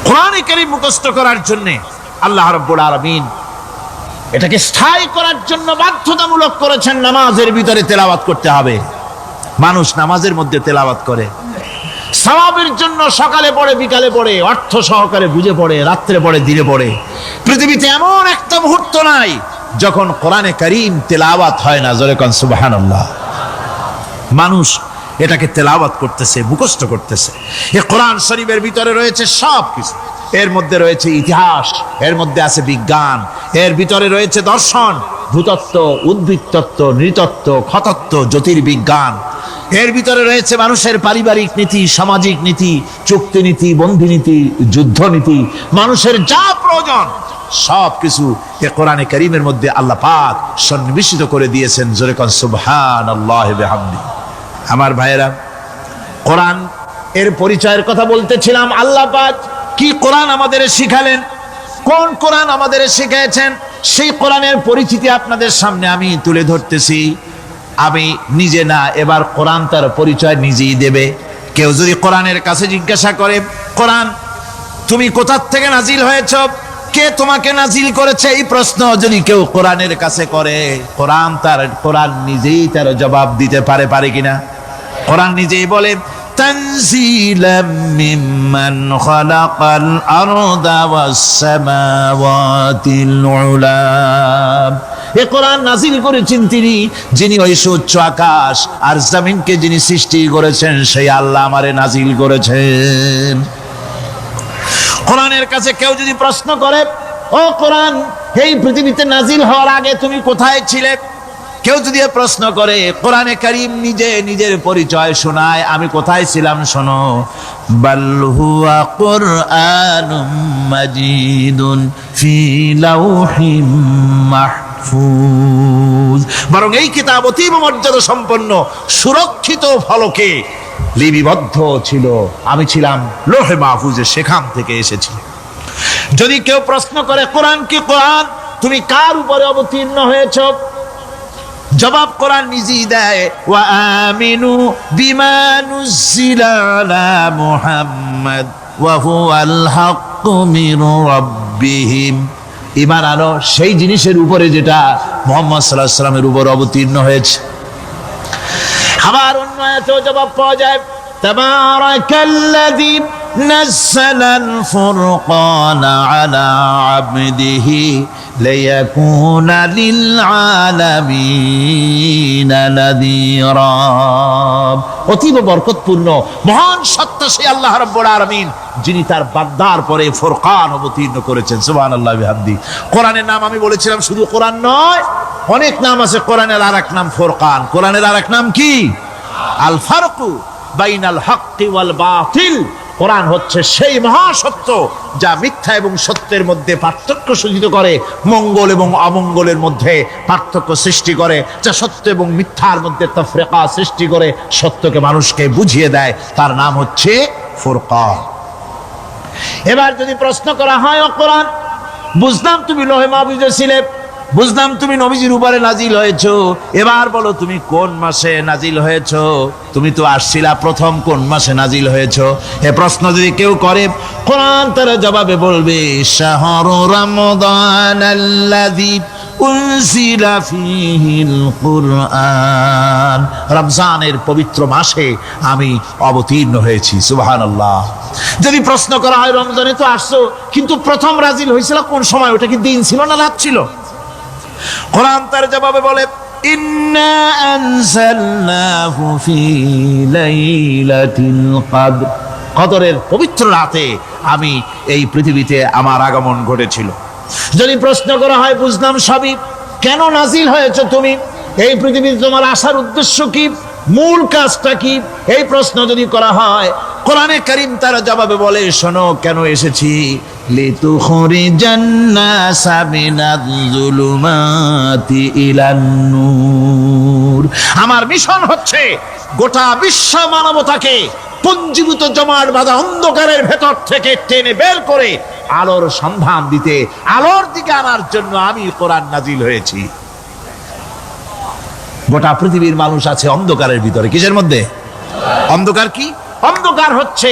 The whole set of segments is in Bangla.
কোরআনে কারীম মুখস্থ করার জন্য আল্লাহ রাব্বুল আলামিন এটাকে স্থায়ী করার জন্য বাধ্যতামূলক করেছেন। নামাজের ভিতরে তেলাওয়াত করতে হবে। মানুষ নামাজের মধ্যে তেলাওয়াত করে, সওয়াবের জন্য সকালে পড়ে, বিকালে পড়ে, অর্থ সহকারে বুঝে পড়ে, রাত্রে পড়ে, দিনে পড়ে। পৃথিবীতে এমন একটা মুহূর্ত নাই যখন কোরআনে কারীম তেলাওয়াত হয় না। জোরে কোন সুবহানাল্লাহ। মানুষ এটাকে তেলাওয়াত করতেছে, মুখস্থ করতেছে। এই কোরআন শরীফের ভিতরে রয়েছে সব কিছু। এর মধ্যে রয়েছে ইতিহাস, এর মধ্যে আছে বিজ্ঞান, এর ভিতরে রয়েছে দর্শন, ভূতত্ত্ব, উদ্ভিদতত্ত্ব, নৃতত্ত্ব, খতত্ত্ব, জ্যোতির্বিজ্ঞান। এর ভিতরে রয়েছে মানুষের পারিবারিক নীতি, সামাজিক নীতি, চুক্তি নীতি, বন্ধি নীতি, যুদ্ধ নীতি। মানুষের যা প্রয়োজন সব কিছু এ কোরআনে কারীমের মধ্যে আল্লাহ পাক সন্নিবেশিত করে দিয়েছেন। জোরে কোন সুবহানাল্লাহি ওয়া বিহামদিহি। আমার ভাইয়েরা, কোরআন এর পরিচয়ের কথা বলতেছিলাম। আল্লাহ পাক কি কোরআন আমাদের শিখালেন, কোন কোরআন আমাদের শিখিয়েছেন, সেই কোরআনের পরিচিতি আপনাদের সামনে আমি তুলে ধরতেছি। আমি নিজে না, এবার কোরআন তার পরিচয় নিজেই দেবে। কেউ যদি কোরআনের কাছে জিজ্ঞাসা করে, কোরআন তুমি কোথা থেকে নাজিল হয়েছ, কে তোমাকে নাজিল করেছে, এই প্রশ্ন যদি কেউ কোরআনের কাছে করে, কোরআন নিজেই তার জবাব দিতে পারে কিনা? কোরআন নিজেই বলে, তানজিলাম মিম্মান খালাকাল আরদা ওয়াস সামাওয়াতিল উলা। এই কোরআন নাজিল করেছেন তিনি, যিনি ওই সুউচ্চ আকাশ আর জমিনকে যিনি সৃষ্টি করেছেন, সেই আল্লাহ আমারে নাজিল করেছেন। কোরআনের কাছে কেউ যদি প্রশ্ন করে, ও কোরআন, এই পৃথিবীতে নাজিল হওয়ার আগে তুমি কোথায় ছিলে? কেউ যদি প্রশ্ন করে, কোরআনে কারীম নিজে নিজের পরিচয় শোনায়, আমি কোথায় ছিলাম শোনো। বাল হুয়া কুরআনুম মাজিদুন ফি লাউহিম মাহফুজ। বরং এই কিতাব অতীব মর্যাদা সম্পন্ন, সুরক্ষিত ফলকে লিপিবদ্ধ ছিল। আমি ছিলাম লৌহে মাহফুজে, সেখান থেকে এসেছি। যদি কেউ প্রশ্ন করে, কোরআন কি কোরআন, তুমি কার উপরে অবতীর্ণ হয়েছ? জবাব কোরআন নিজেই দেয়, ওয়া আমিনু বিমা নুজিলা আলা মুহাম্মাদ ওয়া হুয়াল হাক্কু মির রাব্বিহিম। ঈমান আনো সেই জিনিসের উপরে যেটা মুহাম্মদ সাল্লাল্লাহু আলাইহি ওয়াসাল্লামের উপর অবতীর্ণ হয়েছে। আবার অন্য আয়াতেও জবাব পাওয়া যায়, তাবারাকাল্লাযী নাযালাল ফুরকানা আলা আবদিহি লিয়াকুনা লিল আলামিনা নাযীরা। অতীব বরকতপূর্ণ মহান সত্তা সেই আল্লাহ রাব্বুল আলামিন, যিনি তার বান্দার পরে ফুরকান অবতীর্ণ করেছেন। সুবহানাল্লাহি ওয়া বিহামদিহি। কোরআনের নাম আমি বলেছিলাম শুধু কোরআন নয়, অনেক নাম আছে। কোরআনের আরেক নাম ফুরকান। কোরআনের আরেক নাম কি? আল ফারকু বাইনাল হাক্কি ওয়াল বাতিল। কোরআন হচ্ছে সেই মহাসত্য যা মিথ্যা এবং সত্যের মধ্যে পার্থক্য সূচিত করে, মঙ্গল এবং অমঙ্গলের মধ্যে পার্থক্য সৃষ্টি করে, যা সত্য এবং মিথ্যার মধ্যে তাফরিকা সৃষ্টি করে, সত্যকে মানুষকে বুঝিয়ে দেয়। তার নাম হচ্ছে ফুরকান। এবার যদি প্রশ্ন করা হয়, ও কোরআন, বুঝলাম তুমি লৌহে মাহফুজে ছিলে, বুঝলাম তুমি নবীজির উপরে নাজিল হয়েছো, এবার বলো তুমি কোন মাসে নাজিল হয়েছো? তুমি তো আসছিলা প্রথম, কোন মাসে নাজিল হয়েছো? এ প্রশ্ন যদি কেউ করে, কোরআন তার জবাবে বলবে, শাহরু রমাদানাল্লাযী উনজিলা ফীহিল কুরআন। রমজানের পবিত্র মাসে আমি অবতীর্ণ হয়েছি। সুবহানাল্লাহ। যদি প্রশ্ন করা হয়, রমজানে তো আসছো, কিন্তু প্রথম নাজিল হয়েছিল কোন সময়? ওটা কি দিন ছিল না রাত ছিল? কোরআন তার জবাবে বলে, ইন্না আনজালনাহু ফি লাইলাতিল কদর। কদরের পবিত্র রাতে আমি এই পৃথিবীতে আমার আগমন ঘটেছিল। যদি প্রশ্ন করা হয়, বুঝলাম সবই, কেন নাজিল হয়েছে তুমি? এই পৃথিবীতে তোমার আসার উদ্দেশ্য কি, মূল কাজটা কি? এই প্রশ্ন যদি করা হয়, কোরআনে কারীম তার জবাবে বলে, শোনো কেন এসেছি। লিতুখরিজান নাসা মিনাজ যুলুমাতি ইলান নূর। আমার মিশন হচ্ছে গোটা বিশ্ব মানবতাকে পঞ্জীভূত জমাট বাঁধা অন্ধকারের ভেতর থেকে টেনে বের করে আলোর সন্ধান দিতে, আলোর দিকে আনার জন্য আমি কোরআন নাজিল হয়েছি। গোটা পৃথিবীর মানুষ আছে অন্ধকারের ভিতরে। কিসের মধ্যে? অন্ধকার কি? অন্ধকার হচ্ছে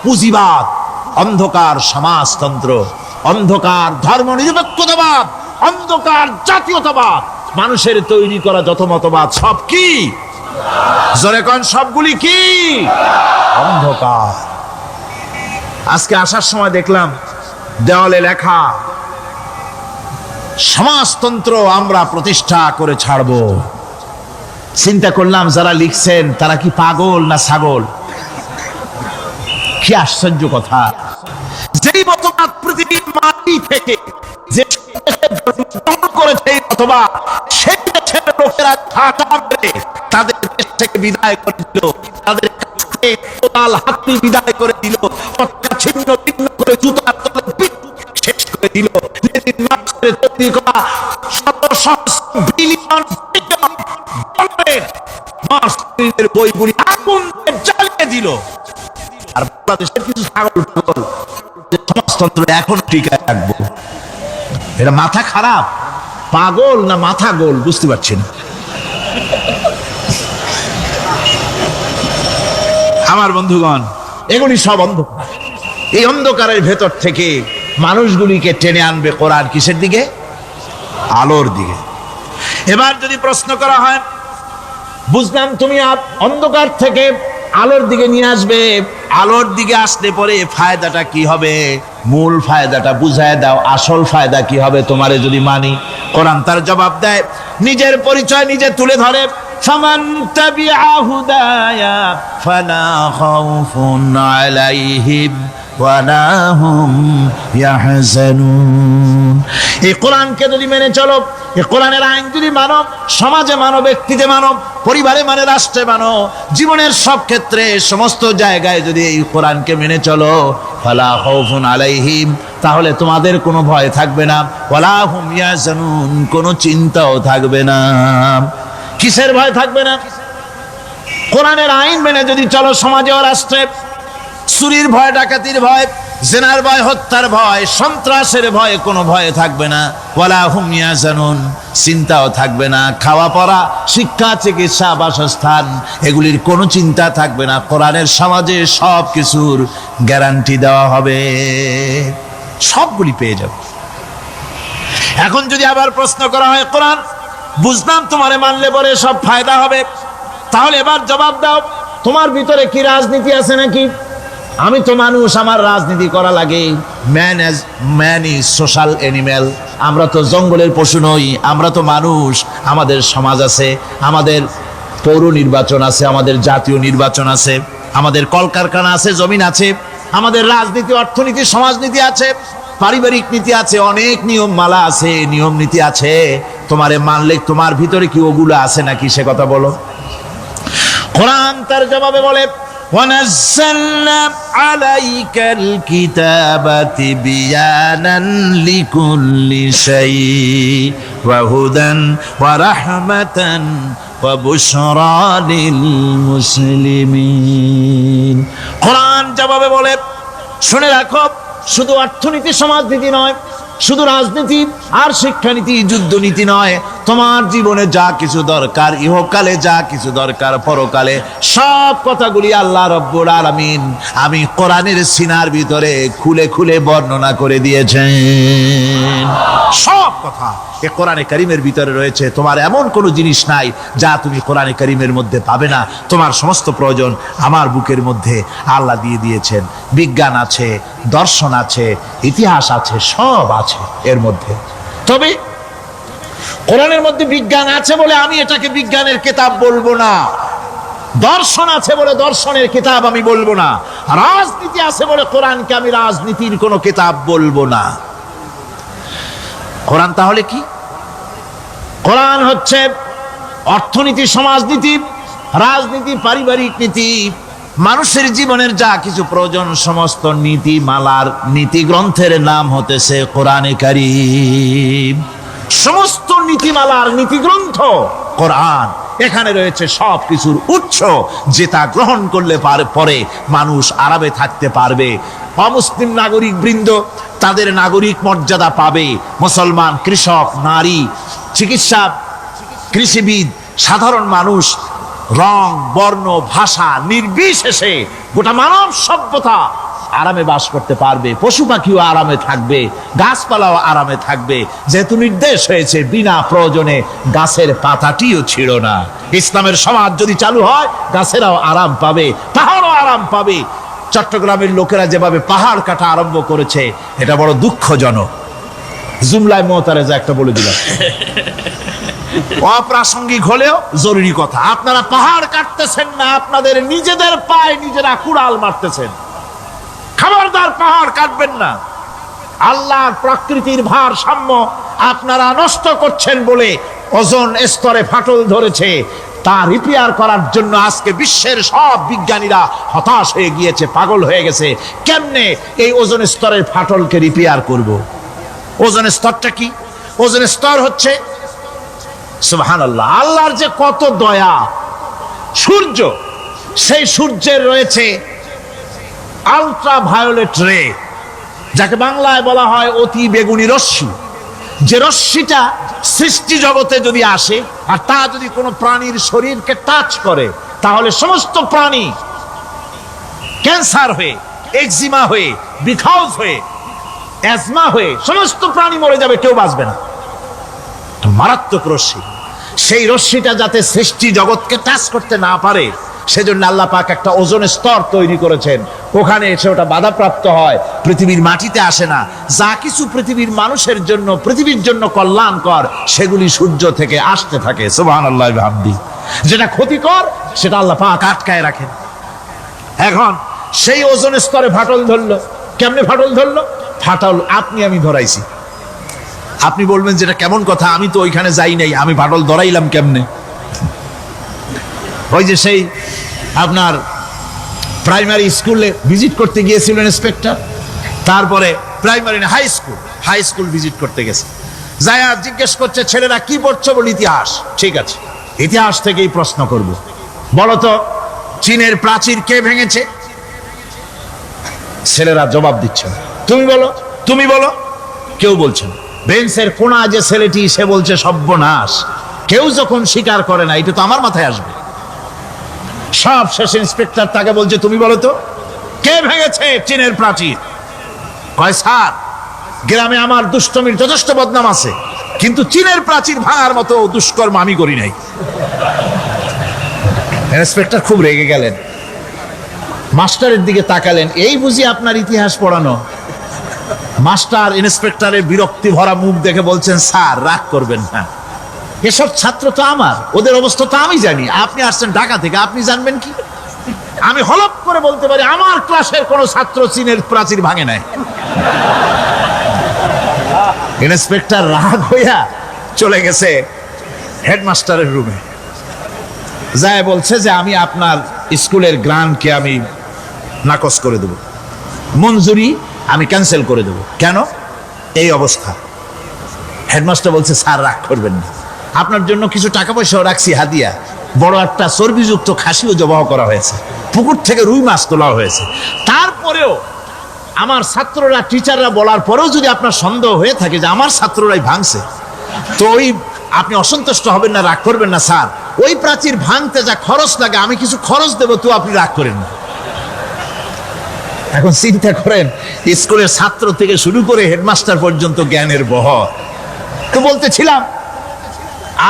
পুঁজিবাদ, অন্ধকার সমাজতন্ত্র, অন্ধকার ধর্মনিরপেক্ষতাবাদ, অন্ধকার জাতীয়তাবাদ, মানুষের তৈরি করা যত মতবাদ সব কি? জোরে কোন সবগুলি কি? অন্ধকার। আজকে আসার সময় দেখলাম দেওয়ালে লেখা, সমাজতন্ত্র আমরা প্রতিষ্ঠা করে ছাড়ব। চিন্তা করলাম যারা লিখছেন তারা কি পাগল না ছাগল? কি আশ্চর্য কথা! যেই মতবাদ পৃথিবীর মাটি থেকে যে করেছে অথবা সেই দেশের লোকেরা ঠাটা মেরে তাদের দেশ থেকে বিদায় করে দিল, তাদের কোদাল হাতি বিদায় করে দিল, ছিন্ন ভিন্ন করে জুতার তলে শেষ করে দিল। তৈরি করা শত সহস্র বিলিয়ন ডলারের বইগুলি আগুন জ্বালিয়ে দিল। আর বাংলাদেশের কিছু ছাগল পাগল সমাজতন্ত্র এখন টিকায় রাখবো। এটা মাথা খারাপ, পাগল না মাথা গোল বুঝতে পারছি না। আমার বন্ধুগণ, এগুলি সব অন্ধকার। এই অন্ধকারের ভেতর থেকে মানুষগুলিকে টেনে আনবে কোরআন কিসের দিকে? আলোর দিকে। এবার যদি প্রশ্ন করা হয়, বুঝলাম তুমি অন্ধকার থেকে আলোর দিকে নিয়ে আসবে, আলোর দিকে আসলে পরে ফায়দাটা কি হবে? মূল ফায়দাটা বুঝায় দাও, আসল ফায়দা কি হবে তোমারে যদি মানি? কোরআন তার জবাব দেয়, নিজের পরিচয় নিজে তুলে ধরে, ফামান তাবিআ হুদায়া ফালা খাউফুন আলাইহিম ওয়ালা হুম ইয়াহজানুন। এই কোরআনকে যদি মেনে চলো, এই কোরআনের আইন যদি মানো, সমাজে মানো, ব্যক্তিতে মানো, পরিবারে মানে, রাষ্ট্রে মানো, জীবনের সব ক্ষেত্রে সমস্ত জায়গায় যদি এই কোরআনকে মেনে চলো, ফালা খাউফুন আলাইহিম, তাহলে তোমাদের কোনো ভয় থাকবে না, ওয়ালা হুম ইয়াহজানুন, কোনো চিন্তাও থাকবে না। কিসের ভয় থাকবে না? কোরআনের আইন মেনে যদি চলো সমাজে ও রাষ্ট্রে, চুরির ভয়, ডাকাতির ভয়, জেনার ভয়, হত্যার ভয়, সন্ত্রাসের ভয়, কোনো ভয় থাকবে না। ওয়ালা হুম ইয়াহজানুন, চিন্তাও থাকবে না। খাওয়া পড়া, শিক্ষা, চিকিৎসা, বাসস্থান, এগুলির কোনো চিন্তা থাকবে না। কোরআনের সমাজে সব কিছুর গ্যারান্টি দেওয়া হবে, সবগুলি পেয়ে যাবে। এখন যদি আবার প্রশ্ন করা হয়, কোরআন বুঝলাম তোমারে মানলে পরে সব ফায়দা হবে, তাহলে এবার জবাব দাও, তোমার ভিতরে কি রাজনীতি আছে নাকি? আমি তো মানুষ, আমার রাজনীতি করা লাগে। Man is social animal. আমরা তো জঙ্গলের পশু নই, আমরা তো মানুষ। আমাদের সমাজ আছে, আমাদের পৌর নির্বাচন আছে, আমাদের জাতীয় নির্বাচন আছে, আমাদের কলকারখানা আছে, জমিন আছে, আমাদের রাজনীতি, অর্থনীতি, সমাজনীতি আছে, পারিবারিক নীতি আছে, অনেক নিয়ম মালা আছে, নিয়ম নীতি আছে। তোমারে মানলে তোমার ভিতরে কি ওগুলো আছে নাকি সে কথা বলো। কোরআন তার জবাবে বলে, وَنَزَّلْنَا عَلَيْكَ الْكِتَابَ تِبْيَانًا لِكُلِّ شَيْءٍ وَهُدًى وَرَحْمَةً وَبُشْرَى لِلْمُسْلِمِينَ। কোরআন জবাবে বলে, শুনে রাখো, শুধু অর্থনীতি সমাজনীতি নয়, শুধু রাজনীতি আর শিক্ষানীতি, যুদ্ধনীতি নয়, তোমার জীবনে যা কিছু দরকার, ইহকালে যা কিছু দরকার, পরকালে, সব কথাগুলি আল্লাহ রব্বুল আলামিন আমি কোরআনের সিনার ভিতরে খুলে খুলে বর্ণনা করে দিয়েছেন। সব কথা এ কোরআনে কারীমের ভিতরে রয়েছে। তোমার এমন কোনো জিনিস নাই যা তুমি কোরআনে কারীমের মধ্যে পাবে না। তোমার সমস্ত প্রয়োজন আমার বুকের মধ্যে আল্লাহ দিয়ে দিয়েছেন। বিজ্ঞান আছে, দর্শন আছে, ইতিহাস আছে, সব আছে এর মধ্যে। তবে কোরআনের মধ্যে বিজ্ঞান আছে বলে আমি এটাকে বিজ্ঞানের কিতাব বলবো না, দর্শন আছে বলে দর্শনের কিতাব আমি বলবো না, রাজনীতি আছে বলে কোরআনকে আমি রাজনীতির কোনো কিতাব বলবো না। কোরআন তাহলে কি? কোরআন হচ্ছে অর্থনীতি, সমাজনীতি, রাজনীতি, পারিবারিক নীতি, মানুষের জীবনের যা কিছু প্রয়োজন, সমস্ত নীতিমালার নীতি গ্রন্থের নাম হতেছে কোরআনে কারীম। সমস্ত নীতিমালার নীতি গ্রন্থ কোরআন। এখানে রয়েছে সব কিছুর উৎস, যেটা গ্রহণ করলে পরে মানুষ আরামে থাকতে পারবে। অমুসলিম নাগরিক বৃন্দ তাদের নাগরিক মর্যাদা পাবে। মুসলমান, কৃষক, নারী, চিকিৎসা, কৃষিবিদ, সাধারণ মানুষ, রং, বর্ণ, ভাষা নির্বিশেষে গোটা মানব সভ্যতা আরামে বাস করতে পারবে, পশু পাখিও আরামে থাকবে, গাছপালাও আরামে থাকবে। যেহেতু নির্দেশ হয়েছে বিনা প্রয়োজনে গাছের পাতাটিও ছিল না। ইসলামের সমাজ যদি চালু হয়, গাছেরাও আরাম পাবে, পাহাড়ও আরাম পাবে। চট্টগ্রামের লোকেরা যেভাবে পাহাড় কাটা আরম্ভ করেছে, এটা বড় দুঃখজনক। জুমলায় মোতারেজা একটা বলে দিলাম, অপ্রাসঙ্গিক হলেও জরুরি কথা। আপনারা পাহাড় কাটতেছেন না, আপনাদের নিজেদের পায়ে নিজেরা কুড়াল মারতেছেন। খবরদার পাহাড় কাটবেন না। আল্লাহর প্রকৃতির ভারসাম্য আপনারা নষ্ট করছেন বলে ওজোন স্তরে ফাটল ধরেছে। তা রিপেয়ার করার জন্য আজকে বিশ্বের সব বিজ্ঞানীরা হতাশ হয়ে গিয়েছে, পাগল হয়ে গেছে। কেমনে এই ওজোন স্তরের ফাটলকে রিপেয়ার করব? ওজোন স্তরটা কি? ওজোন স্তর হচ্ছে, সুবহানাল্লাহ, আল্লাহর যে কত দয়া। সূর্য, সেই সূর্যের রয়েছে আলট্রা ভায়োলেট রে, যাকে বাংলায় বলা হয় অতি বেগুনি রশ্মি। যে রশ্মিটা সৃষ্টি জগতে যদি আসে আর তা যদি কোনো প্রাণীর শরীরকে টাচ করে, তাহলে সমস্ত প্রাণী ক্যান্সার হয়ে, এক্সিমা হয়ে, বিখাউজ হয়ে, অ্যাজমা হয়ে সমস্ত প্রাণী মরে যাবে, কেউ বাঁচবে না। মারাত্মক রশ্মি। সেই রশ্মিটা যাতে সৃষ্টি জগৎকে টাচ করতে না পারে, সেজন্য আল্লাহ পাক একটা ওজোন স্তর তৈরি করেছেন। ওখানে এসে ওটা বাধাপ্রাপ্ত হয়, পৃথিবীর মাটিতে আসে না। যা কিছু পৃথিবীর মানুষের জন্য, পৃথিবীর জন্য কল্যাণকর, সেগুলি সূর্য থেকে আসতে থাকে। সুবহানাল্লাহ ওয়া বিহামদিহি। যেটা ক্ষতিকর, সেটা আল্লাহ পাক আটকায় রাখেন। এখন সেই ওজোন স্তরে ফাটল ধরলো। কেমনে ফাটল ধরলো? ফাটল আপনি আমি ধরাইছি। আপনি বলবেন যেটা কেমন কথা, আমি তো ওইখানে যাই নাই, আমি ফাটল ধরাইলাম কেমনে? ওই যে সেই আপনার প্রাইমারি স্কুলে ভিজিট করতে গিয়েছিলেন ইন্সপেক্টর, তারপরে প্রাইমারি না হাই স্কুল ভিজিট করতে গেছে। যায়া জিজ্ঞেস করছে, ছেলেরা কি পড়ছো? বলে ইতিহাস। ঠিক আছে, ইতিহাস থেকেই প্রশ্ন করব। বলতো চীনের প্রাচীর কে ভেঙেছে? ছেলেরা জবাব দিচ্ছে না। তুমি বলো, তুমি বলো। কেউ বলছে না। বেঞ্চের কোনা যে ছেলেটি, সে বলছে সর্বনাশ। কেউ যখন স্বীকার করে না, এটা তো আমার মাথায় আসবে। সব শেষ ইন্সপেক্টর তাকে বলছে, তুমি বলো তো কে ভেঙেছে চীনের প্রাচীর? কয়, স্যার, গ্রামে আমার দুষ্টমির যথেষ্ট বদনাম আছে, কিন্তু চীনের প্রাচীর ভাঙার মতো দুষ্কর্ম আমি করি নাই। ইন্সপেক্টর খুব রেগে গেলেন, মাস্টারের দিকে তাকালেন। এই বুঝি আপনার ইতিহাস পড়ানো? মাস্টার ইন্সপেক্টরের বিরক্তি ভরা মুখ দেখে বলছেন, স্যার রাগ করবেন না, এসব ছাত্র তো আমার, ওদের অবস্থা তো আমি জানি। আপনি আসছেন ঢাকা থেকে, আপনি জানবেন কি? আমি হলপ করে বলতে পারি, আমার ক্লাসের কোন ছাত্র চীনের প্রাচীর ভাঙে নাই। ইন্সপেক্টর রাগ হইয়া চলে গেছে হেডমাস্টারের রুমে, যায় বলছে যে আমি আপনার স্কুলের গ্রান্টকে আমি নাকচ করে দেব, মঞ্জুরি আমি ক্যান্সেল করে দেব। কেন? এই অবস্থা। হেডমাস্টার বলছে, স্যার রাগ করবেন না, আপনার জন্য কিছু টাকা পয়সাও রাখছি হাদিয়া। বড় একটা চর্বিযুক্ত খাসিও জবাহ করা হয়েছে, পুকুর থেকে রুই মাছ তোলা হয়েছে। তারপরেও আমার ছাত্ররা, টিচাররা বলার পরেও যদি আপনার সন্দেহ হয়ে থাকে যে আমার ছাত্ররাই ভাঙছে, তো ওই আপনি অসন্তুষ্ট হবেন না, রাগ করবেন না। স্যার, ওই প্রাচীর ভাঙতে যা খরচ লাগে আমি কিছু খরচ দেবো, তো আপনি রাগ করেন না। এখন চিন্তা করেন, স্কুলের ছাত্র থেকে শুরু করে হেডমাস্টার পর্যন্ত জ্ঞানের বহর। তো বলতেছিলাম,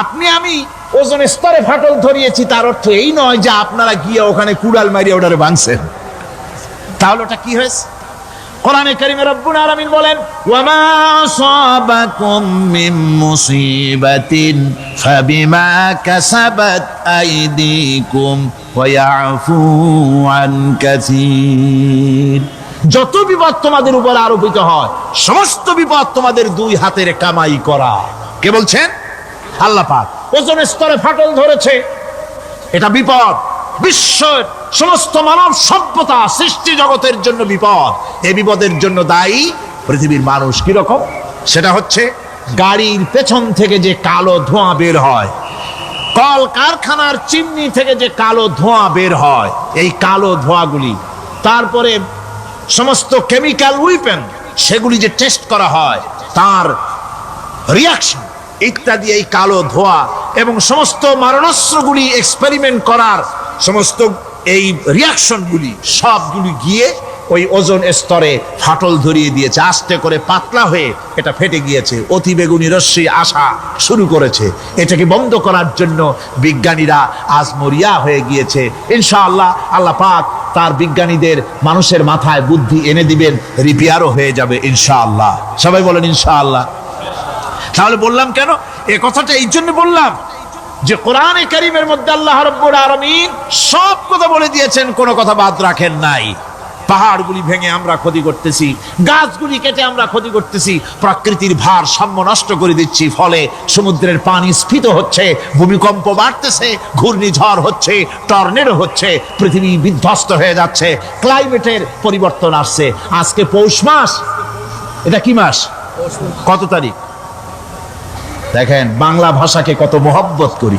আপনি আমি ওজন স্তরে ফাটল ধরিয়েছি, তার অর্থ এই নয় যে আপনারা গিয়ে ওখানে কুড়াল মারিয়ে ওটারে ভাঙছেন। তাহলে ওটা কি হয়েছে? কোরআনে কারীমে রব্বুল আলামিন বলেন, ওয়ামা আসাবাকুম মিন মুসিবাতিন ফাবিমা কাসাবাত আইদিকুম ওয়া ইয়াফু আন কাসীর। যত বিপদ তোমাদের উপর আরোপিত হয়, সমস্ত বিপদ তোমাদের দুই হাতের কামাই করা। কে বলছেন? আল্লাহ পাক। ওজন স্তরে ফাটল ধরেছে, এটা বিপদ। বিশ্বের সমস্ত মানব সভ্যতা, সৃষ্টি জগতের জন্য বিপদ। এই বিপদের জন্য দায়ী পৃথিবীর মানুষ। কিরকম? সেটা হচ্ছে গাড়ির পেছন থেকে যে কালো ধোঁয়া বের হয়, কল কারখানার চিমনি থেকে যে কালো ধোঁয়া বের হয়, এই কালো ধোঁয়াগুলি, তারপরে সমস্ত কেমিক্যাল উইপেন, সেগুলি যে টেস্ট করা হয়, তার রিয়াকশন ইত্যাদি, এই কালো ধোঁয়া এবং সমস্ত মারণাস্ত্রগুলি এক্সপেরিমেন্ট করার সমস্ত এই রিয়াকশনগুলি সবগুলি গিয়ে ওই ওজোন স্তরে ফাটল ধরিয়ে দিয়েছে, আস্তে করে পাতলা হয়ে এটা ফেটে গিয়েছে, অতি বেগুনি রশ্মি আসা শুরু করেছে। এটাকে বন্ধ করার জন্য বিজ্ঞানীরা আজ মরিয়া হয়ে গিয়েছে। ইনশাআল্লাহ আল্লাহ পাক তার বিজ্ঞানীদের মানুষের মাথায় বুদ্ধি এনে দিবেন, রিপেয়ারও হয়ে যাবে ইনশাআল্লাহ। সবাই বলেন ইনশাআল্লাহ। তাহলে বললাম কেন এ কথাটা? এই জন্য বললাম যে কোরআনে কারীমের মধ্যে আল্লাহ রাব্বুল আলামিন সব কথা বলে দিয়েছেন, কোনো কথা বাদ রাখেন নাই। পাহাড়গুলি ভেঙে আমরা ক্ষতি করতেছি, গাছগুলি কেটে আমরা ক্ষতি করতেছি, প্রকৃতির ভারসাম্য নষ্ট করে দিচ্ছি, ফলে সমুদ্রের পানি স্ফীত হচ্ছে, ভূমিকম্প বাড়তেছে, ঘূর্ণিঝড় হচ্ছে, টর্নেডো হচ্ছে, পৃথিবী বিধ্বস্ত হয়ে যাচ্ছে, ক্লাইমেটের পরিবর্তন আসছে। আজকে পৌষ মাস, এটা কি মাস? কত তারিখ? দেখেন বাংলা ভাষাকে কত মহব্বত করি।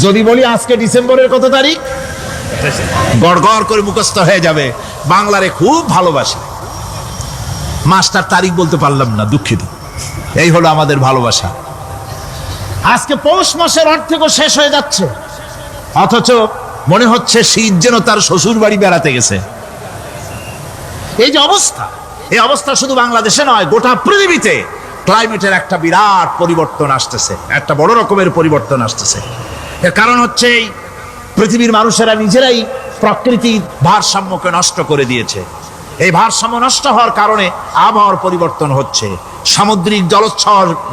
যদি বলি আজকে ডিসেম্বরের কত তারিখ, গড় গড় করে মুখস্থ হয়ে যাবে। বাংলারে খুব ভালোবাসি, মাসটার তারিখ বলতে পারলাম না, দুঃখিত। এই হলো আমাদের ভালোবাসা। আজকে পৌষ মাসের অর্ধেকও শেষ হয়ে যাচ্ছে, অথচ মনে হচ্ছে শীত যেন তার শ্বশুর বাড়ি বেড়াতে গেছে। এই যে অবস্থা, এই অবস্থা শুধু বাংলাদেশে নয়, গোটা পৃথিবীতে ক্লাইমেটের একটা বিরাট পরিবর্তন আসতেছে, একটা বড় রকমের পরিবর্তন আসতেছে। এর কারণ হচ্ছে এই পৃথিবীর মানুষেরা নিজেরাই প্রকৃতির ভারসাম্যকে নষ্ট করে দিয়েছে। এই ভারসাম্য নষ্ট হওয়ার কারণে আবহাওয়ার পরিবর্তন হচ্ছে, সামুদ্রিক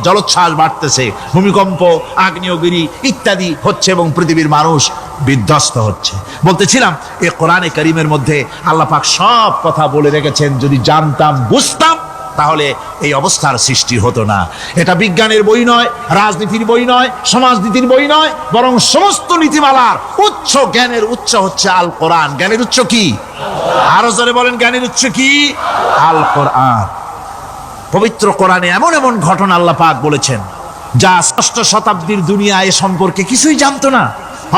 জলোচ্ছ্বাস বাড়তেছে, ভূমিকম্প, আগ্নেয়গিরি ইত্যাদি হচ্ছে এবং পৃথিবীর মানুষ বিধ্বস্ত হচ্ছে। বলতেছিলাম এই কোরআনে কারীমের মধ্যে আল্লাহ পাক সব কথা বলে রেখেছেন। যদি জানতাম, বুঝতাম, তাহলে এই অবস্থার সৃষ্টি হতো না। এটা বিজ্ঞানের বই নয়, রাজনীতির বই নয়, সমাজনীতির বই নয়, বরং সমস্ত নীতিমালার উচ্চ, জ্ঞানের উচ্চ হচ্ছে আল কোরআন। জ্ঞানের উচ্চ কি? আরো জোরে বলেন, জ্ঞানের উচ্চ কি? আল কোরআন। পবিত্র কোরআনে এমন এমন ঘটনা আল্লাহ পাক বলেছেন যা ষষ্ঠ শতাব্দীর দুনিয়া এ সম্পর্কে কিছুই জানতো না।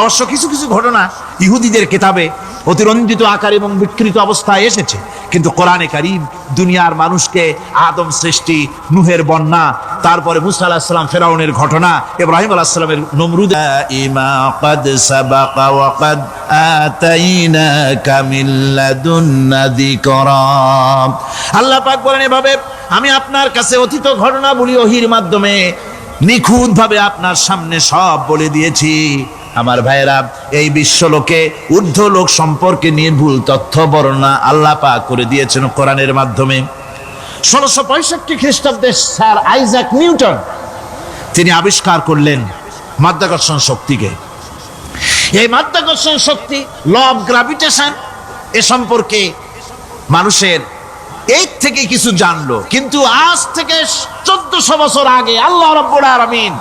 অবশ্য কিছু কিছু ঘটনা ইহুদিদের কিতাবে অতিরঞ্জিত আকার এবং বিকৃত অবস্থায় এসেছে, কিন্তু কোরআনে কারীম দুনিয়ার মানুষকে আদম সৃষ্টি, নূহের বন্যা, তারপরে মুসা আলাইহিস সালাম ফেরাউনের ঘটনা, ইব্রাহিম আলাইহিস সালামের নমরুদ, ইমা ক্বাদ সাবাকা ওয়া ক্বাদ আতাইনাকা মিন লাদুন্না যিকরা। আল্লাহ পাক বলেন এভাবে, আমি আপনার কাছে অতীত ঘটনাবলী ওহীর মাধ্যমে নিখুঁতভাবে আপনার সামনে সব বলে দিয়েছি। আমার ভাইয়েরা, এই বিশ্বলোকে ঊর্ধ্ব লোক সম্পর্কে নির্ভুল তথ্য বর্ণনা আল্লাহ পাক করে দিয়েছেন কোরআনের মাধ্যমে। 1665 খ্রিস্টাব্দে স্যার আইজাক নিউটন তিনি আবিষ্কার করলেন মাধ্যাকর্ষণ শক্তিকে। এই মাধ্যাকর্ষণ শক্তি, ল অফ গ্র্যাভিটেশন, এ সম্পর্কে মানুষের এই থেকে কিছু জানলো, কিন্তু আজ থেকে 1400 বছর আগে আল্লাহ রাব্বুল আলামিন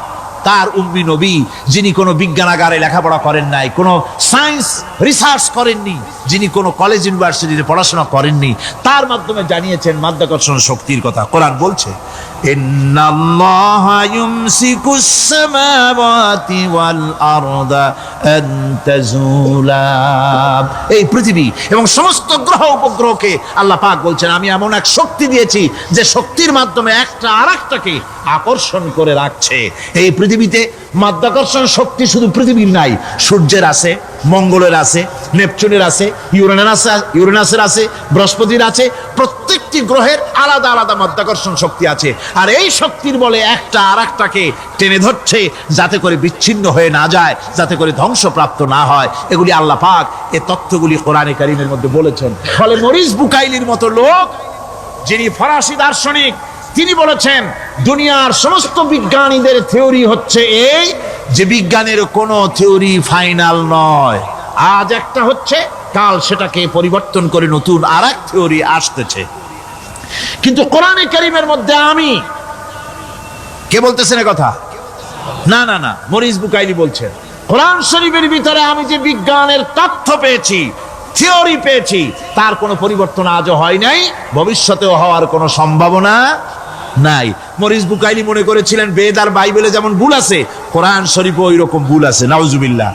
তার উম্মি নবী, যিনি কোনো বিজ্ঞানাগারে লেখাপড়া করেন নাই, কোনো সায়েন্স রিসার্চ করেননি, যিনি কোনো কলেজ ইউনিভার্সিটিতে পড়াশোনা করেননি, তার মাধ্যমে জানিয়েছেন মাধ্যাকর্ষণ শক্তির কথা। কোরআন বলছে, ইন্নাল্লাহা ইউমসিকুস সামাওয়াতি ওয়াল আরদা আন তাজুলা। এই পৃথিবী এবং সমস্ত গ্রহ উপগ্রহকে আল্লাহ পাক বলছেন, আমি এমন এক শক্তি দিয়েছি যে শক্তির মাধ্যমে একটা আরেকটাকে আকর্ষণ করে রাখছে। এই পৃথিবীতে মাধ্যাকর্ষণ শক্তি শুধু পৃথিবীর নাই, সূর্যের আছে, মঙ্গলের আছে, নেপচুনের আছে, ইউরেনাসের আছে, বৃহস্পতির আছে। প্রত্যেকটি গ্রহের আলাদা আলাদা মাধ্যাকর্ষণ শক্তি আছে, আর এই শক্তির বলে একটা আরেকটাকে টেনে ধরছে, যাতে করে বিচ্ছিন্ন হয়ে না যায়, যাতে করে ধ্বংসপ্রাপ্ত না হয়। এগুলি আল্লাহ পাক এই তথ্যগুলি কোরআনে কারীমের মধ্যে বলেছেন। ফলে মরিস বুকাইলির মতো লোক, যিনি ফরাসি দার্শনিক, তিনি বলেছেন দুনিয়ার সমস্ত বিজ্ঞানীদের থিওরি হচ্ছে এই যে বিজ্ঞানের কোনো থিওরি ফাইনাল নয়। আজ একটা হচ্ছে, কাল সেটাকে পরিবর্তন করে নতুন আরেক থিওরি আসতেছে। কিন্তু কোরআনে কারীমের মধ্যে আমি, কে বলতেছেন এ কথা? না না না, মরিস বুকাইলি বলছেন, কোরআন শরীফের ভিতরে আমি যে বিজ্ঞানের তথ্য পেয়েছি, থিওরি পেয়েছি, তার কোনো পরিবর্তন আজও হয় নাই, ভবিষ্যতেও হওয়ার কোনো সম্ভাবনা নাই। মরিস বুকাইলি মনে করেছিলেন বেদ আর বাইবেলে যেমন ভুল আছে, কোরআন শরীফে ওই রকম ভুল আছে, নাউজুবিল্লাহ।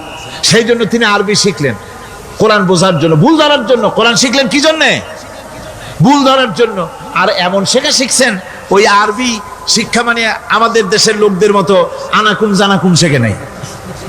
সেই জন্য তিনি আরবি শিখলেন কোরআন বোঝার জন্য, ভুল ধরার জন্য। কোরআন শিখলেন কি জন্যে? ভুল ধরার জন্য। আর এমন শেখা শিখছেন, ওই আরবি শিক্ষা মানে আমাদের দেশের লোকদের মতো আনাকুম জানাকুম শেখে নাই,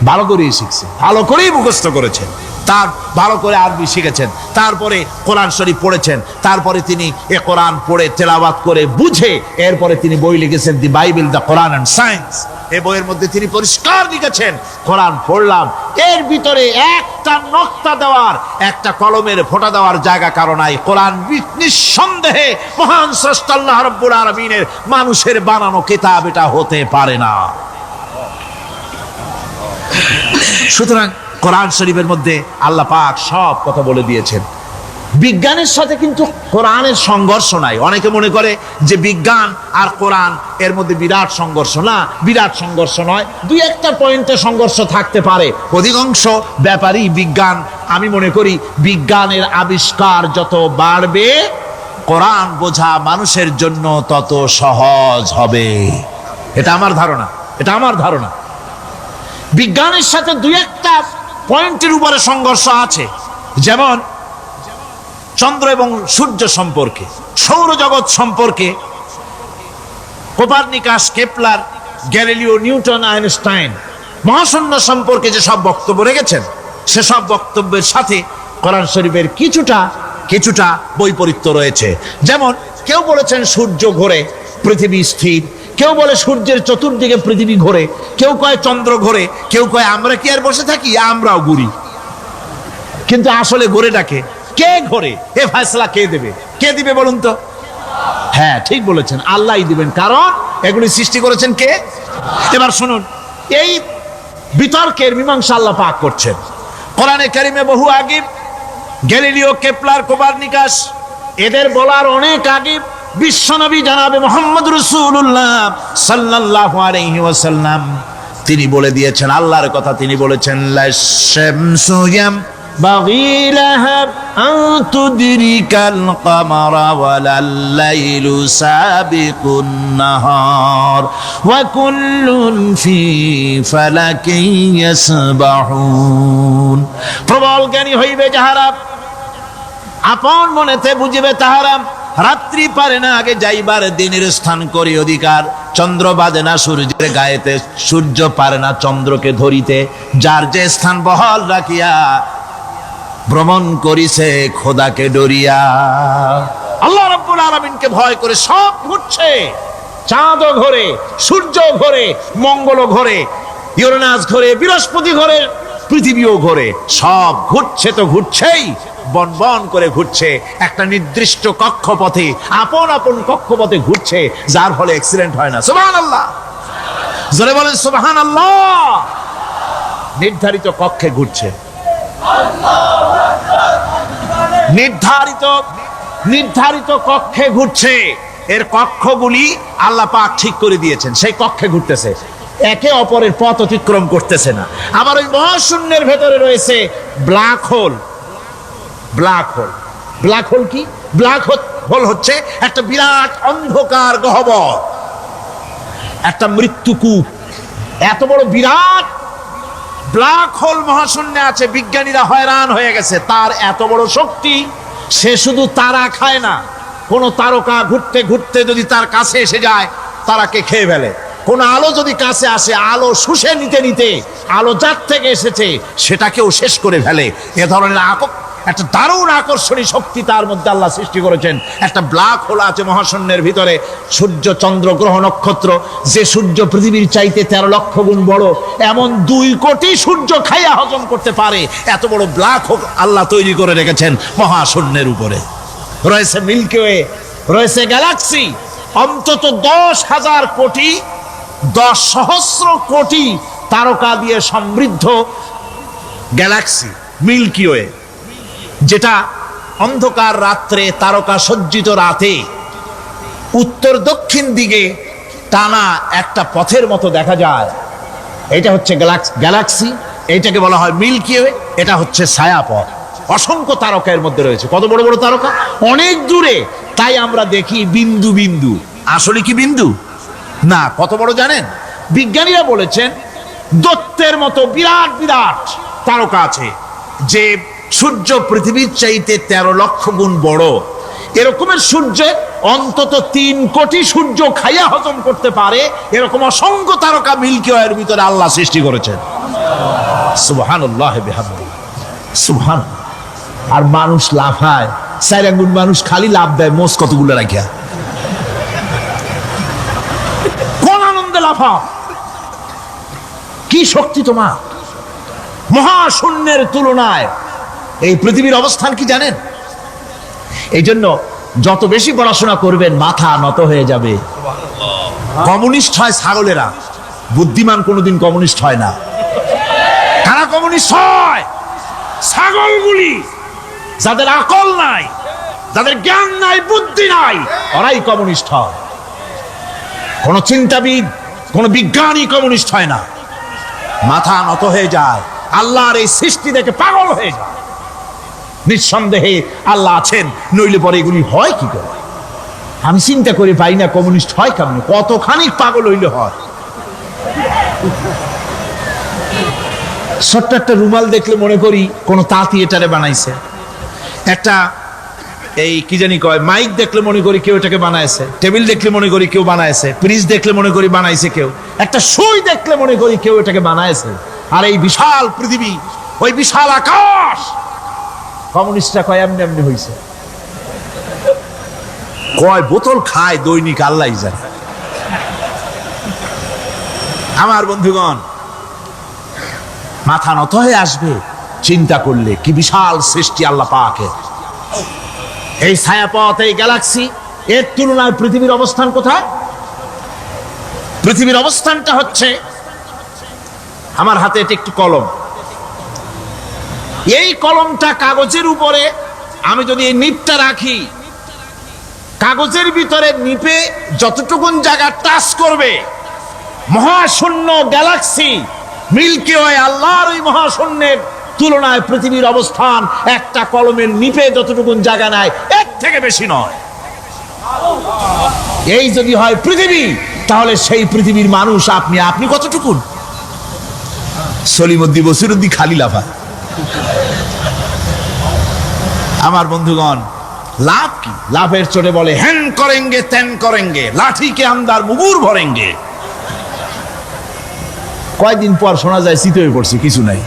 ভালো করেই শিখছে, ভালো করেই মুখস্থ করেছে। তার ভালো করে আরবি শিখেছেন, তারপরে কোরআন শরীফ পড়েছেন, তারপরে তিনি এ কোরআন পড়ে তেলাওয়াত করে বুঝে এরপরে তিনি বই লিখেছেন দি Bible, the Quran and science. এই বইয়ের মধ্যে তিনি পরিষ্কার লিখেছেন, কোরআন পড়লাম, এর ভিতরে একটা নক্তা দেওয়ার, একটা কলমের ফোঁটা দেওয়ার জায়গা কারো নাই। কোরআন নিঃসন্দেহে মহান স্রষ্টা আল্লাহ রাব্বুল আলামিনের মানুষের বানানো কিতাব, এটা হতে পারে না। সুতরাং কোরআন শরীফের মধ্যে আল্লাহ পাক সব কথা বলে দিয়েছেন। বিজ্ঞানের সাথে কিন্তু কোরআনের সংঘর্ষ নাই। অনেকে মনে করে যে বিজ্ঞান আর কোরআন এর মধ্যে বিরাট সংঘর্ষ। না, বিরাট সংঘর্ষ নয়, দুই একটা পয়েন্টে সংঘর্ষ থাকতে পারে। অধিকাংশ ব্যাপারই বিজ্ঞান, আমি মনে করি বিজ্ঞানের আবিষ্কার যত বাড়বে কোরআন বোঝা মানুষের জন্য তত সহজ হবে। এটা আমার ধারণা, এটা আমার ধারণা। বিজ্ঞানের সাথে দুই একটা পয়েন্টের উপরে সংঘর্ষ আছে, যেমন চন্দ্র এবং সূর্য সম্পর্কে, সৌরজগৎ সম্পর্কে Copernicus, Kepler, Galileo, Newton, Einstein মহাশূন্য সম্পর্কে যে সব বক্তব্য রেখেছেন, সেসব বক্তব্যের সাথে কোরআন শরীফের কিছুটা বৈপরীত্য রয়েছে। যেমন কেউ বলেছেন সূর্য ঘোরে, পৃথিবী স্থির, কেউ বলে সূর্যের চতুর্দিকে পৃথিবী ঘোরে, কেউ কয় চন্দ্র ঘোরে, কেউ কয় আমরা কি আর বসে থাকি, আমরাও ঘুরি। কিন্তু আসলে ঘোরেটাকে কে ঘোরে, এ ফয়সালা কে দেবে? কে দিবে বলুন তো? হ্যাঁ, ঠিক বলেছেন, আল্লাহই দিবেন, কারণ এগুলি সৃষ্টি করেছেন কে? এবার শুনুন, এই বিতর্কের মীমাংসা আল্লাহ পাক করছেন কোরআনে কারিমে বহু আগে। গ্যালিলিও, কেপলার, কোপারনিকাস এদের বলার অনেক আগে বিশ্বনবী জানাবে মুহাম্মদ রাসূলুল্লাহ সাল্লাল্লাহু আলাইহি ওয়াসাল্লাম তিনি বলে দিয়েছেন, আল্লাহর কথা তিনি বলেছেন, লাশ-শামসু ইয়ানবাগী লাহা আন তুদরিকাল কামারা ওয়ালাল-লাইলু সাবিকুন নাহার ওয়া কুল্লুন ফি ফালাকিন ইয়াসবাহুন। প্রবল জ্ঞানী হইবে যাহারা, আপন মনেতে বুঝিবে তাহারা, রাত্রি পারে না আগে যাইবার দিনের স্থান করি অধিকার। চন্দ্র বাজে না সূর্যের গায়েতে, সূর্য পারে না চন্দ্রকে ধরিতে। যার যে স্থান বহাল রাখিয়া ভ্রমণ করিছে খোদাকে ডরিয়া। আল্লাহ রাব্বুল আলামিনকে ভয় করে সব ঘুরছে, চাঁদও ঘোরে, সূর্য ঘোরে, মঙ্গল ঘোরে, ইউরেনাস ঘোরে, বৃহস্পতি ঘোরে, পৃথিবীও ঘোরে। সব ঘুরছে তো ঘুরছেই, বন বন করে ঘুরছে একটা নির্দিষ্ট কক্ষপথে, আপন আপন কক্ষপথে ঘুরছে, যার ফলে অ্যাক্সিডেন্ট হয় না। সুবহানাল্লাহ, জোরে বলেন সুবহানাল্লাহ। নির্ধারিত কক্ষে ঘুরছে, নির্ধারিত কক্ষে ঘুরছে। এর কক্ষগুলি আল্লাহ পাক ঠিক করে দিয়েছেন, সেই কক্ষে ঘুরতেছে, একে অপরের পথ অতিক্রম করতেছে না। আবার ওই মহাশূন্যের ভেতরে রয়েছে black hole. Black hole, black hole কি? ব্ল্যাক হোল হচ্ছে একটা বিরাট অন্ধকার গহ্বর, একটা মৃত্যুকূপ। এত বড় বিরাট ব্ল্যাক হোল মহাশূন্যে আছে, বিজ্ঞানীরা হয়রান হয়ে গেছে। তার এত বড় শক্তি, সে শুধু তারা খায় না, কোন তারকা ঘুরতে ঘুরতে যদি তার কাছে এসে যায় তারাকে খেয়ে ফেলে। কোন আলো যদি কাছে আসে, আলো শুষে নিতে নিতে আলো যার থেকে এসেছে সেটাকেও শেষ করে ফেলে। এ ধরনের একটা দারুণ আকর্ষণী শক্তি তার মধ্যে আল্লাহ সৃষ্টি করেছেন। একটা ব্ল্যাক হোল আছে মহাশূন্যের ভিতরে। সূর্য, চন্দ্র, গ্রহ, নক্ষত্র, যে সূর্য পৃথিবীর চাইতে 13 লক্ষ গুণ বড়, এমন 2 কোটি সূর্য খাইয়া হজম করতে পারে এত বড় ব্ল্যাক হোল আল্লাহ তৈরি করে রেখেছেন মহাশূন্যের উপরে। রয়েছে মিল্কি ওয়ে, রয়েছে গ্যালাক্সি, অন্তত 10,000 কোটি, 10 সহস্র কোটি তারকা দিয়ে সমৃদ্ধ গ্যালাক্সি মিল্কি ওয়ে, যেটা অন্ধকার রাত্রে, তারকা সজ্জিত রাতে উত্তর দক্ষিণ দিকে টানা একটা পথের মতো দেখা যায়। এটা হচ্ছে গ্যালাক্সি, এইটাকে বলা হয় মিল্কি ওয়ে। এটা হচ্ছে ছায়াপথ। অসংখ্য তারকা এর মধ্যে রয়েছে। কত বড় বড় তারকা, অনেক দূরে। তাই আমরা দেখি বিন্দু বিন্দু, আসলে কি বিন্দু না। কত বড় জানেন? বিজ্ঞানীরা বলেছেন দৈত্যের মতো বিরাট বিরাট তারকা আছে, যে সূর্য পৃথিবীর চাইতে 13 লক্ষ গুণ বড়। এরকমের সূর্যের অন্তত 3 কোটি সূর্য খাইয়া হজম করতে পারে এরকম অসংখ্য তারকা মিল্কি ওয়ের ভিতরে আল্লাহ সৃষ্টি করেছেন। সুবহানাল্লাহ বিহামদিহি। সুবহান। আর মানুষ লাফায়, 4 আঙ্গুল মানুষ খালি লাভ দেয়, মোষ কতগুলো রাখিয়া। কোন আনন্দে লাফাও, কি শক্তি তোমার! মহাশূন্যের তুলনায় এই পৃথিবীর অবস্থান কি জানেন? এই জন্য যত বেশি পড়াশোনা করবেন মাথা নত হয়ে যাবে। কমিউনিস্ট হয় ছাগলেরা, বুদ্ধিমান কোনোদিন কমিউনিস্ট হয় না। কারা কমিউনিস্ট হয়? ছাগলগুলি, যাদের আকল নাই, যাদের জ্ঞান নাই, বুদ্ধি নাই, ওরাই কমিউনিস্ট হয়। কোন চিন্তাবিদ, কোন বিজ্ঞানী কমিউনিস্ট হয় না। মাথা নত হয়ে যায়, আল্লাহর এই সৃষ্টি দেখে পাগল হয়ে যায়। নিঃসন্দেহে আল্লাহ আছেন, নইলে পরে এগুলি হয় কি করে? আমি চিন্তা করে পাই না কমিউনিস্ট হয় কেমন, কতখানি পাগল হইলে হয়। ছোট্ট একটা রুমাল দেখলে মনে করি কোন তাঁতি এটারে বানাইছে। একটা এই কি জানি কয় মাইক দেখলে মনে করি কেউ এটাকে বানাইছে। টেবিল দেখলে মনে করি কেউ বানাইছে। ফ্রিজ দেখলে মনে করি বানাইছে কেউ। একটা সুই দেখলে মনে করি কেউ এটাকে বানাইছে। আর এই বিশাল পৃথিবী, ওই বিশাল আকাশ, কমিউনিস্টরা কয় এমনি এমনি হইছে। কয় বোতল খায় দৈনিক আল্লাহ জানে। আমার বন্ধুগণ, মাথা নত হয়ে আসবে চিন্তা করলে কি বিশাল সৃষ্টি আল্লাহ পাকের। এই ছায়াপথ, এই গ্যালাক্সি, এর তুলনায় পৃথিবীর অবস্থান কোথায়? পৃথিবীর অবস্থানটা হচ্ছে, আমার হাতে এটা একটু কলম, এই কলমটা কাগজের উপরে আমি যদি এই নিপটা রাখি, কাগজের ভিতরে নিপে যতটুকুন জায়গা টাচ করবে, মহাশূন্য গ্যালাক্সি মিল্কি ওয়ে, আল্লাহর ওই মহাশূন্যের তুলনায় পৃথিবীর অবস্থান একটা কলমের নিপে যতটুকুন জায়গা নেয় এর থেকে বেশি নয়। এই যদি হয় পৃথিবী, তাহলে সেই পৃথিবীর মানুষ আপনি কতটুকুন? সলিমুদ্দি বসিরুদ্দি খালি লাফা। আমার বন্ধুগণ, লাভ কি? লাভের চোটে বলে হ্যান করেঙ্গে ত্যান করেঙ্গে, লাঠি কে আন্দার মুগুর ভরেঙ্গে। কয়দিন পর শোনা যায় শীত হয়ে পড়ছে, কিছু নাই।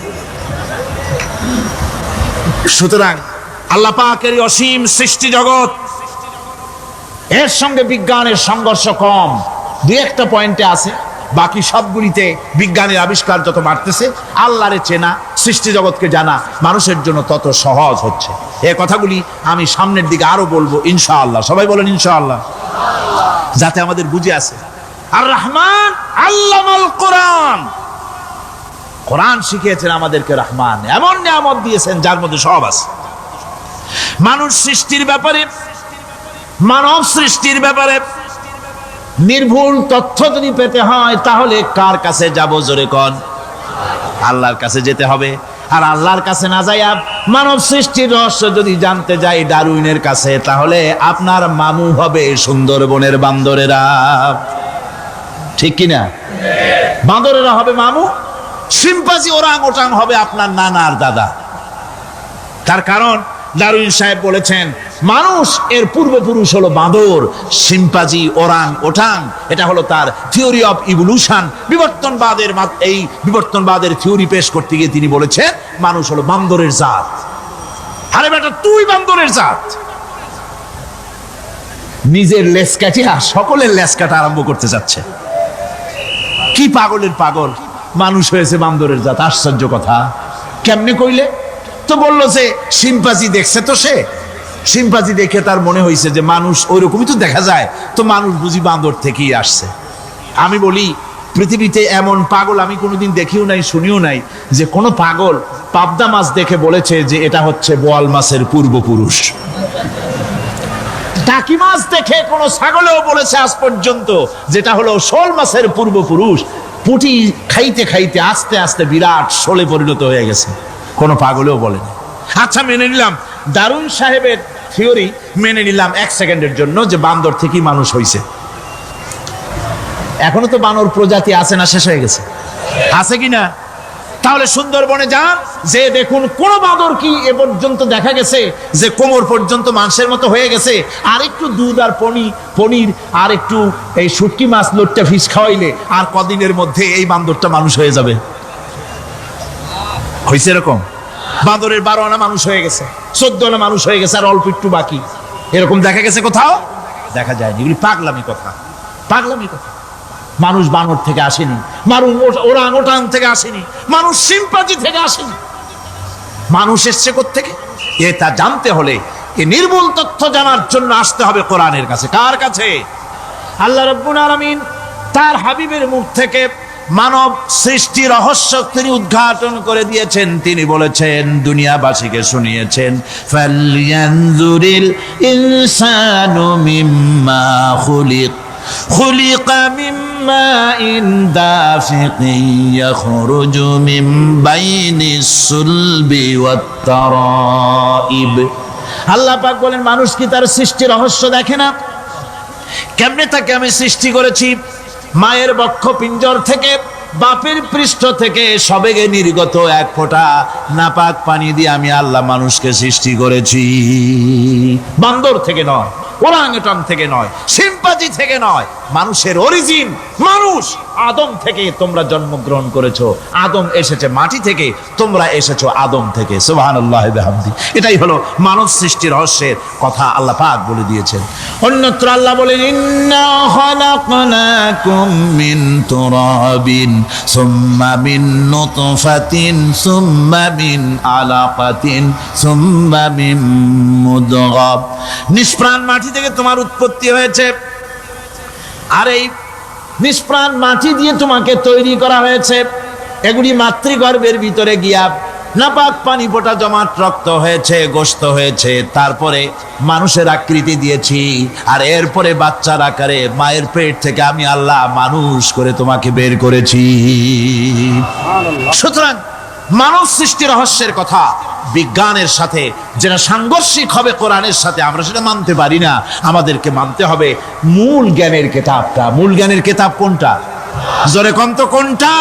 সুতরাং আল্লাহ পাকের অসীম সৃষ্টি জগৎ, এর সঙ্গে বিজ্ঞানের সংঘর্ষ কম, দুই একটা পয়েন্টে আছে। বাকি সবগুলিতে বিজ্ঞানের আবিষ্কার যত বাড়তেছে, আল্লাহরে চেনা, সৃষ্টি জগৎকে জানা মানুষের জন্য তত সহজ হচ্ছে। এই কথাগুলি আমি সামনের দিকে আরো বলবো ইনশাআল্লাহ। সবাই বলেন ইনশাআল্লাহ, যাতে আমাদের বুঝে আসে। আর রহমান আল্লামাল কোরআন, কোরআন শিখিয়েছেন আমাদেরকে। রহমান এমন নিয়ামত দিয়েছেন যার মধ্যে সব আছে। মানুষ সৃষ্টির ব্যাপারে, মানব সৃষ্টির ব্যাপারে নির্ভুল তথ্য যদি পেতে হয়, তাহলে কার কাছে যাব? জোরে কোন? আল্লাহর কাছে যেতে হবে। আর আল্লাহর কাছে না যাইয়া মানব সৃষ্টির রহস্য যদি জানতে যাই ডারউইনের কাছে, তাহলে আপনার মামু হবে সুন্দরবনের বান্দরেরা। ঠিক কিনা? বান্দরেরা হবে মামু, শিম্পাজি ওরাং ওটাং হবে আপনার নানার দাদা। তার কারণ ডারউইন সাহেব বলেছেন মানুষ এর পূর্বপুরুষ হলো বাঁদর, শিম্পাজি, ওরাং ওটাং, এটা হলো তার থিওরি অফ ইভলিউশন। বিবর্তনবাদের এই বিবর্তনবাদের থিওরি পেশ করতে গিয়ে তিনি বলেছেন মানুষ হলো বান্দরের জাত। আরে বেটা, তুই বান্দরের জাত। নিজের লেজ কাটিয়া সকলের লেজ কাটা আরম্ভ করতে যাচ্ছে। কি পাগলের পাগল, মানুষ হয়েছে বান্দরের জাত। আশ্চর্য কথা। কেমনে কইলে? তো বললো যে শিম্পাজি দেখছে, তো সে শিম্পাজি দেখে তার মনে হয়েছে যে মানুষ ওইরকমই তো দেখা যায়, তো মানুষ বুঝি বান্দর থেকেই আসছে। আমি বলি পৃথিবীতে এমন পাগল আমি কোনোদিন দেখিও নাই, শুনিও নাই যে কোনো পাগল পাবদা মাছ দেখে বলেছে যে এটা হচ্ছে বোয়াল মাছের পূর্বপুরুষ। টাকি মাছ দেখে কোনো ছাগলেও বলেছে আজ পর্যন্ত যেটা হলো শোল মাছের পূর্বপুরুষ। পুঁটি খাইতে খাইতে আস্তে আস্তে বিরাট শোলে পরিণত হয়ে গেছে, কোনো পাগলেও বলেনি। আচ্ছা, মেনে নিলাম ডারউইন সাহেবের থিওরি, মেনে নিলাম 1 সেকেন্ডের জন্য যে বান্দর থেকেই মানুষ হয়েছে। এখনো তো বানর প্রজাতি আছে না? শেষ হয়ে গেছে? আছে কিনা? তাহলে সুন্দরবনে যান, যে দেখুন কোন বাঁদর কি এ পর্যন্ত দেখা গেছে যে কোমর পর্যন্ত মাংসের মতো হয়ে গেছে? আর একটু দুধ আর পনির আর একটু এই শুটকি মাছ, লোট্টা ফিশ খাওয়াইলে আর কদিনের মধ্যে এই বান্দরটা মানুষ হয়ে যাবে। হয়েছে এরকম? বাঁদরের 12 আনা মানুষ হয়ে গেছে, 14 আনা মানুষ হয়ে গেছে, আর অল্প একটু বাকি। এরকম দেখা গেছে কোথাও? দেখা যায়নি। এগুলি পাগলামি কথা, পাগলামি কথা। মানুষ বানর থেকে আসেনি, মানুষ ওরাং থেকে আসেনি, মানুষ সিম্পাজি থেকে আসেনি। মানুষ এসছে কোত্থেকে? এটা জানতে হলে এই নির্মূল তথ্য জানার জন্য আসতে হবে কোরআনের কাছে। কার কাছে? আল্লাহ রাব্বুল আলামিন তার হাবিবের মুখ থেকে মানব সৃষ্টি রহস্য তিনি উদ্ঘাটন করে দিয়েছেন। তিনি বলেছেন, দুনিয়াবাসীকে শুনিয়েছেন, ফালয়ানজুরিল ইনসানু মিম্মা খুলিক খুলিকা মিম্মা ইন দাফিকিন ইয়াখরুজু মিন বাইনিস সুলবি ওয়াত তারাইব। আল্লাহ পাক বলেন, মানুষ কি তার সৃষ্টি রহস্য দেখে না? কেমনে তাকে আমি সৃষ্টি করেছি? মায়ের বক্ষ পিঞ্জর থেকে, বাপের পৃষ্ঠ থেকে সবেগে নির্গত এক ফোঁটা নাপাক পানি দিয়ে আমি আল্লাহ মানুষকে সৃষ্টি করেছি। বান্দর থেকে নয়, ওরাংউটাং থেকে নয়, সিম্পাজি থেকে নয়, মানুষের অরিজিন মানুষ। আদম থেকে তোমরা জন্মগ্রহণ করেছো, আদম এসেছে মাটি থেকে, তোমরা এসেছো আদম থেকে। সুবহানাল্লাহি ওয়া বিহামদি। এটাই হলো মানব সৃষ্টি রহস্যের কথা আল্লাহ পাক বলে দিয়েছেন। অন্যত্র আল্লাহ বলেন, ইন্না খালাকনাকুম মিন তুরাবিন সুম্মা মিন নুতফাতিন সুম্মা মিন আলাকাতিন সুম্মা মিন মুদগাহ। নিষ্প্রাণ মাটি থেকে তোমার উৎপত্তি হয়েছে, আর এই নিষ্প্রাণ মাটি দিয়ে তোমাকে তৈরি করা হয়েছে। এগুলি মাতৃগর্ভের ভিতরে গিয়া নাপাক পানি ফোঁটা জমাট রক্ত হয়েছে, গোশত হয়েছে, তারপরে মানুষের আকৃতি দিয়েছি, আর এরপরে বাচ্চার আকারে মায়ের পেট থেকে আমি আল্লাহ মানুষ করে তোমাকে বের করেছি। সুতরাং মানব সৃষ্টি রহস্যের কথা বিজ্ঞানের সাথে যেটা সাংঘর্ষিক হবে কোরআনের সাথে, আমরা সেটা মানতে পারি না। আমাদেরকে মানতে হবে মূল জ্ঞানের কিতাবটা। মূল জ্ঞানের কিতাব কোনটা? জোরে কম তো, কোনটা?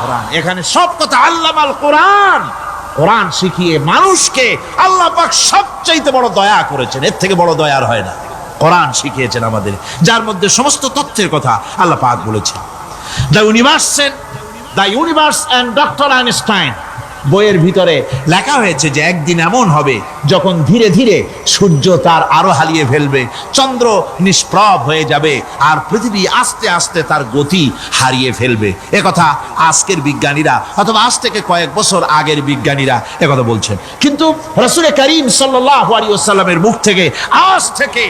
কোরআন। এখানে সব কথা আল্লামাল কোরআন। কোরআন শিখিয়ে মানুষকে আল্লাহ পাক সবচাইতে বড় দয়া করেছেন, এর থেকে বড় দয়ার হয় না। কোরআন শিখিয়েছেন আমাদের, যার মধ্যে সমস্ত তথ্যের কথা আল্লাহ পাক বলেছেন। The universe and doctor Einstein বইয়ের ভিতরে লেখা হয়েছে যে একদিন এমন হবে যখন ধীরে ধীরে সূর্য তার আলো হারিয়ে ফেলবে, চন্দ্র নিষ্প্রভ হয়ে যাবে, আর পৃথিবী আস্তে আস্তে তার গতি হারিয়ে ফেলবে। একথা আজকের বিজ্ঞানীরা অথবা আজ থেকে কয়েক বছর আগের বিজ্ঞানীরা একথা বলছেন। কিন্তু রাসূল করিম সাল্লাল্লাহু আলাইহি ওয়াসাল্লামের মুখ থেকে আজ থেকে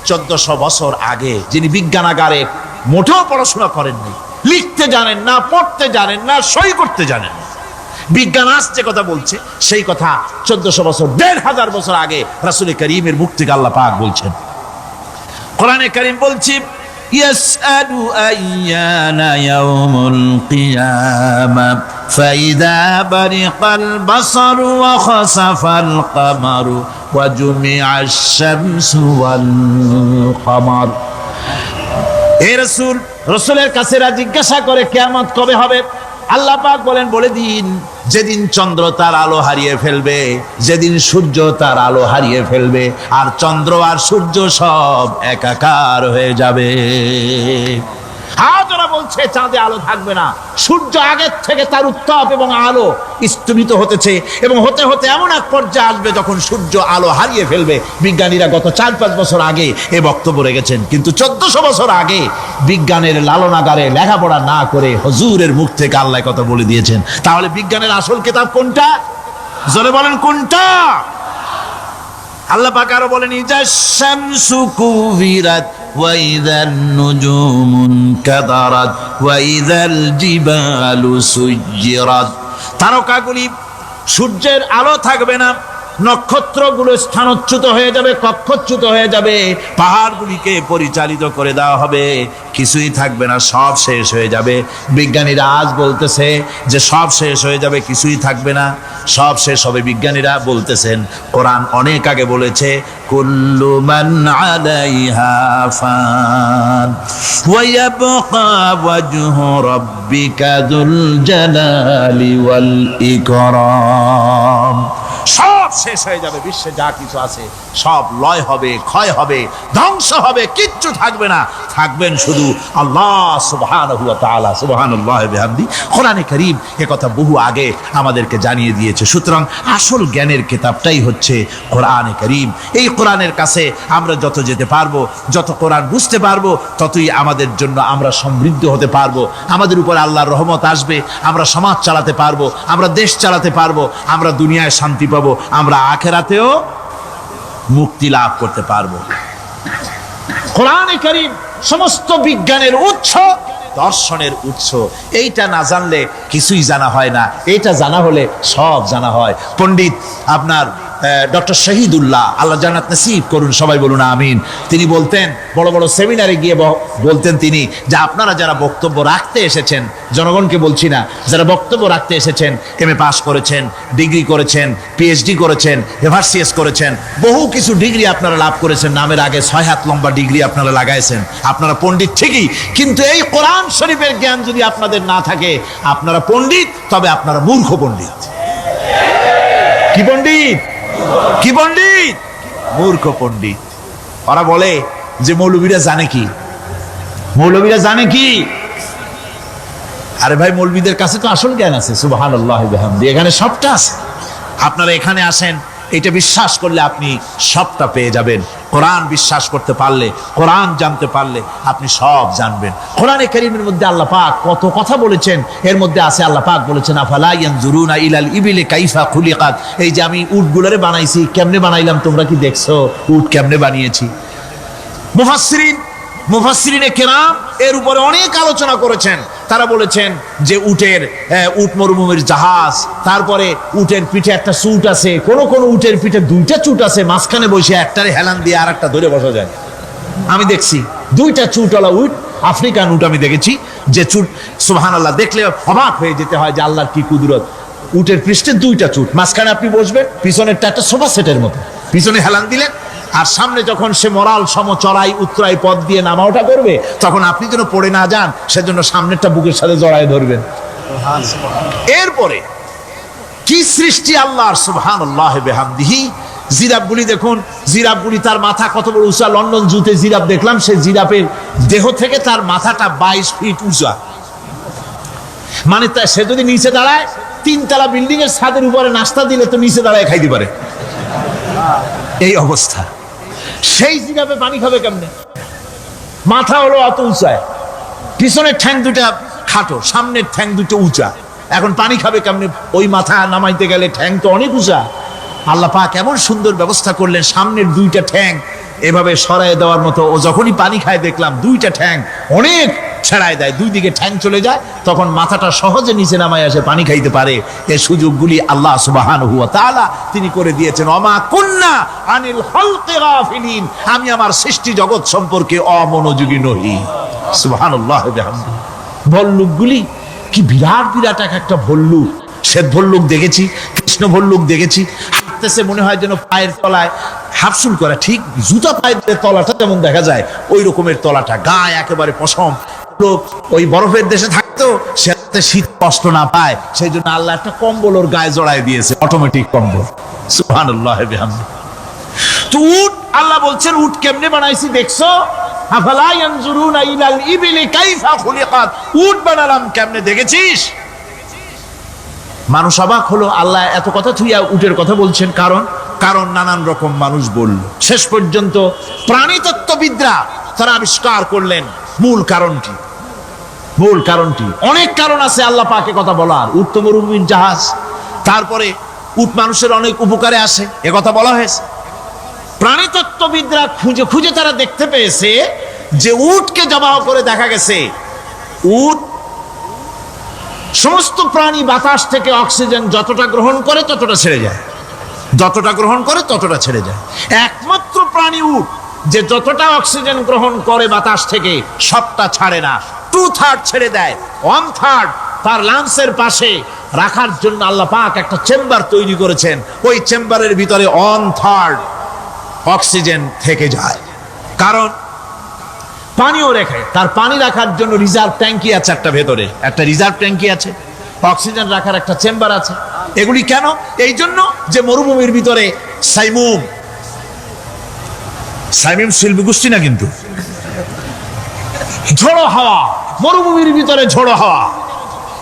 1400 বছর আগে, যিনি বিজ্ঞানাগারে মোটেও পড়াশোনা করেননি, লিখতে জানেন না, পড়তে জানেন না, সই করতে জানেন না, বিজ্ঞান আসছে কথা বলছে, সেই কথা 1400 বছর, 1500 বছর আগে রাসূল করিমের মুখ থেকে আল্লাহ পাক বলছেন। কোরআনে কারীম বলছে, ইয়াসআলু আইয়ানা ইয়াউমুল কিয়ামা ফাইদা বারিকাল বাসারু ওয়া খাসাফাল কামারু ওয়া জুমিআশ শামসু ওয়াল কামার। হে রাসূল, রাসূলের কাছে জিজ্ঞাসা করে কিয়ামত কবে হবে? আল্লাহ পাক বলেন, বলে দিন যেদিন চন্দ্র তার আলো হারিয়ে ফেলবে, যেদিন সূর্য তার আলো হারিয়ে ফেলবে, আর চন্দ্র আর সূর্য সব একাকার হয়ে যাবে। ওরা বলছে চাঁদে আলো থাকবে না, সূর্য আগের থেকে তার উত্তাপ এবং আলো স্তম্ভিত হতেছে, এবং হতে হতে এমন এক পর্যায়ে আসবে যখন সূর্য আলো হারিয়ে ফেলবে। বিজ্ঞানীরা গত 4-5 বছর আগে এ বক্তব্য রেখেছেন, কিন্তু 1400 বছর আগে বিজ্ঞানের লালনাগারে লেখাপড়া না করে হুজুরের মুখ থেকে আল্লাহ কথা বলে দিয়েছেন। তাহলে বিজ্ঞানের আসল কিতাব কোনটা? জোরে বলেন কোনটা? আল্লাহ পাক আরো বলেন, ইজাশ শামসু কুবিরাত ওয়া ইযান নুজুমুন কাদারাত ওয়া ইযাল জিবালু সুজ্জিরাত। তারকাগুলি, সূর্যের আলো থাকবে না, নক্ষত্রগুলো স্থানচ্যুত হয়ে যাবে, কক্ষচ্যুত হয়ে যাবে, পাহাড়গুলিকে পরিচালিত করে দেওয়া হবে, কিছুই থাকবে না, সব শেষ হয়ে যাবে। বিজ্ঞানীরা আজ বলতেছে যে সব শেষ হয়ে যাবে, কিছুই থাকবে না, সব শেষ হবে। বিজ্ঞানীরা বলতেছেন, কোরআন অনেক আগে বলেছে, কুল্লু মান আলাইহা ফান ওয়া ইয়াবকা ওয়াজহু রাব্বিকা যুল জালালি ওয়াল ইকরাম। সব শেষ হয়ে যাবে, বিশ্বে যা কিছু আছে সব লয় হবে, ক্ষয় হবে, ধ্বংস হবে, কিচ্ছু থাকবে না, থাকবেন শুধু আল্লাহ সুবহানাহু ওয়া তাআলা। সুবহানাল্লাহ ওয়া বিহামদি। কোরআনে কারীম এ কথা বহু আগে আমাদেরকে জানিয়ে দিয়েছে। সুতরাং আসল জ্ঞানের কিতাবটাই হচ্ছে কোরআনে কারীম। এই কোরআনের কাছে আমরা যত যেতে পারবো, যত কোরআন বুঝতে পারবো, ততই আমাদের জন্য আমরা সমৃদ্ধ হতে পারবো, আমাদের উপর আল্লাহর রহমত আসবে, আমরা সমাজ চালাতে পারবো, আমরা দেশ চালাতে পারবো, আমরা দুনিয়ায় শান্তি পাবো, আমরা আখিরাতেও মুক্তি লাভ করতে পারবো। কোরআনে কারীম সমস্ত বিজ্ঞানের উৎস, দর্শনের উৎস। এইটা না জানলে কিছুই জানা হয় না, এইটা জানা হলে সব জানা হয়। পণ্ডিত আপনার ডক্টর শহীদুল্লাহ, আল্লাহ জান্নাত নসিব করুন, সবাই বলুন আমিন। তিনি বলতেন, বড় বড় সেমিনারে গিয়ে বলতেন তিনি, যে আপনারা যারা বক্তব্য রাখতে এসেছেন, জনগণকে বলছি না, যারা বক্তব্য রাখতে এসেছেন, MA পাস করেছেন, ডিগ্রি করেছেন, PhD করেছেন, এভারসিএস করেছেন, বহু কিছু ডিগ্রি আপনারা লাভ করেছেন, নামের আগে 6 হাত লম্বা ডিগ্রি আপনারা লাগাইছেন, আপনারা পণ্ডিত ঠিকই, কিন্তু এই কোরআন শরীফের জ্ঞান যদি আপনাদের না থাকে, আপনারা পণ্ডিত, তবে আপনারা মূর্খ পণ্ডিত। কি পণ্ডিত? কি পণ্ডিত? মূর্খ পণ্ডিত। ওরা বলে যে মৌলবীরা জানে কি, মৌলবীরা জানে কি? আরে ভাই, মৌলবীদের কাছে তো আসল জ্ঞান আছে। সুবহানাল্লাহ ওয়া বিহামদি। এখানে সবটা আছে। আপনারা এখানে আসেন, এটা বিশ্বাস করলে আপনি সবটা পেয়ে যাবেন। কোরআন বিশ্বাস করতে পারলে, কোরআন জানতে পারলে আপনি সব জানবেন। কোরআনে কারীমের মধ্যে আল্লাহ পাক কত কথা বলেছেন। এর মধ্যে আছে আল্লাহ পাক বলেছেন, আফালা ইয়ানজুরুনা ইলাল ইবিলি কাইফা খুলিকাত। এই যে আমি উটগুলোরে বানাইছি, কেমনে বানাইলাম তোমরা কি দেখছো? উট কেমনে বানিয়েছি? মুফাসসিরিনে কেরাম এর উপরে অনেক আলোচনা করেছেন। তারা বলেছেন যে উট মরুভূমির জাহাজ, তারপরে উটের পিঠে একটা চুট আছে, কোন কোন উটের পিঠে 2টা চুট আছে, মাঝখানে বসে একটারে হেলান দিয়ে আর একটা ধরে বসা যায়। আমি দেখছি 2টা চুটওয়ালা উট, আফ্রিকান উট আমি দেখেছি, যে চুট সুবহানাল্লাহ, দেখলে অবাক হয়ে যেতে হয় যে আল্লাহর কি কুদরত। উটের পৃষ্ঠে 2টা চুট, মাঝখানে আপনি বসবেন, পিছনেরটা একটা সোফা সেটের মতো, পিছনে হেলান দিলেন, আর সামনে যখন সে মরাল সম চড়াই উত্তরাই পথ দিয়ে নামা ওঠা করবে, তখন আপনি যেন পড়ে না যান, সেজন্য সামনেরটা বুকের সাথে জড়ায় ধরবেন। এরপরে কি সৃষ্টি আল্লাহর, সুবহানাল্লাহ ওয়া বিহামদিহি। জিরাফগুলি দেখুন, জিরাফগুলি তার মাথা কত বড় উঁচা। লন্ডন জুতে জিরাফ দেখলাম, সে জিরাফের দেহ থেকে তার মাথাটা 22 ফিট উঁচা। মানে সে যদি নিচে দাঁড়ায়, 3 তলা বিল্ডিং এর ছাদের উপরে নাস্তা দিলে তো নিচে দাঁড়ায় খাইতে পারে, এই অবস্থা। সেই জিরাফে পানি খাবে কেমনে? মাথা হলো অত উঁচায়, পিছনের ঠ্যাং 2টা খাটো, সামনের ঠ্যাং 2টো উঁচা, এখন পানি খাবে কেমনে? ওই মাথা নামাইতে গেলে ঠ্যাং তো অনেক উঁচা। আল্লাহ পাক এমন সুন্দর ব্যবস্থা করলেন, সামনের 2টা ঠ্যাং এভাবে সরায় দেওয়ার মতো। ও যখনই পানি খায় দেখলাম 2টা ঠ্যাং অনেক ছেড়ায় দেয়, 2 দিকে ঠ্যাং চলে যায়, তখন মাথাটা সহজে নিচে নামায় আসে, পানি খাইতে পারে। এই সুযোগগুলি আল্লাহ সুবহানাহু ওয়া তাআলা তিনি করে দিয়েছেন। ওমা কুন্না আনিল খালকি গাফিলিন, আমি আমার সৃষ্টি জগৎ সম্পর্কে অমনোযোগী নহি। সুবহানাল্লাহ ওয়া বিহামদিহি। ভল্লুকগুলি কি বিরাট বিরাট একটা ভল্লুক, শ্বেত ভল্লুক দেখেছি, কৃষ্ণ ভল্লুক দেখেছি, হাঁটতেছে মনে হয় যেন পায়ের তলায় হাফসুল করা, ঠিক জুতা পায়ের তলাটা যেমন দেখা যায় ওই রকমের তলাটা, গায়ে একেবারে পশম। লোক ওই বরফের দেশে থাকতো, সে শীত কষ্ট না পায়, সেই জন্য আল্লাহ একটা কম্বল ওর গায়ে জড়ায় দিয়েছে, অটোমেটিক কম্বল। সুবহানাল্লাহ ওয়া বিহামদিহি। তো উট, আল্লাহ বলছেন উট কেমনে বানাইছি দেখছো? আফালা ইয়ানজুরুনা ইলাল ইবিলি কাইফা খুলিকাত। উট বানালাম কেমনে দেখেছিস? মানুষ অবাক হলো, আল্লাহ এত কথা থুইয়া উটের কথা বলছেন, কারণ নানান রকম মানুষ বলল। শেষ পর্যন্ত প্রাণীতত্ত্ববিদরা তারা আবিষ্কার করলেন মূল কারণটি। অনেক কারণ আছে আল্লাহ পাকে কথা বলার। উট তো মরুভূমির জাহাজ, তারপরে উট মানুষের অনেক উপকারে আসে, এ কথা বলা হয়েছে। প্রাণীতত্ত্ববিদরা খুঁজে খুঁজে তারা দেখতে পেয়েছে যে উটকে জবাহ করে দেখা গেছে, উট সমস্ত প্রাণী বাতাস থেকে অক্সিজেন যতটা গ্রহণ করে ততটা ছেড়ে যায়, যতটা গ্রহণ করে ততটা ছেড়ে যায়। একমাত্র প্রাণী উট যে যতটা অক্সিজেন গ্রহণ করে বাতাস থেকে সবটা ছাড়ে না, 2/3 ছেড়ে দেয়, 1/3 তার লাংসের পাশে রাখার জন্য আল্লাহ পাক একটা চেম্বার তৈরি করেছেন। ওই চেম্বারের ভিতরে 1/3 অক্সিজেন থেকে যায়, কারণ পানিও রেখে, তার পানি রাখার জন্য রিজার্ভ ট্যাঙ্কি আছে, একটা ভেতরে একটা রিজার্ভ ট্যাঙ্কি আছে, অক্সিজেন রাখার একটা চেম্বার আছে। এগুলি কেন? এই জন্য যে মরুভূমির ভিতরে সাইমুম শিল্পী গোষ্ঠী না, কিন্তু ঝোড়ো হাওয়া, মরুভূমির ভিতরে ঝোড়ো হাওয়া,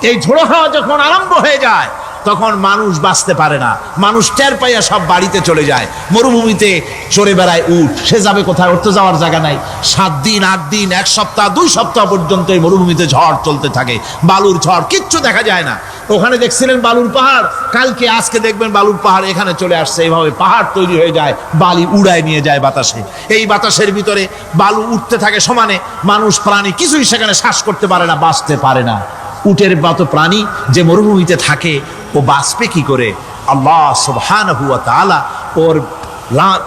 এই ঝোড়ো হাওয়া যখন আরম্ভ হয়ে যায় তখন মানুষ বাঁচতে পারে না, মানুষ টের পাইয়া সব বাড়িতে চলে যায়। মরুভূমিতে চড়ে বেড়ায় উট, সে যাবে কোথায়? ওর তো যাওয়ার জায়গা নাই। 7 দিন 8 দিন 1 সপ্তাহ 2 সপ্তাহ পর্যন্ত এই মরুভূমিতে ঝড় চলতে থাকে, বালুর ঝড়, কিচ্ছু দেখা যায় না। ওখানে দেখছিলেন বালুর পাহাড়, কালকে আজকে দেখবেন বালুর পাহাড় এখানে চলে আসছে। এইভাবে পাহাড় তৈরি হয়ে যায়, বালি উড়ায় নিয়ে যায় বাতাসে। এই বাতাসের ভিতরে বালু উঠতে থাকে সমানে, মানুষ প্রাণী কিছুই সেখানে শ্বাস করতে পারে না, বাঁচতে পারে না। উটের মতো প্রাণী যে মরুভূমিতে থাকে ও বাঁচবে কি করে? আল্লাহ সুবহানাহু ওয়া তাআলা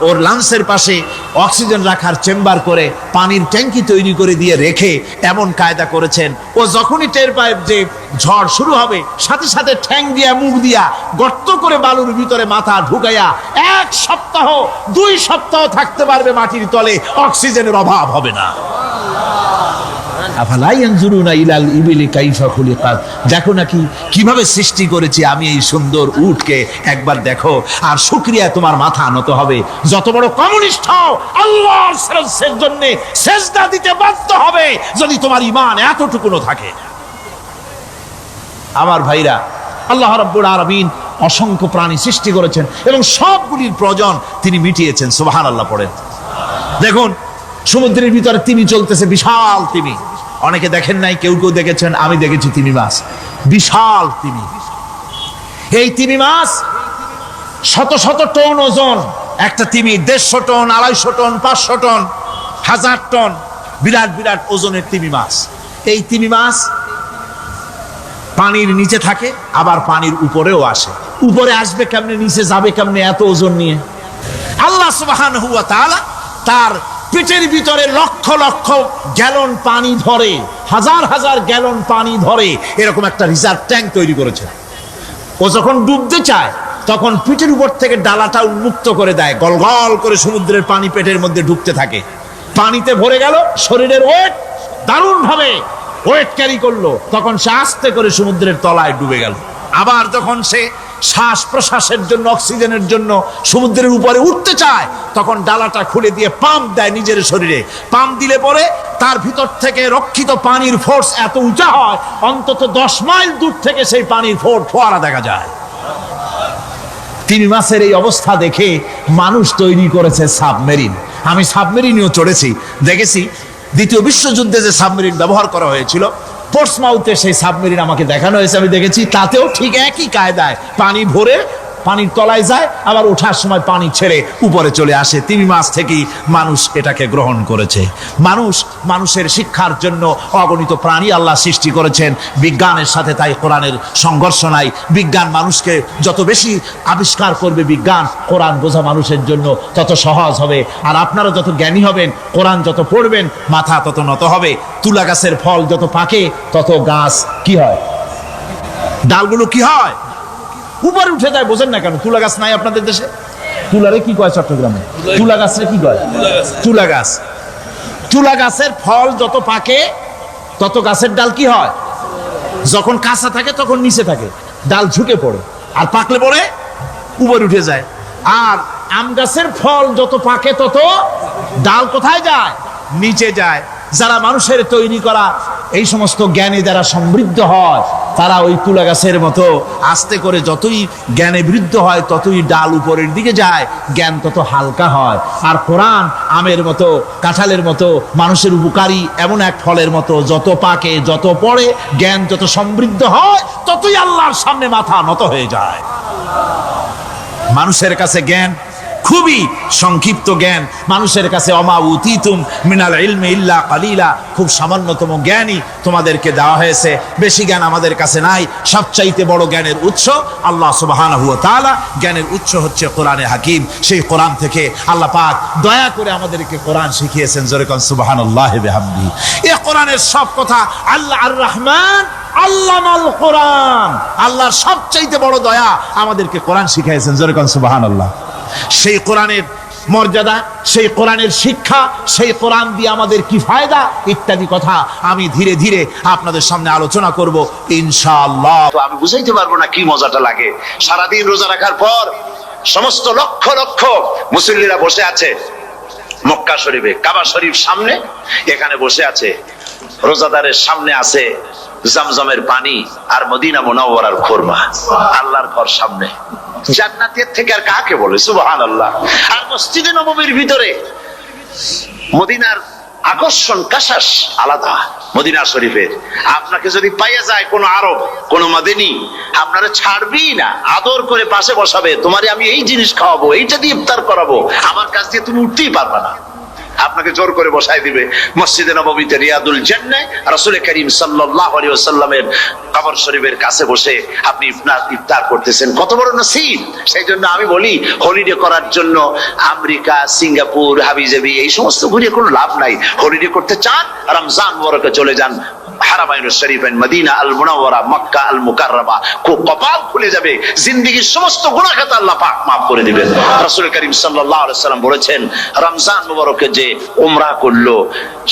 ওর লাংসের পাশে অক্সিজেন রাখার চেম্বার করে পানির ট্যাঙ্কি তৈরি করে দিয়ে রেখে এমন কায়দা করেছেন, ও যখনই টের পায় যে ঝড় শুরু হবে, সাথে সাথে ঠ্যাং দিয়া মুখ দিয়া গর্ত করে বালুর ভিতরে মাথা ঢুকাইয়া 1 সপ্তাহ 2 সপ্তাহ থাকতে পারবে মাটির তলে, অক্সিজেনের অভাব হবে না। আফালা ইয়ানজুরুনা ইলাল ইবিলি কাইফা খুলিকাত, দেখো নাকি কিভাবে সৃষ্টি করেছি আমি এই সুন্দর উটকে, একবার দেখো, আর শুকরিয়া তোমার মাথা নত হবে। যত বড় কমিউনিস্ট হও, আল্লাহর জন্য সেজদা দিতে বাধ্য হবে যদি তোমার ঈমান এতটুকুনো থাকে। আমার ভাইরা, আল্লাহ রাব্বুল আলামিন অসংখ্য প্রাণী সৃষ্টি করেছেন এবং সবগুলির প্রয়োজন তিনি মিটিয়েছেন। সুবহানাল্লাহ পড়েন। দেখুন সমুদ্রের ভিতরে তিমি চলতেছে, বিশাল তিমি। অনেকে দেখেন নাই, কেউ কেউ দেখেছেন, আমি দেখেছি তিমি মাছ, বিশাল তিমি। এই তিমি মাছ শত শত টন ওজন, একটা তিমি 150 টন 250 টন 500 টন 1000 টন, বিরাট বিরাট ওজনের তিমি মাছ। এই তিমি মাছ পানির নিচে থাকে, আবার পানির উপরেও আসে। উপরে আসবে কেমনে, নিচে যাবে কেমনে এত ওজন নিয়ে? আল্লাহ সুবহানাহু ওয়া তাআলা তার পেটের ভিতরে লক্ষ লক্ষ গ্যালন পানি ধরে, হাজার হাজার গ্যালন পানি ধরে এরকম একটা রিজার্ভ ট্যাঙ্ক তৈরি করেছে। ও যখন ডুবতে চায় তখন পিঠের উপর থেকে ডালাটা উন্মুক্ত করে দেয়, গলগল করে সমুদ্রের পানি পেটের মধ্যে ঢুকতে থাকে। পানিতে ভরে গেল, শরীরের ওয়েট দারুণ ভাবে ওয়েট ক্যারি করলো, তখন সে আস্তে করে সমুদ্রের তলায় ডুবে গেল। আবার যখন সে শ্বাস প্রশ্বাসের জন্য, অক্সিজেনের জন্য সমুদ্রের উপরে উঠতে চায়, তখন ডালাটা খুলে দিয়ে পাম্প দেয় নিজের শরীরে। পাম্প দিলে পরে তার ভিতর থেকে রক্ষিত পানির ফোর্স এত উঁচা হয়, অন্তত 10 মাইল দূর থেকে সেই পানির ফোয়ারা দেখা যায়। তিমি মাছের এই অবস্থা দেখে মানুষ তৈরি করেছে সাবমেরিন। আমি সাবমেরিনেও চড়েছি, দেখেছি দ্বিতীয় বিশ্বযুদ্ধে যে সাবমেরিন ব্যবহার করা হয়েছিল, পোর্টসমাউথে সেই সাবমেরিন আমাকে দেখানো হয়েছে, আমি দেখেছি। তাতেও ঠিক একই কায়দায় পানি ভরে পানির তলায় যায়, আবার ওঠার সময় পানি ছেড়ে উপরে চলে আসে। তিমি মাছ থেকেই মানুষ এটাকে গ্রহণ করেছে। মানুষের শিক্ষার জন্য অগণিত প্রাণী আল্লাহ সৃষ্টি করেছেন বিজ্ঞানের সাথে, তাই কোরআনের সংঘর্ষ নাই। বিজ্ঞান মানুষকে যত বেশি আবিষ্কার করবে, বিজ্ঞান কোরআন বোঝা মানুষের জন্য তত সহজ হবে। আর আপনারা যত জ্ঞানী হবেন, কোরআন যত পড়বেন, মাথা তত নত হবে। তুলা গাছের ফল যত পাকে তত গাছ কি হয়, ডালগুলো কি হয়, উপরে উঠে যায়। বোঝেন না কেন? তুলা গাছ নাই আপনাদের দেশে? তুলারে কি কয় চট্টগ্রামে? তুলা গাছরে কি কয়? তুলা গাছ। তুলা গাছের ফল যত পাকে তত গাছের ডাল কি হয়, যখন কাঁচা থাকে তখন নিচে থাকে, ডাল ঝুঁকে পড়ে, আর পাকলে পরে উপরে উঠে যায়। আর আম গাছের ফল যত পাকে তত ডাল কোথায় যায়? নিচে যায়। যারা মানুষের তৈরি করা এই সমস্ত জ্ঞানে যারা সমৃদ্ধ হয়, তারা ওই তুলা গাছের মতো আস্তে করে যতই জ্ঞানে বৃদ্ধ হয় ততই ডাল উপরের দিকে যায়, জ্ঞান তত হালকা হয়। আর কোরআন আমের মতো, কাঁঠালের মতো, মানুষের উপকারী এমন এক ফলের মতো, যত পাকে যত পড়ে, জ্ঞান যত সমৃদ্ধ হয় ততই আল্লাহর সামনে মাথা নত হয়ে যায়। মানুষের কাছে জ্ঞান খুবই সংক্ষিপ্ত জ্ঞান। মানুষের কাছে অমা উতিতুম মিনাল ইলমি ইল্লা কালিলা, খুব সামান্যতম জ্ঞানই তোমাদেরকে দেওয়া হয়েছে, বেশি জ্ঞান আমাদের কাছে নাই। সবচাইতে বড় জ্ঞানের উৎস আল্লাহ সুবহানাহু ওয়া তাআলা। জ্ঞানের উৎস হচ্ছে কোরআনে হাকিম। সেই কোরআন থেকে আল্লাহ পাক দয়া করে আমাদেরকে কোরআন শিখিয়েছেন। জোরে কোন সুবহানাল্লাহি বিহামদিহি। এই কোরআনের সব কথা আল্লাহ আর রহমান আল্লামাল কোরআন, আল্লাহর সবচাইতে বড় দয়া আমাদেরকে কোরআন শিখিয়েছেন। জোরে কোন সুবহানাল্লাহ। সেই কোরআনের মর্যাদা, সেই কোরআনের শিক্ষা, সেই কোরআন দিয়ে আমাদের কি ফায়দা ইত্যাদি কথা আমি ধীরে ধীরে আপনাদের সামনে আলোচনা করব ইনশাআল্লাহ। তো আমি বুঝাইতে পারবো না কি মজাটা লাগে। সারাদিন রোজা রাখার পর সমস্ত লক্ষ লক্ষ মুসল্লিরা বসে আছে মক্কা শরীফে, কাবা শরীফ সামনে, এখানে বসে আছে। রোজাদারের সামনে আছে জমজমের পানি আর মদিনা মুনাওয়ারার খুরমা। আল্লাহর ঘর সামনে, জান্নাতের থেকে আর কাকে বলে সুবহানাল্লাহ। আর মসজিদে নববীর ভিতরে মদিনার আকর্ষণ কাশাস আলাদা। মদিনা শরীফের আপনাকে যদি পাইয়া যায় কোন আরব, কোন মাদিনী, আপনারা ছাড়বি না, আদর করে পাশে বসাবে, তোমারে আমি এই জিনিস খাওয়াবো, এইটা দিয়ে ইফতার করাবো, আমার কাছ দিয়ে তুমি উঠতেই পারবা না, আপনাকে জোর করে বসাই দিবে। মসজিদে নববীতে রিয়াদুল জান্নাহ রাসূল করিম সাল্লাল্লাহু আলাইহি ওয়াসাল্লামের কবর শরীফের কাছে বসে আপনি ইফতার করতেছেন, কত বড় নসিব। সেই জন্য আমি বলি, হলিডে করার জন্য আমেরিকা, সিঙ্গাপুর, হাবিজাবি এই সমস্ত ঘুরে কোনো লাভ নাই। হলিডে করতে চান, রমজান মুবারকে চলে যান হারামাইন শরীফাইন, মদিনা আল মুনাওয়ারা, মক্কা আল মুকাররমা। কপাল খুলে যাবে, জিন্দেগীর সমস্ত গুনাহ খাতা আল্লাহ পাক maaf করে দিবেন। রাসূল করিম সাল্লাল্লাহু আলাইহি ওয়াসাল্লাম বলেছেন, রমজান মুবারকে যে উমরা করলো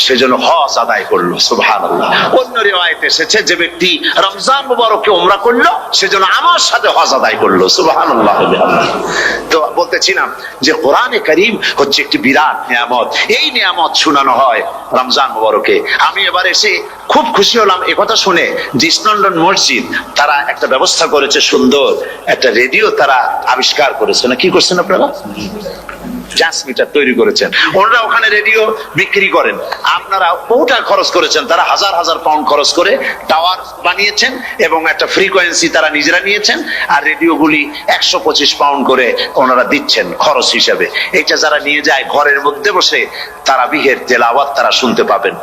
সেজন্য হজ আদায় করলো, সুবহানাল্লাহ। অন্য রিওয়ায়াতে এসেছে, যে ব্যক্তি রমজান মুবারকে উমরা করলো সেজন্য আমার সাথে হজ আদায় করলো, সুবহানাল্লাহ। তো বলতেছিলাম যে কোরআনে কারীম হচ্ছে একটি বিরাট নিয়ামত। এই নিয়ামত শোনানো হয় রমজান মুবারকে। আমি এবার এসে খুব খুশি হলাম একথা শুনে যে ইস্ট লন্ডন মসজিদ তারা একটা ব্যবস্থা করেছে, সুন্দর একটা রেডিও তারা আবিষ্কার করেছে। না কি করছেন আপনারা? ট্রান্সমিটার তৈরি করেছেন। ওনারা ওখানে রেডিও বিক্রি করেন, আপনারা কোটা খরচ করেছেন, তারা হাজার হাজার পাউন্ড খরচ করে টাওয়ার বানিয়েছেন এবং একটা ফ্রিকোয়েন্সি তারা নিজেরা নিয়েছেন, আর রেডিওগুলি 125 পাউন্ড করে ওনারা দিচ্ছেন খরচ হিসাবে। এটা যারা নিয়ে যায় ঘরের মধ্যে বসে তারাবিহের তেলাওয়াত তারা শুনতে পাবেন।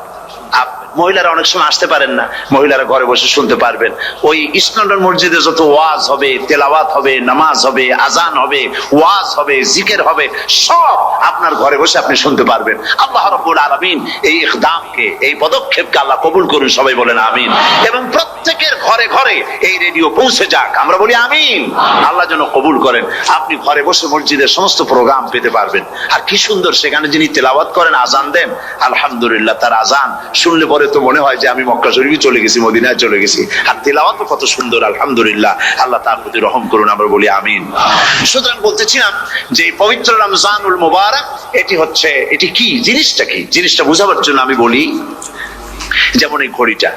মহিলারা অনেক সময় আসতে পারেন না, মহিলারা ঘরে বসে শুনতে পারবেন। ওই ইস্ট লন্ডন মসজিদে যত ওয়াজ হবে, তেলাওয়াত হবে, নামাজ হবে, আজান হবে, ওয়াজ হবে, জিকির হবে, সব আপনার ঘরে বসে আপনি শুনতে পারবেন। আল্লাহ রাব্বুল আলামিন এই ইকদামকে, এই পদক্ষেপকে আল্লাহ কবুল করুন, সবাই বলেন আমিন। এবং প্রত্যেকের ঘরে ঘরে এই রেডিও পৌঁছে যাক, আমরা বলি আমিন। আল্লাহ যেন কবুল করেন। আপনি ঘরে বসে মসজিদের সমস্ত প্রোগ্রাম পেতে পারবেন। আর কি সুন্দর, সেখানে যিনি তেলাওয়াত করেন, আজান দেন, আলহামদুলিল্লাহ, তার আজান শুনলে পরে তো মনে হয় যে আমি মক্কা শরীফে চলে গেছি, মদিনায় চলে গেছি। আর তেলাওয়াত কত সুন্দর, আলহামদুলিল্লাহ। আল্লাহ তার প্রতি রহম করুন, আমরা বলি আমিন। সুতরাং বলতেছিলাম যে এই পবিত্র রমজানুল মুবারক, এটি কি জিনিসটা, কি জিনিসটা বোঝাবার জন্য আমি বলি, যেমন এই ঘড়িটা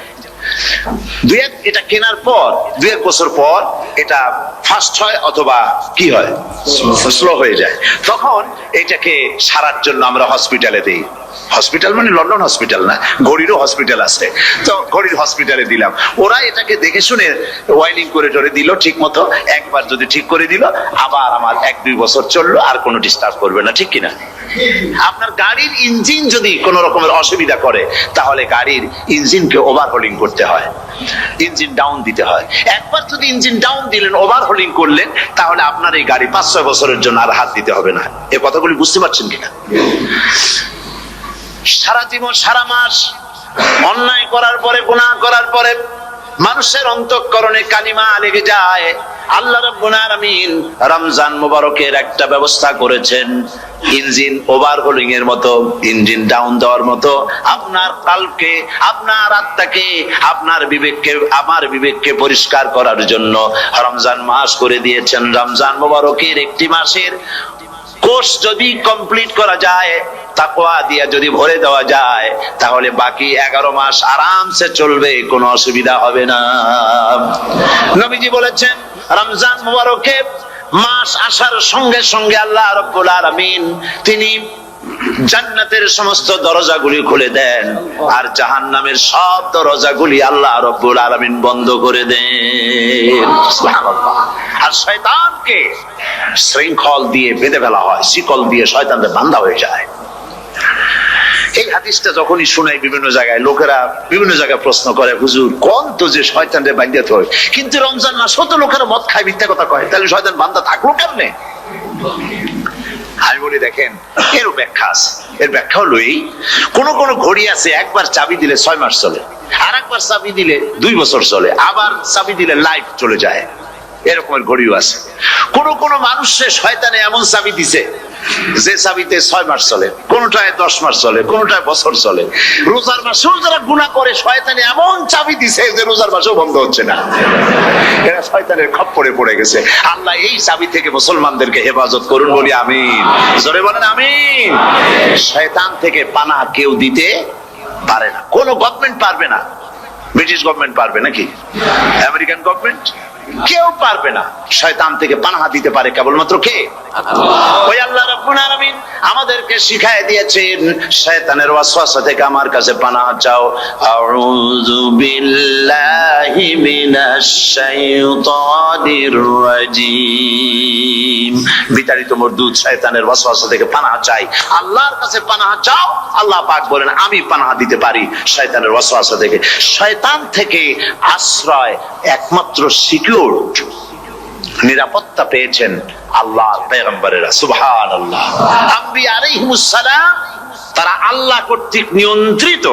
এটা কেনার পর 2-1 বছর পর এটা ফাস্ট হয় অথবা কি হয়, স্লো হয়ে যায়। তখন এটাকে সারার জন্য আমরা হসপিটালে দিই। হসপিটাল মানে লন্ডন হসপিটাল না, ঘড়িরও হসপিটাল আছে। তো ঘড়ির হসপিটালে দিলাম, ওরা এটাকে দেখে শুনে ওয়াইলিং করে টরে দিল ঠিক মতো। একবার যদি ঠিক করে দিল, আবার আমার 1-2 বছর চললো, আর কোনো ডিস্টার্ব করবে না, ঠিক কিনা? আপনার গাড়ির ইঞ্জিন যদি কোনো রকমের অসুবিধা করে, তাহলে গাড়ির ইঞ্জিনকে ওভারহোলিং করতে হয়, ইঞ্জিন ডাউন দিতে হয়। একবার যদি ইঞ্জিন ডাউন দিলেন, ওভারহোলিং করলেন, তাহলে আপনার এই গাড়ি 5-6 বছরের জন্য আর হাত দিতে হবে না। এই কথাগুলি বুঝতে পারছেন কিনা? সারা জীবন, সারা মাস অন্যায় করার পরে, গুনাহ করার পরে মানুষের অন্তঃকরণে কালিমা লেগে যায়। আল্লাহ রাব্বুল আলামিন রমজান মুবারকের একটা ব্যবস্থা করেছেন, ইঞ্জিন ওভারহোলিং এর মতো, ইঞ্জিন ডাউন দেওয়ার মতো। আপনার কালকে, আপনার আত্মাকে, আপনার বিবেককে, আমার বিবেককে পরিষ্কার করার জন্য রমজান মাস করে দিয়েছেন। রমজান মুবারকের একটি মাসের কোর্স যদি কমপ্লিট করা যায়, তাকওয়া দিয়া যদি ভরে দেওয়া যায়, তাহলে বাকি 11 মাস আরামসে চলবে, কোনো অসুবিধা হবে না। নবীজি বলেছেন, রমজান মুবারকে মাস আসার সঙ্গে সঙ্গে আল্লাহ রাব্বুল আলামিন তিনি জান্নাতের সমস্ত দরজাগুলি খুলে দেন, আর জাহান্নামের সব দরজাগুলি আল্লাহ রাব্বুল আলামিন বন্ধ করে দেন। সুবহানাল্লাহ। আর শয়তানকে শৃঙ্খল দিয়ে বেঁধে ফেলা হয়, শিকল দিয়ে শয়তানদের বান্ধা হয়ে যায়। এই হাদিসটা যখনই শুনাই বিভিন্ন জায়গায়, লোকেরা বিভিন্ন জায়গায় প্রশ্ন করে, হুজুর কোন তো যে শয়তানরে বাঁধতে হয়, কিন্তু রমজান মাস তো লোকেরা মদ খায়, মিথ্যা কথা কয়, তাহলে শয়তান বান্ধা থাকলো কেমনে? আমি বলি, দেখেন, এর ব্যাখ্যা আছে। এর ব্যাখ্যা হলো এই, কোন কোন ঘড়ি আছে একবার চাবি দিলে 6 মাস চলে, আর একবার চাবি দিলে 2 বছর চলে, আবার চাবি দিলে লাইফ চলে যায়। এরকমের ঘড়িও আছে। কোন কোন মানুষের শয়তানে এমন চাবি দিছে যে চাবিতে 6 মাস চলে, কোনটায় 10 মাস চলে, কোনটায় বছর চলে। রোজার মাসেও যারা গুনাহ করে শয়তান এমন চাবি দিছে যে রোজার মাসেও বন্ধ হচ্ছে না। এরা শয়তানের খপ্পরে পড়ে গেছে। আল্লাহ এই চাবি থেকে মুসলমানদেরকে হেফাজত করুন, বলি আমিন। জোরে বলেন আমিন। শয়তান থেকে পানাহ কেউ দিতে পারে না, কোন গভর্নমেন্ট পারবে না। ব্রিটিশ গভর্নমেন্ট পারবে নাকি? American government? কেউ পারবে না। শয়তান থেকে পানাহ দিতে পারে কেবলমাত্র কে? ওই আল্লাহ রাব্বুল আলামিন আমাদেরকে শিখায় দিয়েছেন, শয়তানের ওয়াসওয়াসা থেকে আমার কাছে পানাহ চাও। আউযু বিল্লাহি মিনাশ শাইতানির রাজিম। বিতাড়িত মরদুদ শয়তানের ওয়াসওয়াসা থেকে পানাহ চাই, আল্লাহর কাছে পানাহ চাও। আল্লাহ পাক বলেন আমি পানাহ দিতে পারি শয়তানের ওয়াসওয়াসা থেকে। শয়তান থেকে আশ্রয় একমাত্র সিকিউর নিরাপত্তা পেয়েছেন আল্লাহর পয়গম্বরেরা। সুবহানাল্লাহ। আম্বিয়া আলাইহিমুস সালাম তারা আল্লাহ কর্তৃক নিয়ন্ত্রিত।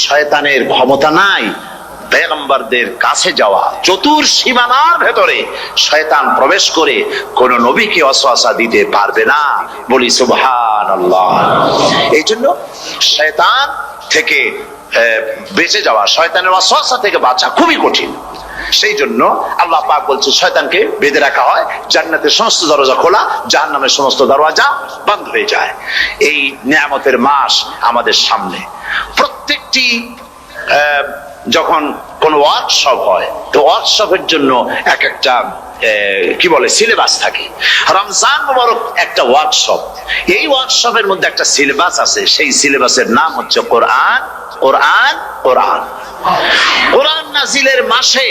শয়তানের ক্ষমতা নাই পয়গম্বরদের কাছে যাওয়া। চতুর সীমানার ভেতরে শয়তান প্রবেশ করে কোন নবীকে ওয়াসওয়াসা দিতে পারবে না, বলি সুবহানাল্লাহ। এই জন্য শয়তান থেকে বেঁচে যাওয়া, শয়তানের ওয়াসওয়াসা থেকে বাঁচা খুবই কঠিন। সেই জন্য আল্লাহ পাক বলছে শয়তানকে বেঁধে রাখা হয়, জান্নাতের সমস্ত দরজা খোলা, জাহান্নামের সমস্ত দরজা বন্ধ হয়ে যায়। এই নিয়ামতের মাস আমাদের সামনে। প্রত্যেকটি যখন কোন ওয়ার্কশপ হয়, তো ওয়ার্কশপের জন্য এক একটা কি বলে সিলেবাস থাকে। রমজান মুবারক একটা ওয়ার্কশপ। এই ওয়ার্কশপের মধ্যে একটা সিলেবাস আছে, সেই সিলেবাসের নাম হচ্ছে কোরআন। কোরআন কোরআন কোরআন নাজিলের মাসে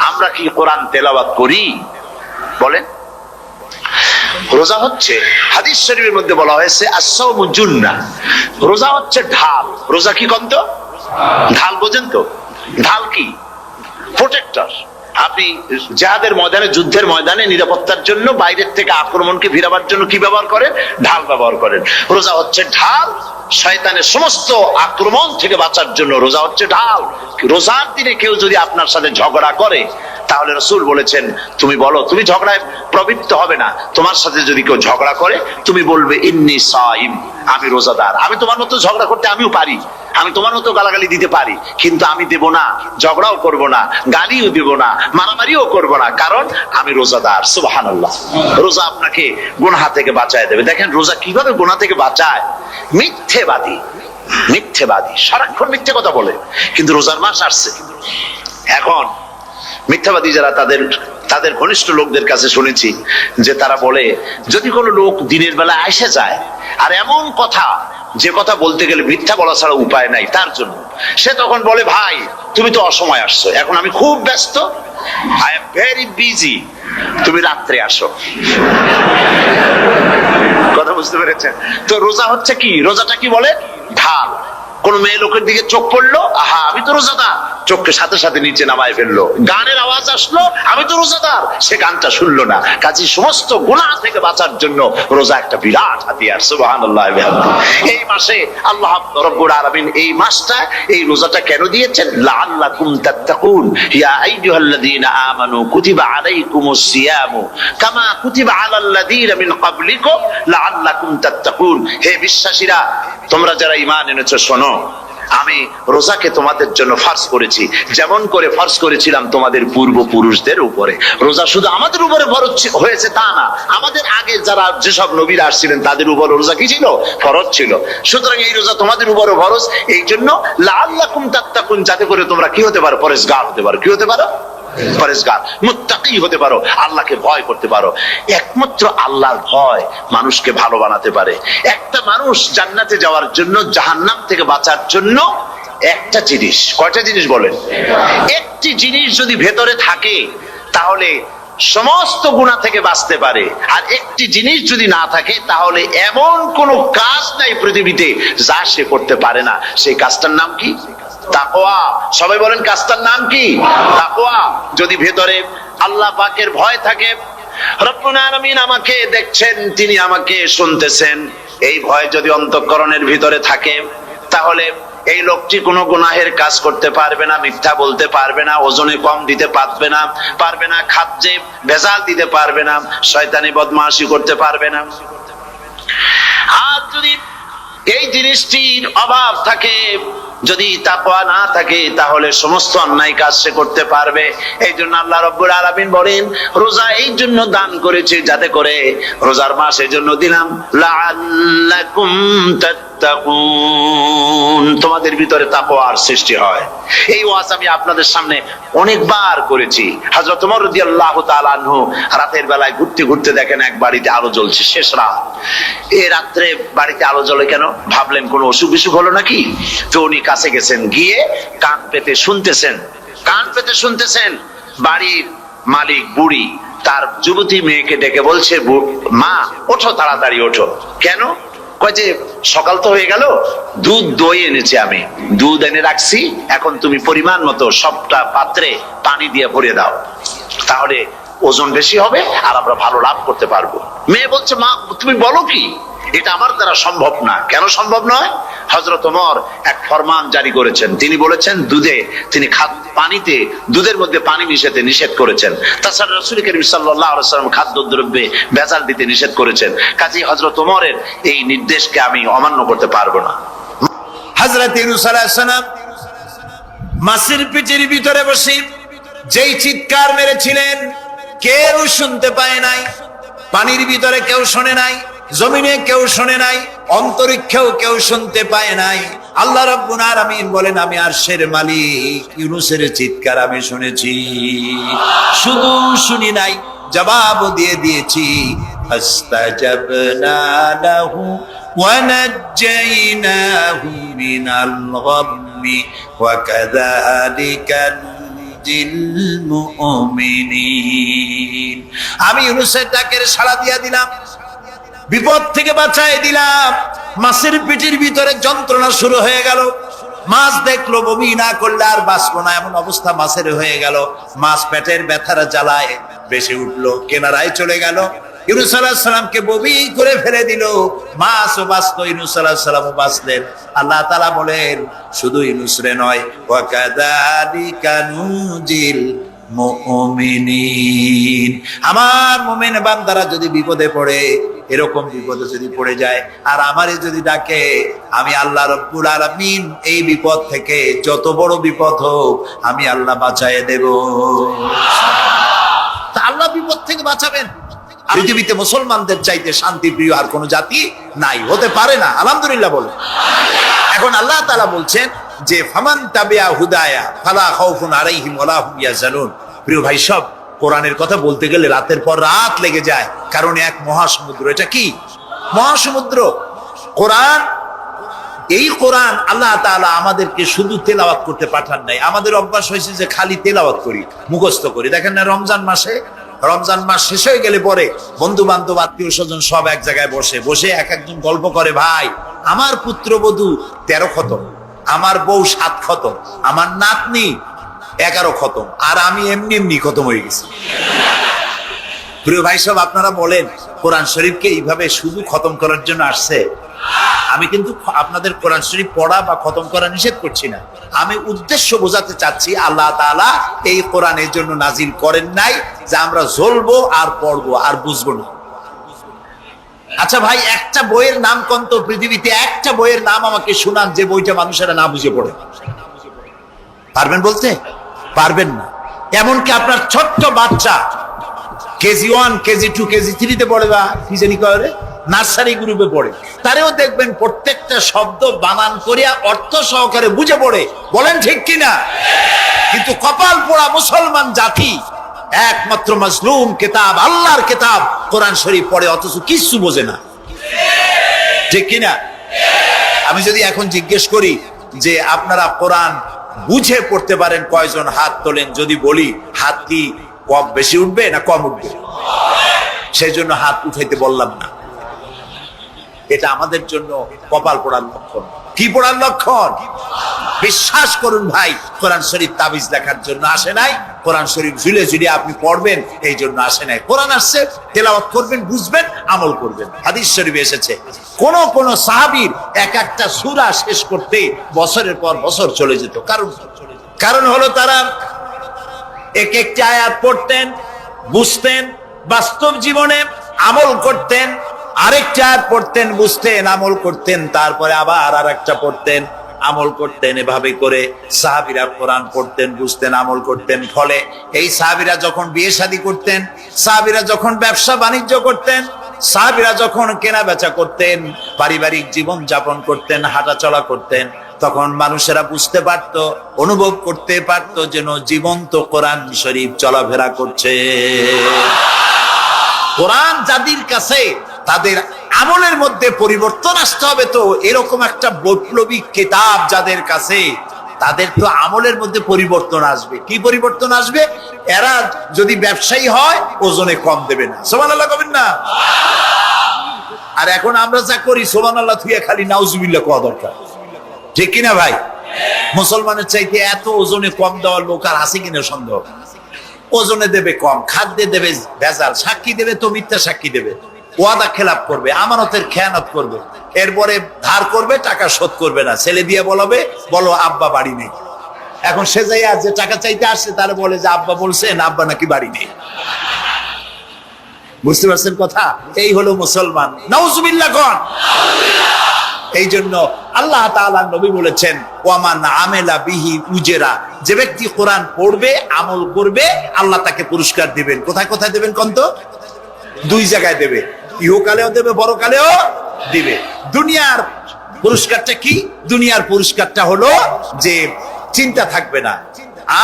আমরা কি কোরআন তেলাওয়াত করি? বলেন। রোজা হচ্ছে, হাদিস শরীফের মধ্যে বলা হয়েছে আস-সাওমু জুন্নাহ, রোজা হচ্ছে ঢাল। রোজা কি কন্ত? ঢাল বোঝেন তো? ঢাল কি? প্রোটেক্টর। আপনি জিহাদের ময়দানে, যুদ্ধের ময়দানে নিরাপত্তার জন্য, বাইরের থেকে আক্রমণকে ভিড়াবার জন্য কি ব্যবহার করেন? ঢাল ব্যবহার করেন। রোজা হচ্ছে ঢাল। শয়তানের সমস্ত আক্রমণ থেকে বাঁচার জন্য রোজা হচ্ছে ঢাল। রোজার দিনে কেউ যদি আপনার সাথে ঝগড়া করে, তাহলে রাসূল বলেছেন তুমি বলো, তুমি ঝগড়ায় প্রবৃত্ত হবে না। তোমার সাথে যদি কেউ ঝগড়া করে, তুমি বলবে ইন্নী সাইম, আমি রোজাদার। আমি তোমার মতো ঝগড়া করতে আমিও পারি, আমি তোমার মতো গালাগালি দিতে পারি, কিন্তু আমি দেব না, ঝগড়াও করব না, গালিও দেব না, মারামারিও করব না, কারণ আমি রোজাদার। সুবহানাল্লাহ। রোজা আপনাকে গুনাহ থেকে বাঁচায় দেবে। দেখেন রোজা কিভাবে গুনাহ থেকে বাঁচায়। মিথ্যেবাদী, মিথ্যেবাদী সারাক্ষণ মিথ্যে কথা বলে, কিন্তু রোজার মাস আসছে। এখন মিথ্যাবাদী যারা, তাদের ঘনিষ্ঠ লোকদের কাছে শুনেছি যে তারা বলে, যদি কোনো লোক দিনের বেলা এসে যায় আর এমন কথা, যে কথা বলতে গেলে মিথ্যা বলা ছাড়া উপায় নাই তার জন্য, সে তখন বলে ভাই তুমি তো অসময় আসছো, এখন আমি খুব ব্যস্ত, আই এম ভেরি বিজি, তুমি রাত্রে আসো। কথা বুঝতে পেরেছেন তো? রোজা হচ্ছে কি? রোজাটা কি বলে? ঢাল। কোন মেয়ে লোকের দিকে চোখ পড়লো, আহা আমি তো রোজাদার, চোখকে সাথে সাথে নিচে নামায় ফেললো। গানের আওয়াজ আসলো, আমি তো রোজাদার, সে গানটা শুনলো না। কাজী সমস্ত গুনাহ থেকে বাঁচার জন্য রোজা একটা বিরাট হাতিয়ার। সুবহানাল্লাহ। এই মাসে আল্লাহ রাব্বুল আলামিন এই মাসটা, এই রোজাটা কেন দিয়েছেন? লাআল্লাকুম তাত্তাকুন। ইয়া আইয়ুহাল্লাযীনা আমানু কুতিবা আলাইকুমুস সিয়ামু কামা কুতিবা আলাল্লাযীনা মিন ক্বাবলিকুম লাআল্লাকুম তাত্তাকুন। হে বিশ্বাসীরা, তোমরা যারা ঈমান এনেছো, শোনো, আমি রোজাকে তোমাদের জন্য ফরজ করেছি, যেমন করে ফরজ করেছিলাম তোমাদের পূর্বপুরুষদের উপরে। রোজা শুধু আমাদের উপরে ফরজ হয়েছে তা না, আমাদের আগে যারা যেসব নবীরা আসছিলেন তাদের উপর রোজা কি ছিল? ফরজ ছিল। সুতরাং এই রোজা তোমাদের উপরে ফরজ, এই জন্য লাআল্লাকুম তাত্তাকুন, যাতে করে তোমরা কি হতে পারো? পরেজগার হতে পারো। কি হতে পারো? পরেজগার, মুত্তাকি হতে পারো, আল্লাহকে ভয় করতে পারো। একমাত্র আল্লাহর ভয় মানুষকে ভালো বানাতে পারে। একটা মানুষ জান্নাতে যাওয়ার জন্য, জাহান্নাম থেকে বাঁচার জন্য একটা জিনিস, কয়টা জিনিস বলেন? একটি জিনিস যদি ভেতরে থাকে তাহলে সমস্ত গুনাহ থেকে বাঁচতে পারে। আর একটি জিনিস যদি না থাকে তাহলে এমন কোন কাজ নাই পৃথিবীতে যা সে করতে পারে না। সেই কাজটার নাম কি? তাকওয়া। সবাই বলেন কাজটার নাম কি? তাকওয়া। যদি ভেতরে আল্লাহ পাকের ভয় থাকে, রব্বুল আলামিন আমাকে দেখছেন, তিনি আমাকে শুনতেছেন, এই ভয় যদি অন্তঃকরণের ভিতরে থাকে, তাহলে এই লোকটি কোনো গুনাহের কাজ করতে পারবে না, মিথ্যা বলতে পারবে না, ওজনে কম দিতে পারবে না, খাদ্যে ভেজাল দিতে পারবে না, শয়তানি বদমাশি করতে পারবে না। আর যদি এই জিনিসটির অভাব থাকে, যদি তাকওয়া না থাকে, তাহলে সমস্ত অন্যায় কাজ সে করতে পারবে। এই জন্য আল্লাহ রাব্বুল আলামিন বলেন, রোজা এই জন্য দান করেছে যাতে করে, রোজার মাস এই জন্য দিলাম, লাআল্লাকুম তাত্তাকুন, তোমাদের ভিতরে তাকওয়ার সৃষ্টি হয়। এই ওয়াজ আমি আপনাদের সামনে অনেকবার করেছি। হযরত ওমর রাদিয়াল্লাহু তাআলা আনহু রাতের বেলায় ঘুরতে ঘুরতে দেখেন এক বাড়িতে আলো জ্বলছে, শেষ রাত। এই রাত্রে বাড়িতে আলো জ্বলে কেন? ভাবলেন কোন অসুখ বিসুখ হলো নাকি। তো উনি কাছে গেছেন, গিয়ে কান পেতে শুনতেছেন। বাড়ির মালিক বুড়ি তার যুবতী মেয়েকে ডেকে বলছে, মা ওঠো, তাড়াতাড়ি ওঠো। কেন? কয় যে সকাল তো হয়ে গেল, দুধ দই এনেছি, আমি দুধ এনে রাখছি, এখন তুমি পরিমাণ মতো সবটা পাত্রে পানি দিয়ে ভরে দাও, তাহলে ওজন বেশি হবে আর আমরা ভালো লাভ করতে পারবো। মেয়ে বলছে, মা তুমি বলো কি, এটা আমার দ্বারা সম্ভব না। কেন সম্ভব নয়? হযরত ওমর এক ফরমান জারি করেছেন, তিনি বলেছেন পানিতে, দুধের মধ্যে পানি মিশাতে নিষেধ করেছেন। তাছাড়া রাসূল করিম সাল্লাল্লাহু আলাইহি ওয়াসাল্লাম খাদ্যদ্রব্যে ভেজাল দিতে নিষেধ করেছেন। কাজেই হযরত ওমরের এই নির্দেশকে আমি অমান্য করতে পারবো না। হযরত ইউনূস আলাইহিস সালাম মাছের পেটের ভিতরে বসে যেই চিৎকার মেরেছিলেন, কেউ শুনতে পায় নাই। পানির ভিতরে কেউ শোনে নাই, জমিনে কেউ শোনে নাই, অন্তরিক্ষেও কেউ শুনতে পায় নাই। আল্লাহ রাব্বুল আলামিন বলেন, আমি আরশের মালিক, ইউনূসের চিৎকার আমি শুনেছি, শুধু শুনি নাই, জবাবও দিয়ে দিয়েছি। ফাস্তাজাবনা লাহু ওয়া নাজ্জাইনাহু মিনাল গাম্মি ওয়া কাযালিকা মুমিনিন। আমি ইউনূসের ডাকের সাড়া দিয়া দিলাম, বিপদ থেকে বাঁচাই দিলাম। মাছের পেটের ভিতরে যন্ত্রণা শুরু হয়ে গেল, মাছ দেখলো বমি না করলে আর বাঁচবো না, এমন অবস্থা মাছের হয়ে গেল। মাছ পেটের ব্যথার জ্বালায় বেশি উঠলো, কেনারায় চলে গেল। ইউনূস আলাইহিস সালামকে বমি করে ফেলে দিল, মাছও বাঁচলো, ইউনূস আলাইহিস সালামও বাঁচলেন। আল্লাহ তাআলা বলেন, শুধু ইউনূস রে নয়, ওয়া কাযালিকা নুজিল মুমিনিন, আমার মুমিন বান্দারা যদি বিপদে পড়ে, এরকম বিপদে যদি পড়ে যায় আর আমারে যদি ডাকে, আমি আল্লাহ রাব্বুল আলামিন এই বিপদ থেকে, যত বড় বিপদ হোক, আমি আল্লাহ বাঁচায়ে দেব। তা আল্লাহ বিপদ থেকে বাঁচাবেন। পৃথিবীতে মুসলমানদের চাইতে শান্তি প্রিয় আর কোন জাতি নাই, হতে পারে না। আলহামদুলিল্লাহ বলে। এখন আল্লাহ তাআলা বলছেন যে ফামান তাবিয়া হুদায়া ফালা খাউফুন আলাইহিম ওয়ালা হুম ইয়াহজানুন। প্রিয় ভাই, সব কোরআনের কথা বলতে গেলে রাতের পর রাত লেগে যায়, কারণ এক মহাসমুদ্র। এটা কি মহাসমুদ্র? কোরআন। এই কোরআন আল্লাহ তাআলা আমাদেরকে শুধু তেলাওয়াত করতে পাঠান নাই। আমাদের অভ্যাস হয়েছে যে খালি তেলাওয়াত করি, মুখস্থ করি। দেখেন না, রমজান মাস শেষ হয়ে গেলে পরে বন্ধু বান্ধব আত্মীয় স্বজন সব এক জায়গায় বসে এক একজন গল্প করে, ভাই আমার পুত্রবধূ 13 খতম, আমার বউ 7 খতম, আমার নাতনি 11 খতম, আর আমি এমনি খতম হয়ে গেছি। প্রিয় ভাই সব, আপনারা বলেন, কোরআন শরীফকে এইভাবে শুধু খতম করার জন্য আসছে? আমি কিন্তু আপনাদের কোরআন শরীফ পড়া বা খতম করা নিষেধ করছি না। আমি উদ্দেশ্য বোঝাতে চাচ্ছি, আল্লাহ তাআলা এই কোরআনের জন্য নাজিল করেন নাই যে আমরা জ্বলবো আর পড়বো আর বুঝবো না। আচ্ছা ভাই, একটা বইয়ের নাম কোন তো পৃথিবীতে, একটা বইয়ের নাম আমাকে শোনান যে বইটা মানুষেরা না বুঝে পড়ে। পারবেন বলতে? পারবেন না। এমনকি আপনার ছোট্ট বাচ্চা কেজি 1, কেজি 2, কেজি 3 পড়ে, বা কি জানি করে নার্সারি গ্রুপে পড়ে, তারেও দেখবেন প্রত্যেকটা শব্দ বানান করিয়া অর্থ সহকারে বুঝে পড়ে। বলেন ঠিক কিনা? কিন্তু কপাল পোড়া মুসলমান জাতি একমাত্র মাজলুম কিতাব, আল্লাহর কিতাব কোরআন শরীফ পড়ে, অথচ কিছু বোঝে না। ঠিক কিনা? আমি যদি এখন জিজ্ঞেস করি যে আপনারা কোরআন বুঝে পড়তে পারেন কয়জন, হাত তোলেন। যদি বলি হাত কি কম বেশি উঠবে না কম উঠবে? সেই জন্য হাত উঠাইতে বললাম না। এটা আমাদের জন্য কপাল পোড়ার লক্ষণ। কি পোড়ার লক্ষণ? বিশ্বাস করুন ভাই, কোরআন শরীফ তাবিজ লেখার জন্য আসে নাই, কোরআন শরীফ ঝুলে ঝুলে আপনি পড়বেন এই জন্য আসে নাই। কোরআন আসছে তেলাওয়াত করবেন, বুঝবেন, আমল করবেন। হাদিস শরীফে এসেছে কোন সাহাবীর এক একটা সূরা শেষ করতে বছরের পর বছর চলে যেত। কারণ হলো তারা এক একটা আয়াত পড়তেন, বুঝতেন, বাস্তব জীবনে আমল করতেন, আরেকটা আয়াত পড়তেন, বুঝতেন, আমল করতেন, তারপরে আবার আরেকটা পড়তেন, আমল করতেন। এভাবে করে সাহাবীরা কোরআন পড়তেন, বুঝতেন, আমল করতেন। ফলে এই সাহাবীরা যখন বিয়ে শাদী করতেন, সাহাবীরা যখন ব্যবসা বাণিজ্য করতেন, সাহাবীরা যখন কেনা বেচা করতেন, পারিবারিক জীবন যাপন করতেন, হাঁটাচলা করতেন, তখন মানুষেরা বুঝতে পারত, অনুভব করতে পারত যেন জীবন্ত কোরআন শরীফ চলাফেরা করছে। কোরআন যাদের কাছে, তাদের আমলের মধ্যে পরিবর্তন আসতে হবে। তো এরকম একটা বৈপ্লবিক কিতাব যাদের কাছে, তাদের তো আমলের মধ্যে পরিবর্তন আসবে। কি পরিবর্তন আসবে? এরা যদি ব্যবসায়ী হয়, ওজনে কম দেবে না। সুবহানাল্লাহ কবেন না? আর এখন আমরা যা করি, সুবহানাল্লাহ থুয়ে খালি নাউজুবিল্লাহ কোয়া দরকার, ঠিক কিনা ভাই? মুসলমানের চাইতে এত ওজনে কম দেওয়ার লোক আর আছে কিনা সন্দেহ। ওজনে দেবে কম, খাদ্যে দেবে ভেজাল, সাক্ষী দেবে তো মিথ্যা সাক্ষী দেবে, ওয়াদা খেলাপ করবে, আমানতের খেয়ানত করবে, এরপরে ধার করবে, টাকা শোধ করবে না, ছেলে দিয়ে বলবে বলো আব্বা বাড়ি নেই। এখন সে যাই যে টাকা চাইতে আসছে, তারা বলে যে আব্বা বলছেন আব্বা নাকি বাড়ি নেই। বুঝতে পারছেন কথা? এই হলো মুসলমান। নাউজুবিল্লাহ কোন। এই জন্য আল্লাহ তাআলা নবী বলেছেন, ওয়ামান আমেলা বিহি উজেরা, যে ব্যক্তি কোরআন পড়বে, আমল করবে, আল্লাহ তাকে পুরস্কার দিবেন। কোথায় কোথায় দেবেন কোন তো? দুই জায়গায় দেবে, ইহকালেও দেবে, পরকালেও দিবে। দুনিয়ার পুরস্কারটা কি? দুনিয়ার পুরস্কারটা হলো যে চিন্তা থাকবে না,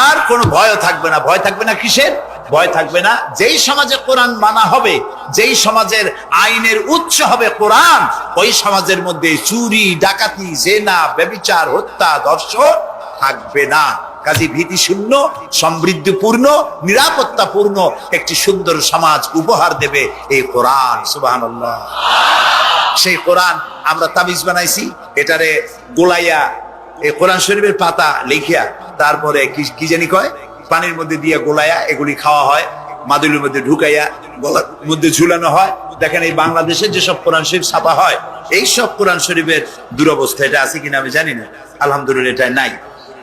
আর কোনো ভয় থাকবে না। ভয় থাকবে না কিসের? ভয় থাকবে না যেই সমাজে কোরআন মানা হবে, যেই সমাজের আইনের উৎস হবে কোরআন, ওই সমাজের মধ্যে চুরি, ডাকাতি, জেনা, ব্যভিচার, হত্যা, ধর্ষণ থাকবে না। কাজী ভীতি শূন্য, সমৃদ্ধিপূর্ণ, নিরাপত্তাপূর্ণ একটি সুন্দর সমাজ উপহার দেবে এই কোরআন। সুবহানাল্লাহ। সেই কোরআন আমরা তাবিজ বানাইছি, এটারে গোলাইয়া, এই কোরআন শরীফের পাতা লিখিয়া, তারপরে কি জানি কয়, পানির মধ্যে দিয়ে গোলাইয়া, এগুলি খাওয়া হয়, মাদুলির মধ্যে ঢুকাইয়া গলার মধ্যে ঝুলানো হয়। দেখেন এই বাংলাদেশে যেসব কোরআন শরীফ ছাপা হয়, এই সব কোরআন শরীফের দুরবস্থা। এটা আছে কিনা আমি জানি না, আলহামদুলিল্লাহ এটা নাই।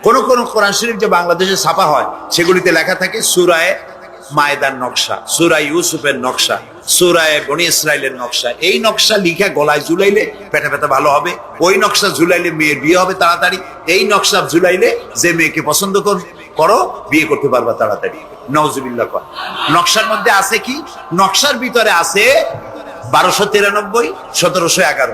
কোন কোন কোরআন শরীফ যে বাংলাদেশে ছাপা হয়, সেগুলিতে লেখা থাকে সূরায়ে মায়দার নকশা, সূরা ইউসুফের নকশা, সূরায়ে বনি ইসরাইলের নকশা। এই নকশা লিখা গলায় ঝুলাইলে পেটে পেটে ভালো হবে, ওই নকশা ঝুলাইলে মেয়ের বিয়ে হবে তাড়াতাড়ি, এই নকশা ঝুলাইলে যে মেয়েকে পছন্দ করো বিয়ে করতে পারবা তাড়াতাড়ি। নাউজুবিল্লাহ কর। নকশার মধ্যে আছে কি? নকশার ভিতরে আছে 1293, 1711,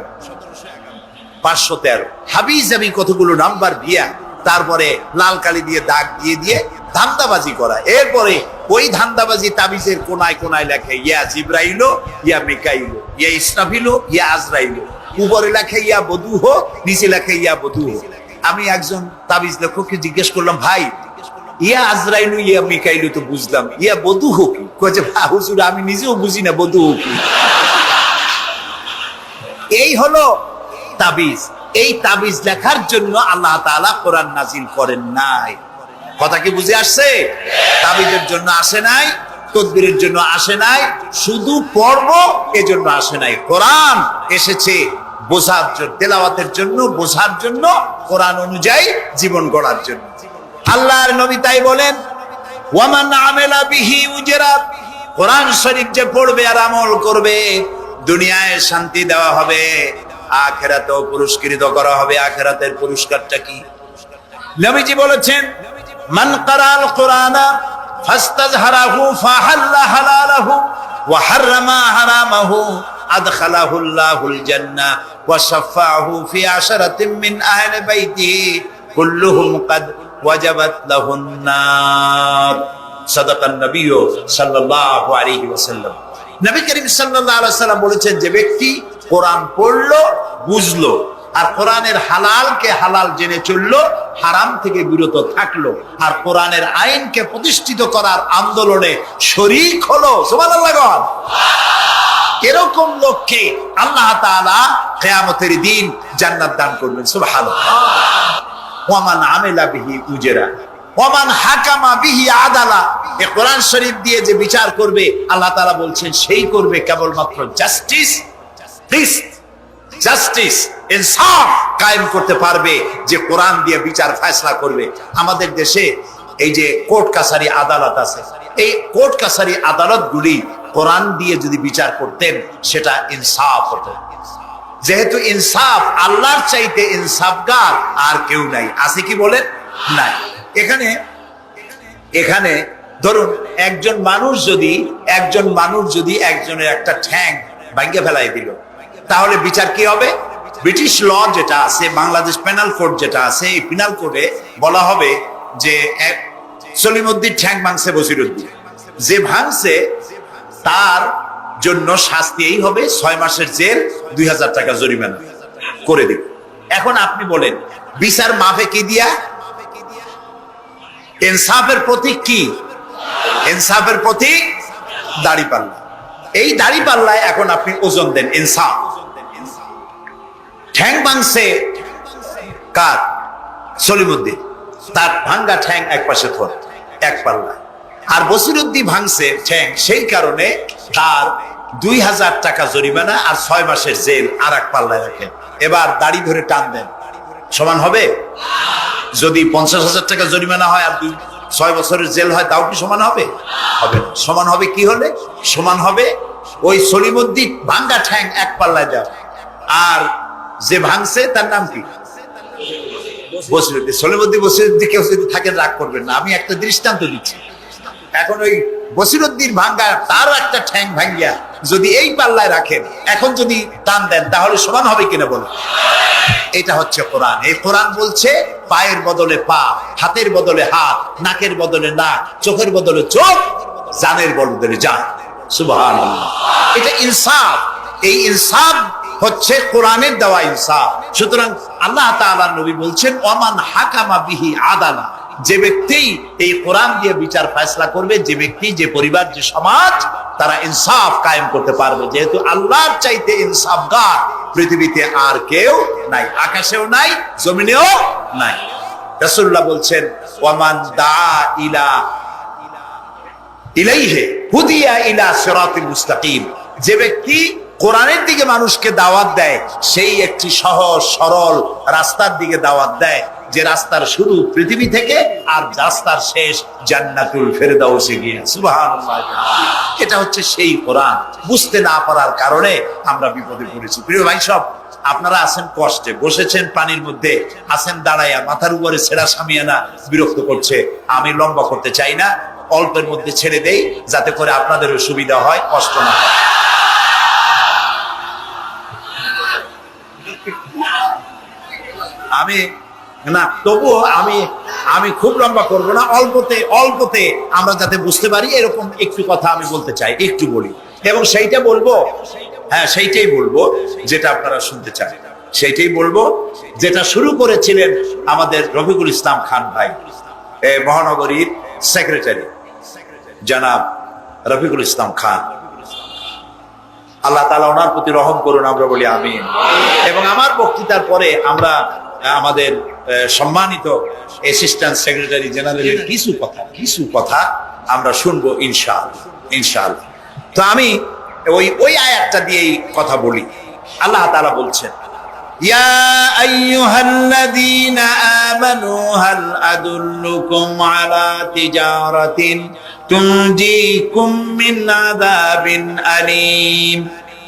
513 হাবিজাবি কতগুলো নাম্বার দিয়া, তারপরে লাল কালি দিয়ে দাগ দিয়ে দিয়ে ধান্দাবাজি করা। এরপরে ওই ধান্দাবাজি তাবিজের কোনায় কোনায় লেখে ইয়া জিব্রাইল, ইয়া মিকাইল, ইয়া ইসরাফিল, ইয়া আজরাইল। উপরে লেখে ইয়া বদুহ, নিচে লেখে ইয়া বদুহ। আমি একজন তাবিজ লেখককে জিজ্ঞেস করলাম, ভাই ইয়া আজরাইল ইয়া মিকাইল তো বুঝলাম, ইয়া বদুহ কি? কয়েছে হুজুর আমি নিজেও বুঝি না বদুহ কি। এই হলো তাবিজ। এই তাবিজ লেখার জন্য আল্লাহ তাআলা কোরআন নাজিল করেন নাই। কথা কি বুঝে আসছে? তাবিজের জন্য আসে নাই, তদবিরের জন্য আসে নাই, শুধু পড়ব এজন্য আসে নাই। কোরআন এসেছে বোঝার জন্য, তেলাওয়াতের জন্য, বোঝার জন্য, কোরআন অনুযায়ী জীবন গড়ার জন্য। আল্লাহর নবী তাই বলেন, ওয়ামান আমেলা বিহি উজরা, কোরআন শরীফ যে পড়বে আর আমল করবে, দুনিয়ায় শান্তি দেওয়া হবে, আখিরাতেও পুরস্কৃত করা হবে। আখিরাতের পুরস্কারটা কি? নবীজি বলেছেন, মান ক্বারাআল কুরআনা ফাস্তাজহারাহু ফাহাল্লা হালালাহু ওয়া হাররামা হারামাহু আদখালাহুল্লাহুল জান্নাহ ওয়া শাফাআহু ফি আশরাতিন মিন আহলি বাইতিহি কুল্লুহুম ক্বাদ ওয়াজাবাত লাহুন নার। সাদাকান নবী সাল্লাল্লাহু আলাইহি ওয়াসাল্লাম। নবী করিম সাল্লাল্লাহু আলাইহি ওয়াসাল্লাম বলেছেন, যে ব্যক্তি কোরআন পড়লো, বুঝলো, আর কোরআনের হালালকে হালাল জেনে চললো, হারাম থেকে বিরত থাকলো, আর কোরআনের আইনকে প্রতিষ্ঠিত করার আন্দোলনে শরীক হলো, সুবহানাল্লাহ, এরকম লোককে আল্লাহ তাআলা কিয়ামতের দিন জান্নাত দান করবেন। সুবহানাল্লাহ। ওয়ামান আমিলা বিহি উজরা ওয়ামান হাকামা বিহি আদালা। এই কোরআন শরীফ দিয়ে যে বিচার করবে, আল্লাহ তাআলা বলছেন সেই করবে কেবলমাত্র জাস্টিস, জাস্টিস, ইনসাফ কায়েম করতে পারবে, যে কোরআন দিয়ে বিচার ফয়সালা করবে। আমাদের দেশে এই যে কোর্ট কাছারি আদালত আছে, এই কোর্ট কাছারি আদালতগুলি কোরআন দিয়ে যদি বিচার করতেন সেটা ইনসাফ হতো। যেহেতু ইনসাফ, আল্লাহর চাইতে ইনসাফগার আর কেউ নাই। আছে কি বলেন? নাই। এখানে ধরুন একজন মানুষ যদি একজনের একটা ঠ্যাং ভাঙিয়ে ফেলাই দিল, তাহলে বিচার কি হবে? ব্রিটিশ ল যেটা আছে, বাংলাদেশ পেনাল কোড যেটা আছে, এই পেনাল কোডে বলা হবে যে সলিমউদ্দিন ঠ্যাং ভাঙছে বসিরউদ্দিন, যে ভাঙছে তার জন্য শাস্তি এই হবে 6 মাসের জেল, 2000 টাকা জরিমানা করে দিবে। এখন আপনি বলেন বিচার মাফে কি দিয়া? ইনসাফের প্রতীক কি? ইনসাফের প্রতীক দাড়িপাল্লা। এই দাড়িপাল্লায় এখন আপনি ওজন দেন ইনসাফ। ঠ্যাং ভাঙছে কার? সলিমউদ্দিন, তার ভাঙ্গা ঠ্যাং এক পাশে থর, এক পাল্লা। আর বসিরউদ্দিন ভাঙছে ঠ্যাং, সেই কারণে তার 2000 টাকা জরিমানা আর 6 মাসের জেল আর এক পাল্লায় রাখেন। এবার দাড়ি ধরে টান দেন, সমান হবে? যদি 50,000 টাকা জরিমানা হয় আর 6 বছরের জেল হয়, তাও কি সমান হবে? হবে না। সমান হবে কি হলে? সমান হবে ওই সলিমউদ্দিন ভাঙ্গা ঠ্যাং এক পাল্লায় যাও, আর যে ভাঙছে তার নাম কি? বসিরউদ্দিন। সলিমউদ্দিন কেউ যদি থাকেন রাগ করবেন না, আমি একটা দৃষ্টান্ত দিচ্ছি। এখন ওই বসিরউদ্দিন ভাঙ্গা তার একটা ঠ্যাং ভাঙ্গিয়া যদি এই পাল্লায় রাখেন, এখন যদি টান দেন, তাহলে সমান হবে কিনা বলুন? এটা হচ্ছে কোরআন। এই কোরআন বলছে পায়ের বদলে পা, হাতের বদলে হাত, নাকের বদলে নাক, চোখের বদলে চোখ, জানের বদলে জান। সুবহানাল্লাহ। এটা ইনসাফ। এই ইনসাফ হচ্ছে কোরআনের দেওয়া ইনসাফ। সুতরাং আল্লাহ তাআলা নবী বলছেন ওমান হাকামা বিহি আদালা, যে ব্যক্তি এই কোরআন দিয়ে বিচার ফয়সালা করবে, যে ব্যক্তি, যে পরিবার, যে সমাজ, তারা ইনসাফ কায়েম করতে পারবে। যেহেতু আল্লাহর চাইতে ইনসাফগার পৃথিবীতে আর কেউ নাই, আকাশেও নাই, জমিনেও নাই। রাসূলুল্লাহ বলছেন ওয়ামান দা ইলাইহি হুদিয়া ইলা সিরাতিল মুস্তাকিম, যে ব্যক্তি কোরআনের দিকে মানুষকে দাওয়াত দেয়, সেই একটি সহজ সরল রাস্তার দিকে দাওয়াত দেয়, যে রাস্তার শুরু পৃথিবী থেকে আর রাস্তার শেষ জান্নাতুল ফেরদাউসে গিয়ে। সুবহানাল্লাহ। এটা হচ্ছে সেই কোরআন। বুঝতে না পারার কারণে আমরা বিপদে পড়েছি। প্রিয় ভাই সব, আপনারা আছেন কষ্টে, বসেছেন পানির মধ্যে, আছেন দাঁড়াইয়া, মাথার উপরে ছেঁড়া সামিয়ানা বিরক্ত করছে। আমি লম্বা করতে চাই না, অল্পের মধ্যে ছেড়ে দেই, যাতে করে আপনাদেরও সুবিধা হয়, কষ্ট না হয়। তবুও আমি খুব লম্বা করব না, অল্পতে আমরা যাতে বুঝতে পারি এরকম একটু কথা আমি বলতে চাই, একটু বলি, এবং সেইটাই বলবো যেটা আপনারা শুনতে চান, সেইটাই বলবো যেটা শুরু করেছিলেন আমাদের রফিকুল ইসলাম খান ভাই, মহানগরীর সেক্রেটারি জনাব রফিকুল ইসলাম খান। আল্লাহ তাআলা ওনার প্রতি রহম করুন, আমরা বলি আমিন। এবং আমার বক্তৃতার পরে আমরা আমাদের সম্মানিত অ্যাসিস্ট্যান্ট সেক্রেটারি জেনারেলের কিছু কথা আমরা শুনবো ইনশাআল্লাহ। তো আমি ওই আয়াতটা দিয়েই কথা বলি। আল্লাহ তাআলা বলছেন ইয়া আইয়ুহাল্লাযীনা আমানু হাল আদুল্লুকুম আলা তিজারাতিন তুনজিকুম মিন আযাবিন আলীম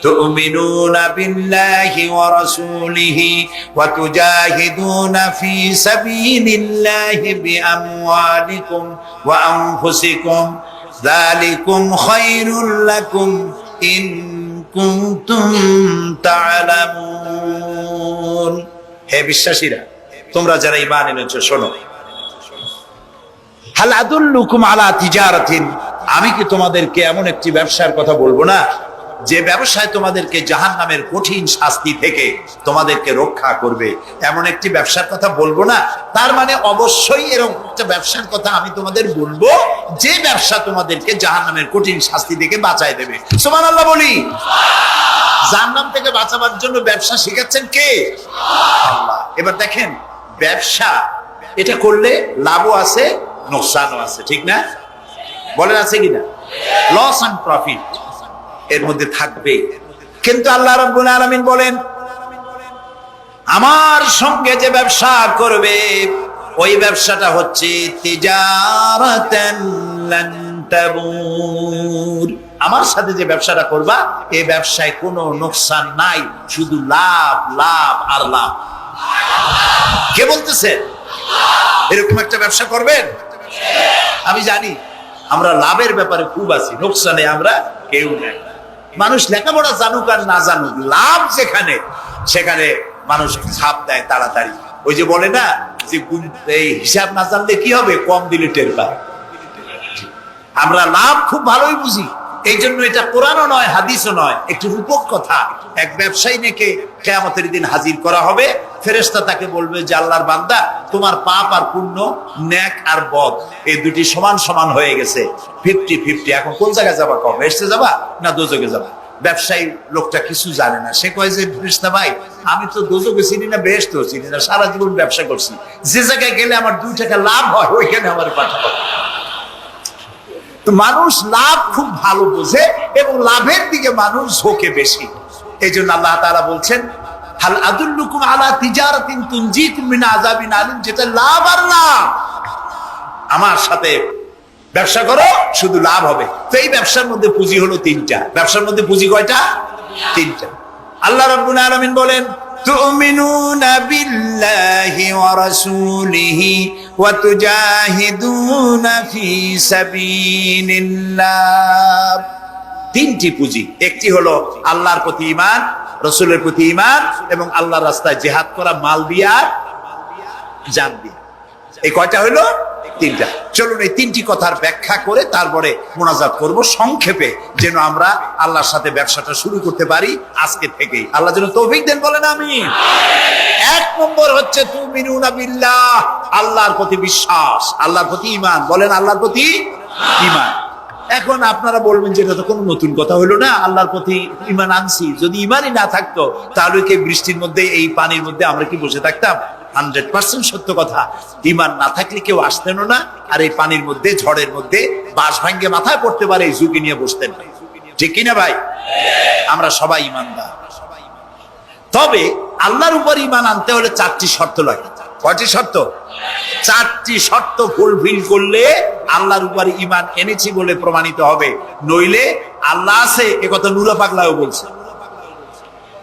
تؤمنون بالله ورسوله وتجاهدون في سبيل الله بأموالكم وأنفسكم ذلكم خير لكم إن كنتم تعلمون। হে বিশ্বাসীরা, তোমরা যারা ঈমান এনেছো শোনো, হাল আদুল্লুকুম আলা তিজারাতিন, আমি কি তোমাদেরকে এমন একটি ব্যবসার কথা বলবো না, যে ব্যবসায় তোমাদেরকে জাহান্নামের কঠিন শাস্তি থেকে তোমাদেরকে রক্ষা করবে? এমন একটি ব্যবসার কথা বলবো না? তার মানে অবশ্যই এরকম একটা ব্যবসার কথা আমি তোমাদের বলবো, যে ব্যবসা তোমাদেরকে জাহান্নামের কঠিন শাস্তি থেকে বাঁচায় দেবে। সুবহানাল্লাহ বলি। জাহান্নাম থেকে বাঁচাবার জন্য ব্যবসা শিখাচ্ছেন কে? আল্লাহ। এবার দেখেন, ব্যবসা এটা করলে লাভও আছে, নোকসানও আছে, ঠিক না? বলেন আছে কিনা? লস এন্ড প্রফিট এর মধ্যে থাকবে। কিন্তু আল্লাহ রাব্বুল আলামিন বলেন, আমার সঙ্গে যে ব্যবসা করবে ওই ব্যবসাটা হচ্ছে তিজারাতান লান তাবুর। আমার সাথে যে ব্যবসাটা করবা এই ব্যবসায় কোনো নোকসান নাই, শুধু লাভ লাভ আর লাভ। কে বলতেছেন এরকম একটা ব্যবসা করবেন? আমি জানি আমরা লাভের ব্যাপারে খুব আছি, নোকসানে আমরা কেউ নেই। মানুষ লেখাপড়া জানুক আর না জানুক, লাভ যেখানে সেখানে মানুষ ছাপ দেয় তাড়াতাড়ি। ওই যে বলে না যে এই হিসাব না জানলে কি হবে, কম দিলে টের পায়। আমরা লাভ খুব ভালোই বুঝি, এই জন্য এটা কোরআনও নয় হাদিসও নয়, একটি রূপক কথা। এক ব্যবসায়ী নেকে কিয়ামতের দিন হাজির করা হবে, ফেরেশতা তাকে বলবে যে আল্লাহর বান্দা, তোমার পাপ আর পুণ্য, নেক আর বদ, এই দুটি সমান সমান হয়ে গেছে, 50-50। এখন কোন জায়গায় যাবা, কম বেহেশতে যাবা না দোজখে যাবা? ব্যবসায়ী লোকটা কিছু জানে না, সে কয় যে ফেরেশতা ভাই, আমি তো দোজখে চিনি না, বেহেশতেও চিনি না, সারা জীবন ব্যবসা করছি, যে জায়গায় গেলে আমার 2 টাকা লাভ হয় ওইখানে আমার পাঠাবো। তো মানুষ লাভ খুব ভালো বোঝে এবং লাভের দিকে মানুষ ঝোঁকে বেশি। এই জন্য আল্লাহ তাআলা বলছেন, হাল আদুল্লুকুম আলা তিজারাতিন তুনজিকুম মিন আযাবিন আলিম, যেটা লাভ আর লাভ। আমার সাথে ব্যবসা করো, শুধু লাভ হবে। তো এই ব্যবসার মধ্যে পুঁজি হলো 3টা। ব্যবসার মধ্যে পুঁজি কয়টা? 3টা। আল্লাহ রাব্বুল আলামিন বলেন, তুমিনুনা বিল্লাহি ওয়া রাসূলিহি ওয়া তুজাহিদুনা ফি সাবিলিল্লাহ। 3টি পুঁজি। একটি হলো আল্লাহর প্রতি ঈমান, রাসূলের প্রতি ঈমান এবং আল্লাহর রাস্তায় জিহাদ করা, মাল দিয়া জান দিয়া। এই কয়টা হলো? 3টা। চলুন এই 3টি কথার ব্যাখ্যা করে তারপরে মোনাজাত করব সংক্ষেপে, যেন আমরা আল্লাহর সাথে ব্যবসাটা শুরু করতে পারি আজকে থেকেই। আল্লাহ যেন তৌফিক দেন, বলেন আমিন। 1 নম্বর হচ্ছে তুমিনুনা বিল্লাহ, আল্লাহর প্রতি বিশ্বাস, আল্লাহর প্রতি ঈমান, বলেন আল্লাহর প্রতি ঈমান। এখন আপনারা বলবেন যে এটা তো কোনো নতুন কথা হলো না, আল্লাহর প্রতি ঈমান আনছি, যদি ঈমানই না থাকতো তাহলে কি বৃষ্টির মধ্যে এই পানির মধ্যে আমরা কি বসে থাকতাম? 100% সত্য কথা। ঈমান না থাকলে কেউ আসতেন না, আর এই পানির মধ্যে, ঝড়ের মধ্যে বাঁশ ভাঙ্গে মাথায় পড়তে পারে এই ঝুঁকি নিয়ে বসতেন না, ঠিক কিনা ভাই? আমরা সবাই ঈমানদার। তবে আল্লাহর উপর ঈমান আনতে হলে 4টি শর্ত লাগে। কয়টি শর্ত? 4টি শর্ত ফুলফিল করলে আল্লাহর উপর ঈমান এনেছি বলে প্রমাণিত হবে, নইলে আল্লাহ আছে এ কথা নুরা পাগলাও বলছে।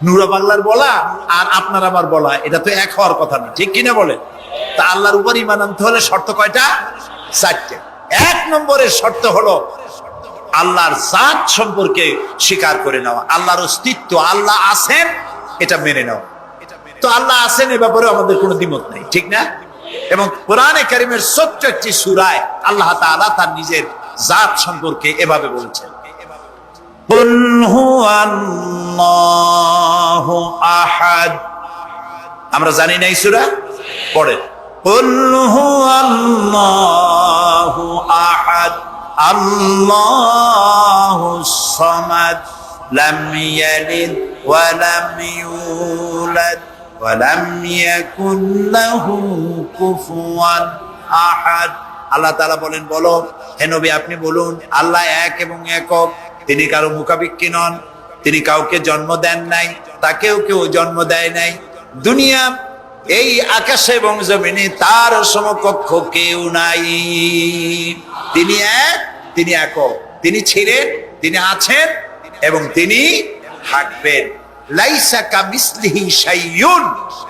নুরা পাগলার বলা আর আপনার আমার বলা এটা তো এক হওয়ার কথা না, ঠিক কিনা বলে? তা আল্লাহর উপর ঈমান আনতে হলে শর্ত কয়টা? 4টে। 1 নম্বরের শর্ত হলো আল্লাহর জাত সম্পর্কে স্বীকার করে নেওয়া, আল্লাহর অস্তিত্ব, আল্লাহ আছেন এটা মেনে নেওয়া। তো আল্লাহ আছেন এ ব্যাপারে আমাদের কোনো দ্বিমত নেই, ঠিক না? এবং কোরআনে কারীমের ছোট্ট একটি সূরায় আল্লাহ তাআলা তার নিজের জাত সম্পর্কে এভাবে বলেছেন, কুল হুয়াল্লাহু আহাদ। আমরা জানি না এই সূরা? পড়েন, কুল হুয়াল্লাহু আহাদ আল্লাহুস সামাদ লাম ইয়ালিদ ওয়া লাম ইউলাদ ওয়া লাম ইয়াকুল লাহু কুফুয়ান আহাদ। আল্লাহ তাআলা বলেন, বলো হে নবী আপনি বলুন, আল্লাহ এক এবং একক, তিনি কারো মুখাপেক্ষী নন, তিনি কাউকে জন্ম দেন নাই, তাকেও কেউ জন্ম দেয় নাই, দুনিয়া এই আকাশে এবং জমিনে তার সমকক্ষ কেউ নাই। তিনি এক, তিনি একক, তিনি ছিলেন, তিনি আছেন এবং তিনি থাকবেন। লাইসা কামিসলিহি শাইউন,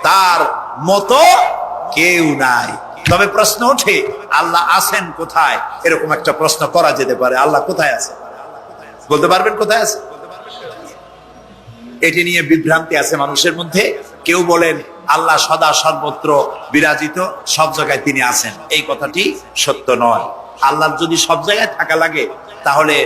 তার মতো কেউ নাই। তবে প্রশ্ন ওঠে আল্লাহ আছেন কোথায়? এরকম একটা প্রশ্ন করা যেতে পারে, আল্লাহ কোথায় আছে? বলতে পারবেন কোথায় আছে? এটি নিয়ে বিভ্রান্তি আছে মানুষের মধ্যে। কেউ বলেন আল্লাহ সদা সর্বত্র বিরাজিত, সব জায়গায় তিনি আছেন। এই কথাটি সত্য নয়। আল্লাহর যদি সব জায়গায় থাকা লাগে তাহলে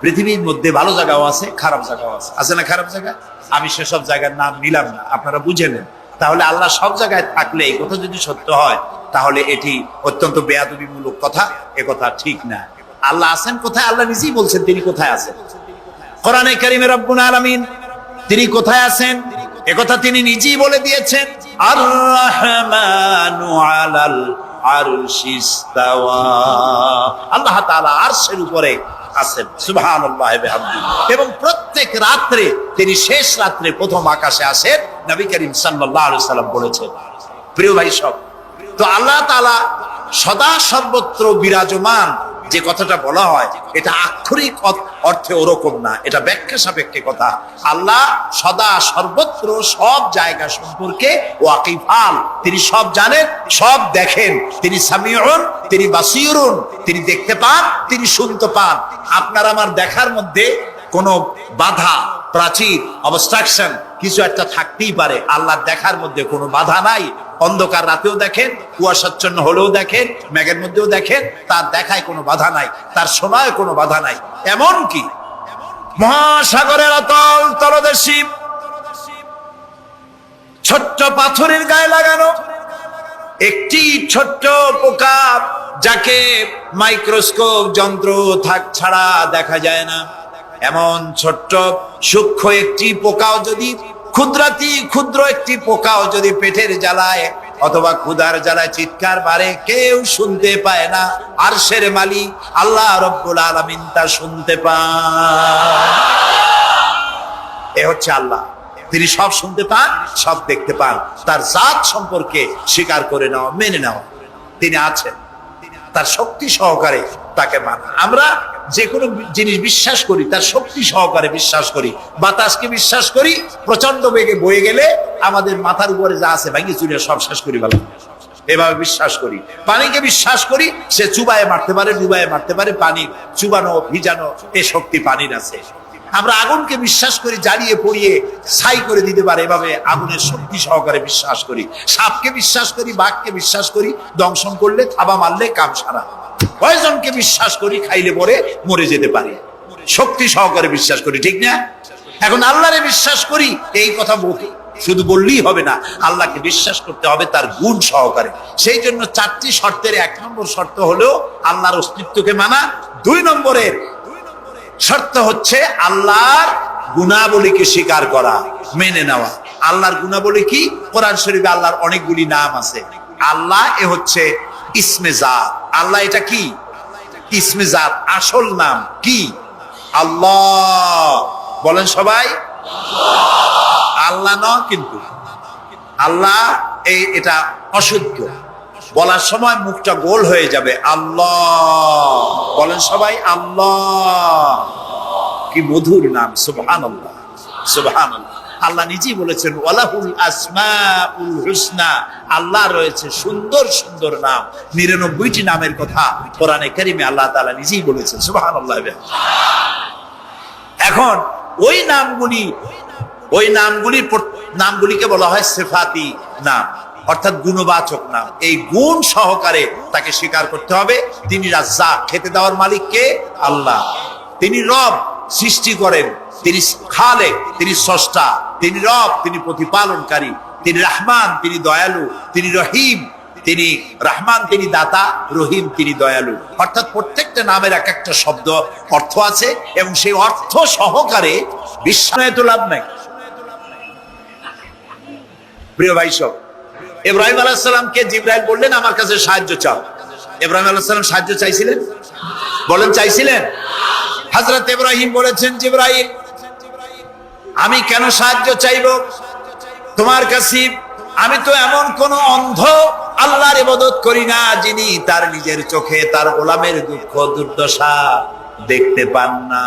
পৃথিবীর মধ্যে ভালো জায়গাও আছে, খারাপ জায়গাও আছে। আছে না খারাপ জায়গা? আমি সেসব জায়গার নাম নিলাম না, আপনারা বুঝে নেন। তাহলে আল্লাহ সব জায়গায় থাকলে এই কথা যদি সত্য হয় তাহলে এটি অত্যন্ত বেয়াদবিমূলক কথা, এ কথা ঠিক না। আল্লাহ আছেন কোথায়? আল্লাহ নিজেই বলছেন তিনি কোথায় আছেন। কোরআনে কারীমে রব্বুল আলামিন তিনি কোথায় আছেন এ কথা তিনি নিজেই বলে দিয়েছেন, আর রহমানু আলাল আরশিস তাওয়া। আল্লাহ তাআলা আরশের উপরে আছেন, সুবহানাল্লাহ ওয়া বিহামদিহি। এবং প্রত্যেক রাত্রে তিনি শেষ রাত্রে প্রথম আকাশে আসেন, নবী করিম সাল্লাল্লাহু আলাইহি সাল্লাম বলেছেন। প্রিয় ভাই সব, তো আল্লাহ তাআলা সদা সর্বত্র বিরাজমান যে কথাটা বলা হয় এটা আক্ষরিক অর্থে ওরকম না, এটা ব্যাখ্যা সাপেক্ষে কথা। আল্লাহ সদা সর্বত্র সব জায়গা সম্পর্কে ওয়াকিফাল, তিনি সব জানেন, সব দেখেন। তিনি সামিউন, তিনি বাসিরুন, তিনি দেখতে পান, তিনি শুনতে পান। আপনার আমার দেখার মধ্যে কোনো বাধা, প্রাচীর, অবস্ট্রাকশন কিছু একটা থাকতেই পারে। আল্লাহ দেখার মধ্যে কোনো বাধা নাই। অন্ধকার রাতেও দেখেন, কুয়াশাচ্ছন্ন হলেও দেখেন, মেঘের মধ্যেও দেখেন, তার দেখায় কোনো বাধা নাই, তার শোনায় কোনো বাধা নাই। এমন কি মহাসাগরের অতল তলদেশে ছোট্ট পাথরের গায়ে লাগানো একটি ছোট্ট পোকা, যাকে মাইক্রোস্কোপ যন্ত্র ছাড়া দেখা যায় না, এমন ছোট্ট সূক্ষ্ম একটি পোকাও যদি, ক্ষুদ্র একটি পোকাও যদি পেটের জ্বালায় অথবা ক্ষুধার জ্বালায় চিৎকার মারে, কেউ শুনতে পায় না। আরশের মালিক আল্লাহ রব্বুল আলামিন তা শুনতে পান। এ হচ্ছে আল্লাহ, তিনি সব শুনতে পান, সব দেখতে পান। তার জাত সম্পর্কে স্বীকার করে নেওয়া, মেনে নেওয়া, তিনি আছেন, তার শক্তি সহকারে তাকে মানা। আমরা যে কোনো জিনিস বিশ্বাস করি তার শক্তি সহকারে বিশ্বাস করি। বাতাসকে বিশ্বাস করি, প্রচন্ড বেগে বয়ে গেলে আমাদের মাথার উপরে যা আছে ভাঙি চুরিয়ে সব শেষ করি ভালো, এভাবে বিশ্বাস করি। পানিকে বিশ্বাস করি, সে চুবায়ে মারতে পারে, ডুবায়ে মারতে পারে, পানি চুবানো ভিজানো এ শক্তি পানির আছে। আমরা আগুনকে বিশ্বাস করি, জ্বালিয়ে পড়িয়ে ছাই করে দিতে পারে, এভাবে আগুনের শক্তি সহকারে বিশ্বাস করি। সাপকে বিশ্বাস করি, বাঘকে বিশ্বাস করি, দংশন করলে, থাবা মারলে কাম সারা। পয়জনকে বিশ্বাস করি, খাইলে পরে মরে যেতে পারি, শক্তি সহকারে বিশ্বাস করি, ঠিক না? এখন আল্লাহরে বিশ্বাস করি, এই কথা বলি শুধু বললেই হবে না, আল্লাহকে বিশ্বাস করতে হবে তার গুণ সহকারে। সেই জন্য 4টি শর্তের 1 নম্বর শর্ত হলো আল্লাহর অস্তিত্বকে মানা। 2 নম্বরের শর্ত হচ্ছে আল্লাহর গুণাবলীকে স্বীকার করা, মেনে নেওয়া। আল্লাহর গুণাবলী কি? কোরআন শরীফে আল্লাহর অনেকগুলি নাম আছে। আল্লাহ এ হচ্ছে ইসমে জাত। আল্লাহ এটা কি? ইসমে জাত, আসল নাম কি? আল্লাহ। বলেন সবাই আল্লাহ ন, কিন্তু আল্লাহ এটা অশুদ্ধ, বলার সময় মুখটা গোল হয়ে যাবে। আল্লাহ বলেন সবাই আল্লাহ। কি মধুর নাম, সুবহানাল্লাহ, সুবহানাল্লাহ। আল্লাহ নিজেই বলেছেন ওয়ালাহুল আসমাউল হুসনা, আল্লাহ রয়েছে সুন্দর সুন্দর নাম। 99টি নামের কথা কোরআনে কারিমে আল্লাহ তাআলা নিজেই বলেছেন, সুবহানাল্লাহ। এখন ওই নামগুলিকে বলা হয় সিফাতি নাম, অর্থাৎ গুণবাচক নাম। এই গুণ সহকারে তাকে স্বীকার করতে হবে। তিনি রাজ্জাক, খেতে দেওয়ার মালিক কে? আল্লাহ। তিনি রব, সৃষ্টি করেন। তিনি খালেক, তিনি স্রষ্টা। তিনি রব, তিনি প্রতিপালনকারী। তিনি রহমান, তিনি দয়ালু। তিনি রহিম, তিনি রহমান, তিনি দাতা। রহিম, তিনি দয়ালু। অর্থাৎ প্রত্যেকটা নামের এক একটা শব্দ অর্থ আছে, এবং সেই অর্থ সহকারে বিশ্বাস তো লাভ নাই। প্রিয় ভাই সব, ইব্রাহিম আলাইহিস সালামকে জিবরাইল বললেন আমার কাছে সাহায্য চাও। ইব্রাহিম আলাইহিস সালাম সাহায্য চাইছিলেন? বলেন চাইছিলেন? হযরত ইব্রাহিম বলেছেন, জিবরাইল আমি কেন সাহায্য চাইব তোমার কাছে? আমি তো এমন কোন অন্ধ আল্লাহর ইবাদত করি না যিনি তার নিজের চোখে তার গোলামের দুঃখ দুর্দশা দেখতে পান না।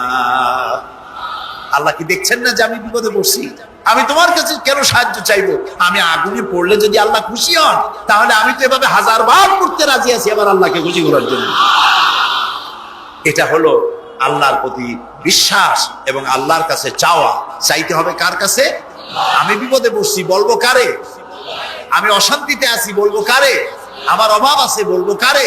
আল্লাহ কি দেখছেন না যে আমি বিপদে পড়ছি? আমি তোমার কাছে কেন সাহায্য চাইবো? আমি আগুনে পড়লে যদি আল্লাহ খুশি হন, তাহলে আমি তো এভাবে 1000 বার করতে রাজি আছি আবার আল্লাহকে খুশি করার জন্য। এটা হলো আল্লাহর প্রতি বিশ্বাস এবং আল্লাহর কাছে চাওয়া। চাইতে হবে কার কাছে? আমি বিপদে পড়ছি, বলবো কারে? আমি অশান্তিতে আছি, বলবো কারে? আমার অভাব আছে, বলবো কারে?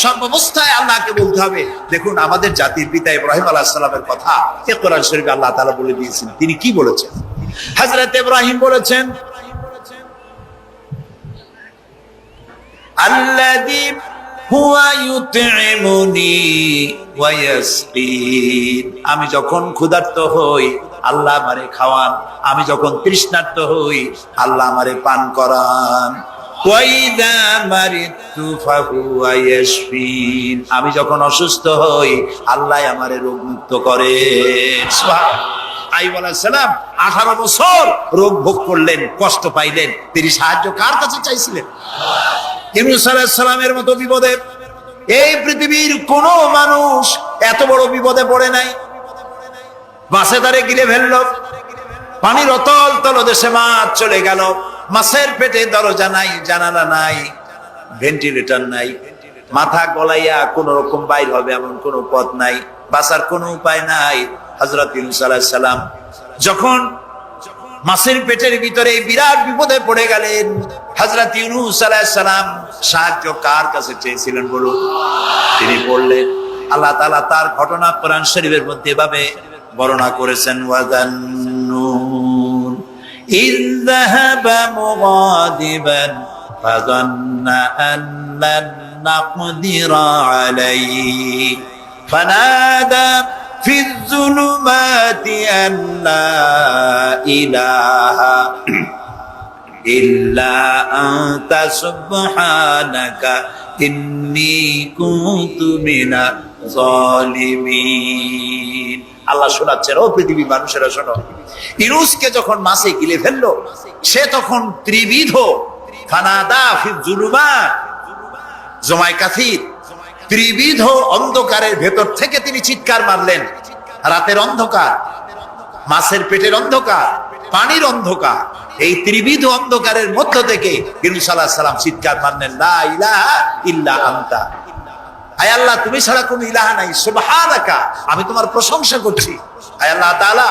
সর্বাবস্থায় আল্লাহকে বলতে হবে। দেখুন আমাদের জাতির পিতা ইব্রাহিম আলাইহিস সালামের কথা কোরআন শরীফে আল্লাহ তাআলা বলে দিয়েছেন। তিনি কি বলেছেন? হযরত ইব্রাহিম বলেছেন, আল্লাযী হুয়া ইউতঈমুনি ওয়া ইয়াসকিন। আমি যখন ক্ষুধার্ত হই আল্লাহ আমারে খাওয়ান, আমি যখন তৃষ্ণার্ত হই আল্লাহ আমারে পান করান। ওয়া ইযা মারিতু ফাহুয়া ইয়াশফিন। আমি যখন অসুস্থ হই আল্লাহ আমারে রোগ মুক্ত করেন। সুবহানাল্লাহ। আইয়ুব আলাইহিস সালাম 18 বছর রোগ ভোগ করলেন, কষ্ট পাইলেন। তিনি সাহায্য কার কাছে চাইছিলেন? ইউনূস আলাইহিস সালামের মতো বিপদে এই পৃথিবীর কোন মানুষ এত বড় বিপদে পড়ে নাই। মাছে তারে গিলে ফেললো, পানির অতল তলদেশে মাছ চলে গেল, মাছের পেটে দরজা নাই, জানালা নাই, ভেন্টিলেটর নাই, মাথা গলাইয়া কোন রকম বাইর হবে এমন কোন পথ নাই, বাঁচার কোনো উপায় নাই। হযরত ইউনূস আলাইহিস সালাম যখন মাছের পেটের ভিতরে বিরাট বিপদে পড়ে গেলেন, হযরত ইউনূস আলাইহিস সালাম সাহায্য কার কাছে চেয়েছিলেন বলুন? তিনি বললেন, আল্লাহ তাআলা তার ঘটনা কোরআন শরীফের মধ্যে এভাবে বর্ণনা করেছেন, ওয়াযান্নুন ইয যাহাবা মুগাদিবান ফাযান্না আন লান নাকদিরা আলাইহি ফানাদা ফি যুলুমাতি আন লা ইলাহা ইল্লা আনতা সুবহানাকা ইন্নী কুনতু মিনাজ জালিমিন। আল্লাহ শোনাচ্ছেন, ও পৃথিবীর মানুষেরা শোনো, ইউনূসকে যখন মাছে গিলে ফেললো, সে তখন ত্রিবিধ ফানাদা ফি যুলুমাত জমায় কাসির, ত্রিবিধ অন্ধকারের ভেতর থেকে তিনি চিৎকার মারলেন। রাতের অন্ধকার, মাছের পেটের অন্ধকার, পানির অন্ধকার, এই ত্রিবিধ অন্ধকারের মধ্য থেকে ইউনূস আলাইহিস সালাম চিৎকার মারলেন, লা ইলাহা ইল্লা আনতা, আয় আল্লাহ তুমি ছাড়া কোনো ইলাহা নাই, সুবহানাকা, আমি তোমার প্রশংসা করছি। আয় আল্লাহ তাআলা,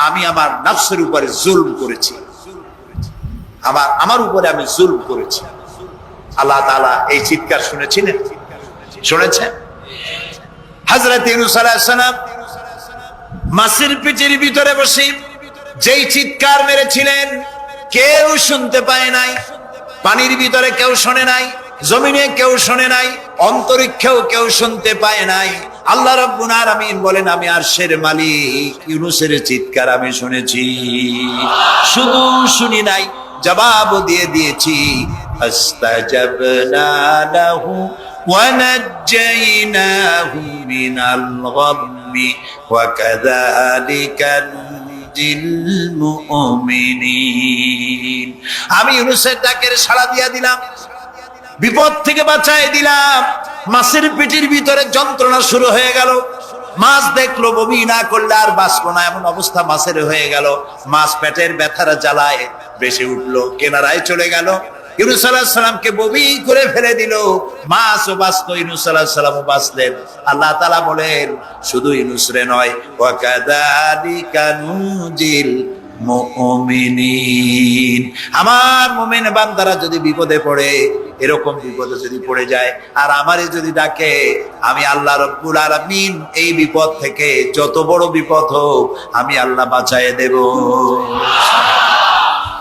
আমি আমার নফসের উপরে জুলম করেছি, আমার উপরে আমি জুলম করেছি। আল্লাহ তাআলা এই চিৎকার শুনেছেন? হযরত ইউনূস আলাইহিস সালাম মাছের পেটের ভিতরে বসে যেই চিৎকার মেরেছিলেন কেউ শুনতে পায় নাই, পানির ভিতরে কেউ শোনে নাই, জমিনে কেউ শোনে নাই, অন্তরিক্ষেও কেউ শুনতে পায় নাই। আল্লাহ রাব্বুল আলামিন বলেন, আমি আরশের মালিক, ইউনূসের চিৎকার আমি শুনেছি, শুধু শুনি নাই, জবাব দিয়ে দিয়েছি। আস্তাজাবনা লাহু ওয়া নাজ্জাইনাহু মিনাল গাম্মি ওয়া কাযালিকা নুনজিল মুমিনিন। আমি ইউনূসের ডাকের সাড়া দিয়া দিলাম, বিপদ থেকে বাঁচাই দিলাম। মাছের পেটের ভিতরে যন্ত্রণা শুরু হয়ে গেল, মাছ দেখলো বমি না করলে আর বাঁচবো না, এমন অবস্থা মাছের হয়ে গেল। মাছ পেটের ব্যথার জ্বালায় বেশি উঠলো, কেনারায় চলে গেল। ইউনূস আলাইহিস সালামকে বমি করে ফেলে দিল, মাছও বাঁচলো, ইউনূস আলাইহিস সালামও বাঁচলেন। আল্লাহ তাআলা বলেন, শুধু ইউনূস রে নয়, ওয়া কাযালিকা নুনজিল মুমিনিন, আমার মুমিন বান্দারা যদি বিপদে পড়ে, এরকম বিপদে যদি পড়ে যায় আর আমারে যদি ডাকে, আমি আল্লাহ রাব্বুল আলামিন এই বিপদ থেকে যত বড় বিপদ হোক আমি আল্লাহ বাঁচায় দেব।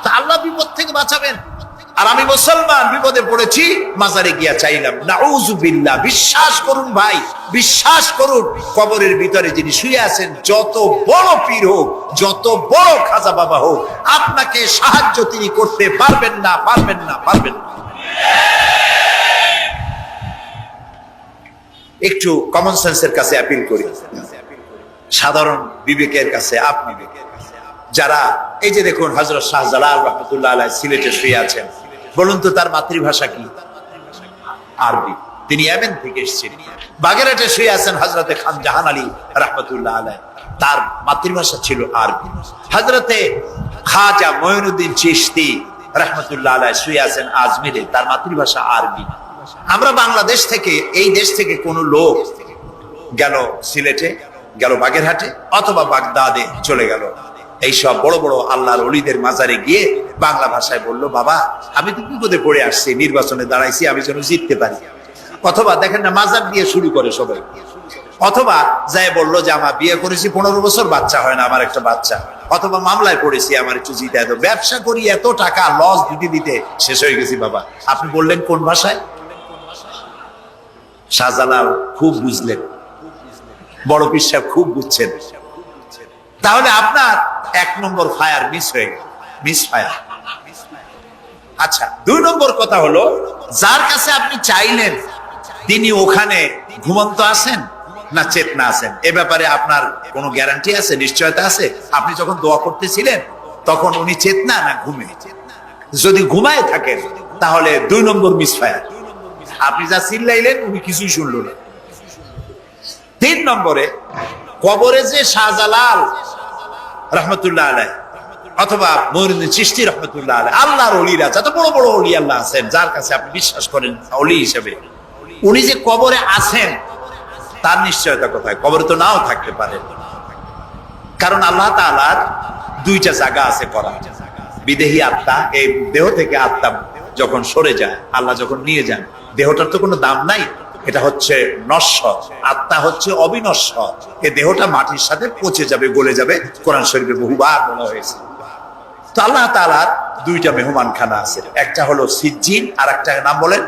তা আল্লাহ বিপদ থেকে বাঁচাবেন, আর আমি মুসলমান বিপদে পড়েছি, মাজারে গিয়া চাইলাম, নাউযুবিল্লাহ। বিশ্বাস করুন ভাই, বিশ্বাস করুন, কবরের ভিতরে যিনি শুয়ে আছেন, যত বড় পীর হোক, যত বড় খাজা বাবা হোক, আপনাকে সাহায্য তিনি করতে পারবেন না, পারবেন না, পারবেন না। একটু কমন সেন্সের কাছে অ্যাপিল করি, সাধারণ বিবেকের কাছে। আপনি যারা, এই যে দেখুন হযরত শাহজালাল রাহমাতুল্লাহ আলাইহি সিলেটে শুয়ে আছেন, বলুন তো তার মাতৃভাষা কি? আরবি। তিনি ইয়েমেন থেকে এসেছেন। বাগেরহাটে শুয়ে আছেন হযরতে খান জাহান আলী রাহমাতুল্লাহ আলাইহি, তার মাতৃভাষা ছিল আরবি। হযরতে খাজা মঈনুদ্দিন চিশতি রাহমাতুল্লাহ আলাইহি শুয়ে আছেন আজমিরে, তার মাতৃভাষা আরবি। আমরা বাংলাদেশ থেকে, এই দেশ থেকে কোন লোক গেল সিলেটে, গেল বাগেরহাটে অথবা বাগদাদে চলে গেল, এইসব বড় বড় আল্লাহর ওলিদের মাজারে গিয়ে বাংলা ভাষায় বলল, বাবা আমি তো বিপদে পড়ে আসছি, নির্বাচনে দাঁড়াইছি, আমি যেন জিততে পারি। অথবা দেখেন না, মাজার দিয়ে শুরু করে সবাই। অথবা যাই বললো যে আমার বিয়ে করেছি 15 বছর, বাচ্চা হয় না, আমার একটা বাচ্চা। অথবা মামলায় পড়েছি, আমার একটু জিতে, এত ব্যবসা করি, এত টাকা লস দিতে দিতে শেষ হয়ে গেছি। বাবা আপনি বললেন কোন ভাষায়? শাহজালাল খুব বুঝলেন, বড় পীর সাহেব খুব বুঝছেন। তাহলে আপনার 1 নম্বর ফায়ার মিস হয়ে গেল, মিস ফায়ার। আচ্ছা, 2 নম্বর কথা হলো, যার কাছে আপনি চাইলেন তিনি ওখানে ঘুমন্ত আছেন না চেতনা আছেন, এ ব্যাপারে আপনার কোনো গ্যারান্টি আছে, নিশ্চয়তা আছে? আপনি যখন দোয়া করতেছিলেন তখন উনি চেতনা না ঘুমে? যদি ঘুমায় থাকেন তাহলে 2 নম্বর মিস ফায়ার। আপনি যা চিল্লাইলেন উনি কিছুই শুনলো না। 3 নম্বরে, কবরে যে শাহজালাল রহমতুল্লাহ আলাই অথবা মঈনুদ্দিন চিশতি রহমতুল্লাহ আলাই, আল্লাহর ওলিরা, যত বড় বড় ওলি আল্লাহ আছেন যার কাছে আপনি বিশ্বাস করেন ওলি হিসেবে, উনি যে কবরে আছেন তার নিশ্চয়তা কোথায়? কবরে তো নাও থাকতে পারে, কারণ আল্লাহ তাআলার 2টা জায়গা আছে করা। বিদেহী আত্মা, এই দেহ থেকে আত্মা যখন সরে যায়, আল্লাহ যখন নিয়ে যান, দেহটার তো কোনো দাম নাই, এটা হচ্ছে নশ্বর, আত্মা হচ্ছে অবিনশ্বর। এই দেহটা মাটির সাথে পচে যাবে, গলে যাবে, কোরআন শরীফে বহুবার বলা হয়েছে। তো আল্লাহ তাআলার 2টা মেহমানখানা আছে, একটা হলো সিজ্জিন আর একটা নাম বলেন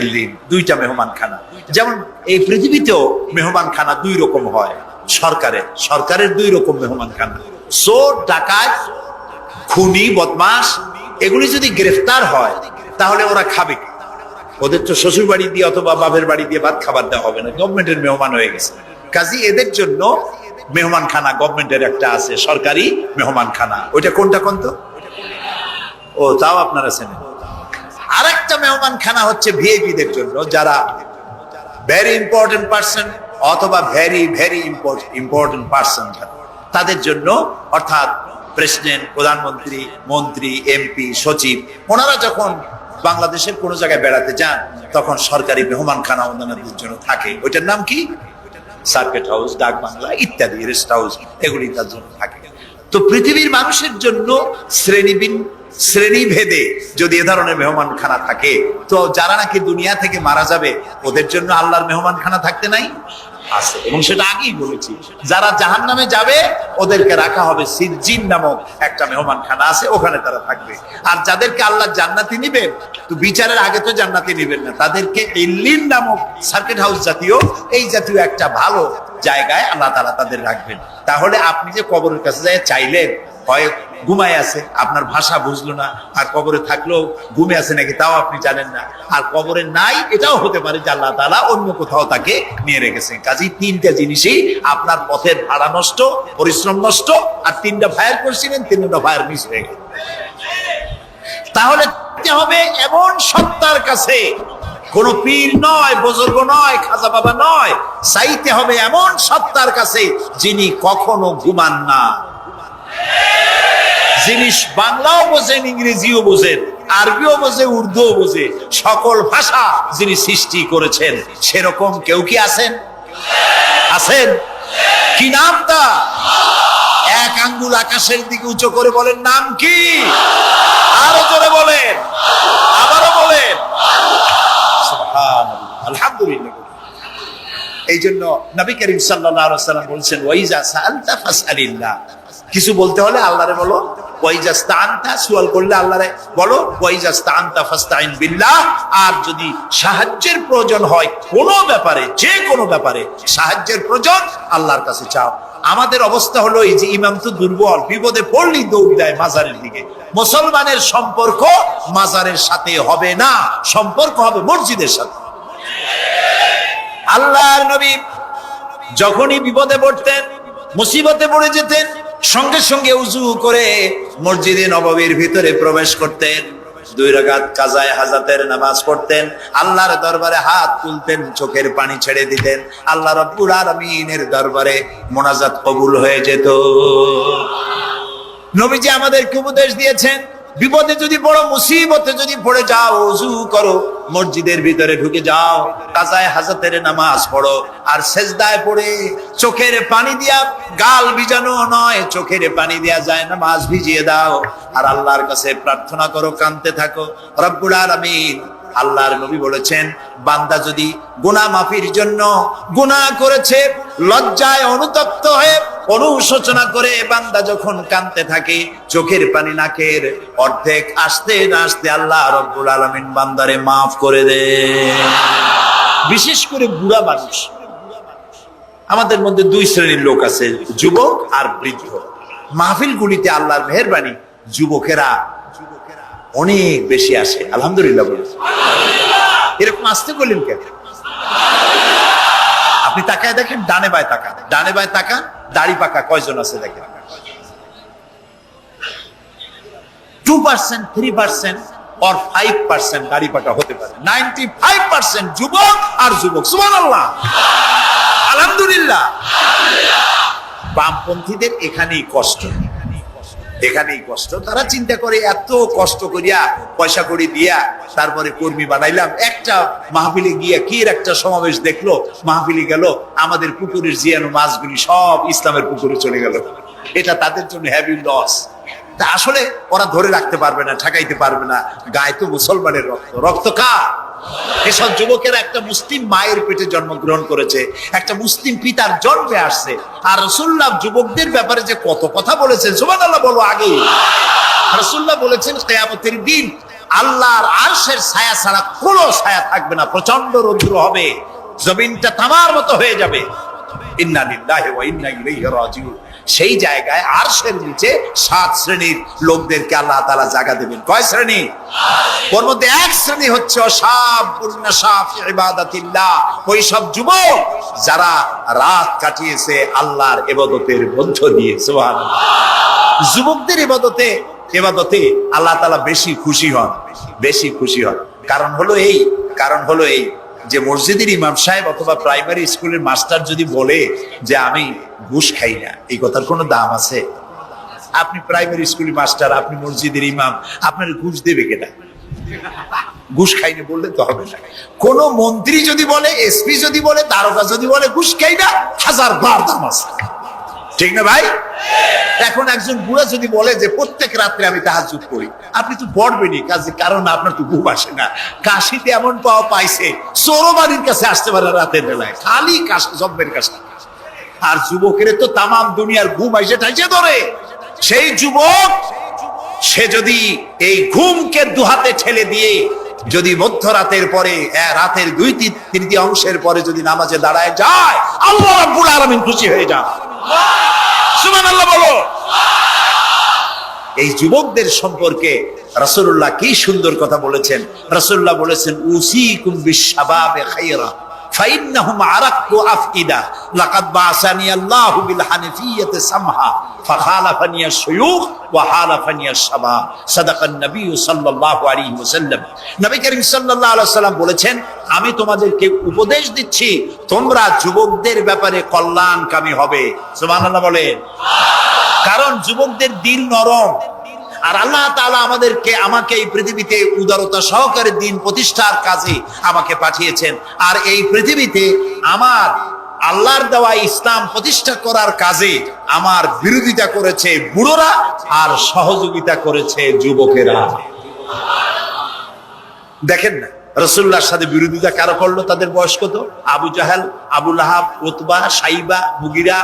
ইল্লিন। 2টা মেহমানখানা। যেমন এই পৃথিবীতেও মেহমানখানা 2 রকম হয়। সরকারের 2 রকম মেহমানখানা। চোর, ডাকাত, খুনি, বদমাশ এগুলি যদি গ্রেফতার হয় তাহলে ওরা খাবে কি? ওদের তো শ্বশুর বাড়ি দিয়ে অথবা বাপের বাড়ি দিয়ে ভাত খাবার দেওয়া হবে না, গভর্নমেন্টের মেহমান হয়ে গেছে। কাজী এদের জন্য মেহমানখানা গভর্নমেন্টের একটা আছে, সরকারি মেহমানখানা। ওইটা কোনটা কোন তো? ও, তাও আপনারা চেনেন। আরেকটা মেহমানখানা হচ্ছে ভিআইপিদের জন্য, যারা ভেরি ইম্পর্টেন্ট পার্সন অথবা ভেরি ভেরি ইম্পর্টেন্ট পার্সন, তাদের জন্য, অর্থাৎ প্রেসিডেন্ট, প্রধানমন্ত্রী, মন্ত্রী, এমপি, সচিব, ওনারা যখন বাংলাদেশের কোন জায়গায় বেড়াতে যান তখন সরকারি মেহমানখানা ওনাদের জন্য থাকে। ওইটার নাম কি? সার্কিট হাউস, ডাক বাংলা ইত্যাদি, রেস্ট হাউস, এগুলি তার জন্য থাকে। তো পৃথিবীর মানুষের জন্য শ্রেণীভেদে যদি এ ধরনের মেহমানখানা থাকে, তো যারা নাকি দুনিয়া থেকে মারা যাবে ওদের জন্য আল্লাহর মেহমানখানা থাকতে নাই? আছে, এবং সেটা আগেই বলেছি। যারা জাহান্নামে যাবে ওদেরকে রাখা হবে সিজ্জিন নামক একটা মেহমানখানা আছে, ওখানে তারা থাকবে। আর যাদেরকে আল্লাহ জান্নাতি নিবেন, তো বিচারের আগে তো জান্নাতি নিবেন না, তাদেরকে ইল্লিন নামক সার্কিট হাউস জাতীয়, এই জাতীয় একটা ভালো জায়গায় আল্লাহ তাআলা তাদের রাখবেন। তাহলে আপনি যে কবরের কাছে যায় চাইলেন, হয় ঘুমায় আছে, আপনার ভাষা বুঝলো না, আর কবরে থাকলেও ঘুমে আছে নাকি তাও আপনি জানেন না, আর কবরে নাই এটাও হতে পারে যে আল্লাহ তাআলা অন্য কোথাও তাকে নিয়ে রেখেছেন। কাজেই 3টা জিনিসই, আপনার পথের ভাড়া নষ্ট, পরিশ্রম নষ্ট, আর 3টা ফায়ার করছিলেন, 3টা ফায়ার মিস হয়ে গেল। তাহলে হবে এমন সত্তার কাছে, কোন পীর নয়, বুজুর্গ নয়, খাজা বাবা নয়, চাইতে হবে এমন সত্তার কাছে যিনি কখনো ঘুমান না, যিনি বাংলাও বোঝেন, ইংরেজিও বোঝেন, আরবিও বোঝে, উর্দুও বোঝে, সকল ভাষা যিনি সৃষ্টি করেছেন। সেরকম কেউ কি আছেন? আছেন? কি নাম তা? এক আঙ্গুল আকাশের দিকে উঁচু করে বলেন, নাম কি? আরো জোরে বলেন, আবারও বলেন, সুবহানাল্লাহ, আলহামদুলিল্লাহ। এই জন্য নবী করিম সাল্লাল্লাহু আলাইহি ওয়াসাল্লাম বলেছেন, ওয়াইজা সাআলতা ফাসআলিল্লাহ, কিছু বলতে হলে আল্লাহরে বলো, ওয়াইজা ইসতাআনতা, সুয়াল করলে আল্লাহরে বলো, ওয়াইজা ইসতাআনতা ফাসতাইন বিল্লাহ। আর যদি সাহায্যের প্রয়োজন হয় কোনো ব্যাপারে, যে কোনো ব্যাপারে সাহায্যের প্রয়োজন, আল্লাহর কাছে চাও। আমাদের অবস্থা হলো এই যে ইমাম তো দুর্বল, বিপদে পড়লেই দৌড় দেয় মাজারের দিকে। মুসলমানের সম্পর্ক মাজারের সাথে হবে না, সম্পর্ক হবে মসজিদের সাথে। আল্লাহর নবী যখনই বিপদে পড়তেন, মুসিবতে পড়ে যেতেন, সঙ্গে সঙ্গে উজু করে মসজিদে নববীর ভিতরে প্রবেশ করতেন, 2 রাকাত কাজায়ে হাজাতের নামাজ পড়তেন, আল্লাহর দরবারে হাত তুলতেন, চোখের পানি ছেড়ে দিতেন, আল্লাহ রাব্বুল আলামিনের দরবারে মোনাজাত কবুল হয়ে যেত। নবীজি আমাদেরকে উপদেশ দিয়েছেন, বিপদে যদি বড় মুসিবতে যদি পড়ে যাও, ওযু করো, মসজিদের ভিতরে ঢুকে যাও, কাজায়ে হাজাতের নামাজ পড়ো, আর সেজদায় পড়ে চোখের পানি দিয়া, গাল ভিজানো নয়, চোখের পানি দিয়া যায় নামাজ ভিজিয়ে দাও, আর আল্লাহর কাছে প্রার্থনা করো, কাঁদতে থাকো। রব্বুল আলামিন, আল্লাহর নবী বলেছেন, বান্দা যদি গুনাহ মাফির জন্য গুনাহ করেছে, লজ্জায় অনুতপ্ত হয়ে অনুশোচনা করে বান্দা যখন কাঁদতে থাকে, চোখের পানি নাকের অর্ধেক আসতে না আসতে আল্লাহ রব্বুল আলামিন বান্দারে মাফ করে দেন। বিশেষ করে বুড়া মানুষ, আমাদের মধ্যে 2 শ্রেণীর লোক আছে, যুবক আর বৃদ্ধ। মাহফিলগুলিতে আল্লাহর মেহেরবানি যুবকেরা অনেক বেশি আসে, আলহামদুলিল্লাহ বলে। এরকম আসতে বললেন কেন? আপনি তাকায় দেখেন, ডানে বায় তাকান, ডানে বায় তাকান, দাড়ি পাকা কয়জন আছে দেখেন। 2%, 3% or 5% দাড়ি পাকা হতে পারে। 95% যুবক আর যুবক। সুবহানাল্লাহ, আলহামদুলিল্লাহ। বামপন্থীদের এখানেই কষ্ট, এখানেই কষ্ট। তারা চিন্তা করে এত কষ্ট করিয়া পয়সা করি দিয়া তারপরে কর্মী বানাইলাম, একটা মাহফিলে গিয়া কি একটা সমাবেশ দেখলো, মাহফিলে গেল, আমাদের পুকুরের জিয়ানো মাছগুলি সব ইসলামের পুকুরে চলে গেল। এটা তাদের জন্য হ্যাভি লস। তা আসলে ওরা ধরে রাখতে পারবে না, ঠেকাইতে পারবে না। গায়ে তো মুসলমানের রক্ত, রক্ত কার? এসব যুবকেরা একটা মুসলিম মায়ের পেটে জন্মগ্রহণ করেছে, একটা মুসলিম পিতার জন্মে আসছে। আর রাসূলুল্লাহ যুবকদের ব্যাপারে যে কত কথা বলেছেন, সুবহানাল্লাহ বলো। আগে রাসূলুল্লাহ বলেছেন কিয়ামতের দিন আল্লাহর আরশের ছায়া ছাড়া কোনো ছায়া থাকবে না, প্রচন্ড রৌদ্র হবে, জমিনটা তামার মতো হয়ে যাবে। ইন্না লিল্লাহি ওয়া ইন্না ইলাইহি রাজিউন। সেই জায়গায় আরশের নিচে 7 শ্রেণীর লোকদেরকে আল্লাহ তাআলা জায়গা দেবেন। কয় শ্রেণী? ওর মধ্যে এক শ্রেণী হচ্ছে শাবুন শাফি ইবাদাতিল্লাহ, ওই সব যুবক যারা রাত কাটিয়েছে আল্লাহর ইবাদতের মধ্য দিয়ে। সুবহানাল্লাহ। যুবকদের ইবাদতে আল্লাহ তাআলা বেশি খুশি হন, বেশি খুশি হন। কারণ হলো এই যে মসজিদের ইমাম সাহেব অথবা প্রাইমারি স্কুলের মাস্টার যদি বলে যে আমি ঘুষ খাই না, এই কথার কোনো দাম আছে? আপনি প্রাইমারি স্কুলের মাস্টার, আপনি মসজিদের ইমাম, আপনার ঘুষ দেবে কেনা? ঘুষ খাইনি বললে তো হবে না। কোন মন্ত্রী যদি বলে, এসপি যদি বলে, দারোগা যদি বলে ঘুষ খাই না, 1000 বার দাম আছে, ঠিক না ভাই? এখন একজন বুড়া যদি বলে যে প্রত্যেক রাত্রে আমি তাহাজ্জুদ করি, আপনি তো পড়বেনই কাজে, কারণ আপনার তো ঘুম আসে না। কাশিতে এমন পাওয়া পাইছে, চোরবাড়ির কাছে আসতে পারে রাতের বেলায়, খালি কাশি জব্বের কাছে। আর যুবকের তো তামাম দুনিয়ার ঘুম আইসে ঠাইসে ধরে। সেই যুবক সে যদি এই ঘুমকে দুহাতে ঠেলে দিয়ে যদি মধ্যরাতের পরে রাতের 2/3 পরে যদি নামাজে দাঁড়ায় যায়, আল্লাহ রাব্বুল আলামিন খুশি হয়ে যান। সুবহানাল্লাহ বলো। এই যুবকদের সম্পর্কে রাসূলুল্লাহ কি সুন্দর কথা বলেছেন। রাসূলুল্লাহ বলেছেন উসিকুম বিশ-শাবাবে খায়রা ফাইন্নাহুম আরাক্কু আফইদা লাকাদ বাসানি আল্লাহু বিল হানিফিয়্যাতি সামহা ফাখালাফানি আশ-শুয়ুখ ওয়া হালাফানি আশ-শাবাব। সাদাকান নবী সাল্লাল্লাহু আলাইহি ওয়াসাল্লাম। নবী করিম সাল্লাল্লাহু আলাইহি ওয়াসাল্লাম বলেছেন, আমি তোমাদেরকে উপদেশ দিচ্ছি তোমরা যুবকদের ব্যাপারে কল্যাণকামী হবে। সুবহানাল্লাহ বলেন। কারণ যুবকদের দিল নরম, আর আল্লাহ তাআলা আমাকে এই পৃথিবীতে উদারতা সহকারে দিন প্রতিষ্ঠার কাজে আমাকে পাঠিয়েছেন। আর এই পৃথিবীতে আমার আল্লাহর দেওয়া ইসলাম প্রতিষ্ঠা করার কাজে আমার বিরোধিতা করেছে বুড়োরা, আর সহযোগিতা করেছে যুবকেরা। দেখেন না রাসূলুল্লাহর সাথে বিরোধিতা কারা করলো? তাদের বয়স কত? আবু জাহেল, আবু লাহাব, উতবা, সাইবা, মুগিরা,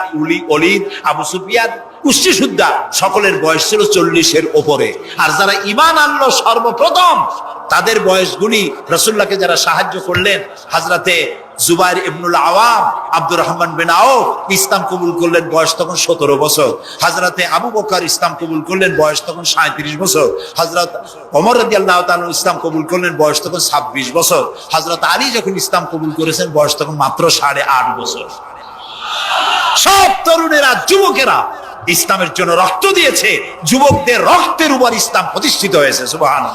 ওলীদ, আবু সুফিয়ান, কুষ্টি সুদ্দা, সকলের বয়স ছিল 40-এর উপরে। আর যারা ঈমান আনলো সর্বপ্রথম, তাদের বয়সগুলি রাসূলুল্লাহকে যারা সাহায্য করলেন, হযরতে জুবাইর ইবনুল আওয়াম, আব্দুর রহমান বিন আওফ ইসলাম কবুল করলেন, বয়স তখন 17 বছর। হযরতে আবু বকর ইসলাম কবুল করলেন, বয়স তখন 37 বছর। হযরত ওমর রাদিয়াল্লাহু তাআলা ইসলাম কবুল করলেন, বয়স তখন 26 বছর। হযরত আলী যখন ইসলাম কবুল করেছেন, বয়স তখন মাত্র 8.5 বছর। সব তরুণেরা, যুবকেরা ইসলামের জন্য রক্ত দিয়েছে। যুবকদের রক্তের উপর ইসলাম প্রতিষ্ঠিত হয়েছে। সুবহানাল্লাহ।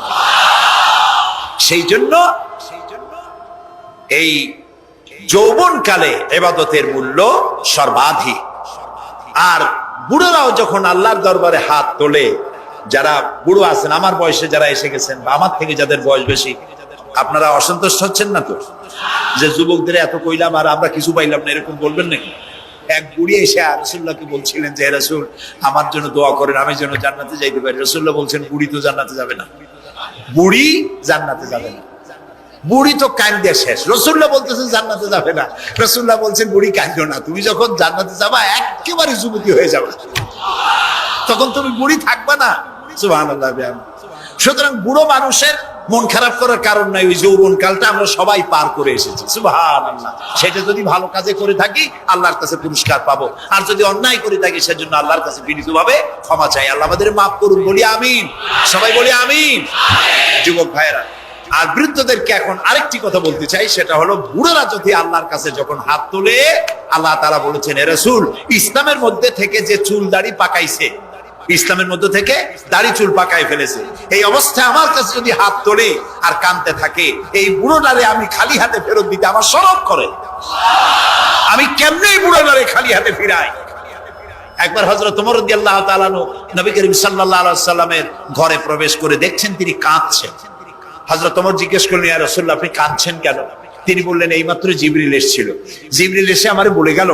সেই জন্য এই যৌবনকালে ইবাদতের মূল্য সর্বাধিক। আর বুড়োরাও যখন আল্লাহর দরবারে হাত তোলে, যারা বুড়ো আছেন, আমার বয়সে যারা এসে গেছেন বা আমার থেকে যাদের বয়স বেশি, আপনারা অসন্তুষ্ট হচ্ছেন না তো যে যুবকদের এত কইলাম আর আমরা কিছু পাইলাম না, এরকম বলবেন নাকি? এক বুড়ি এসে রাসূলুল্লাহকে বলছিলেন যে রাসূল আমার জন্য দোয়া করেন, আমি যেন জান্নাতে যাইতে পারি। রাসূলুল্লাহ বলছেন বুড়ি তো জান্নাতে যাবে না, বুড়ি জান্নাতে যাবে না, বুড়ি তো কান্দে শেষ। রাসূলুল্লাহ বলতেছেন জান্নাতে যাবে না, রাসূলুল্লাহ বলছেন বুড়ি কান্দো না, তুমি যখন জান্নাতে যাবা একেবারে যুবতী হয়ে যাবে, তখন তুমি বুড়ি থাকবা না। সুবহানাল্লাহ। সুতরাং বুড়ো মানুষের মন খারাপ করার কারণ নাই, ওই যৌবন কালটা আমরা সবাই পার করে এসেছি। সুবহানাল্লাহ। সেটা যদি ভালো কাজে করে থাকি আল্লাহর কাছে পুরস্কার পাবো, আর যদি অন্যায় করে থাকি সেজন্য আল্লাহর কাছে বিনীতভাবে ক্ষমা চাই। আল্লাহ আমাদের মাফ করুন, বলি আমিন। সবাই বলি আমিন। যুবক ভাইয়েরা আর বৃদ্ধদেরকে এখন আরেকটি কথা বলতে চাই, সেটা হলো বুড়োরা যদি আল্লাহর কাছে যখন হাত তোলে, আল্লাহ তাআলা বলেছেন এ রাসূল ইসলামের মধ্যে থেকে যে চুল দাড়ি পাকাইছে, ইসলামের মধ্যে থেকে দাড়ি চুল পাকায় ফেলেছে। এই অবস্থায় আমার কাছে যদি হাত তোলে আর কাঁদতে থাকে, এই বুড়োটারে আমি খালি হাতে ফেরত দিতে আমার শরম করে। আমি কেমনে এই বুড়োটারে খালি হাতে ফিরাই? একবার হযরত ওমর রাদিয়াল্লাহু তাআলা আনহু নবী করিম সাল্লাল্লাহু আলাইহি ওয়াসাল্লামের ঘরে প্রবেশ করে দেখছেন তিনি কাঁদছেন। হযরত ওমর জিজ্ঞেস করলেন, ইয়া রাসূলুল্লাহ, আপনি কাঁদছেন কেন? তিনি বললেন, এইমাত্র জিবরিল এসেছিল। জিবরিল এসে আমারে বলে গেল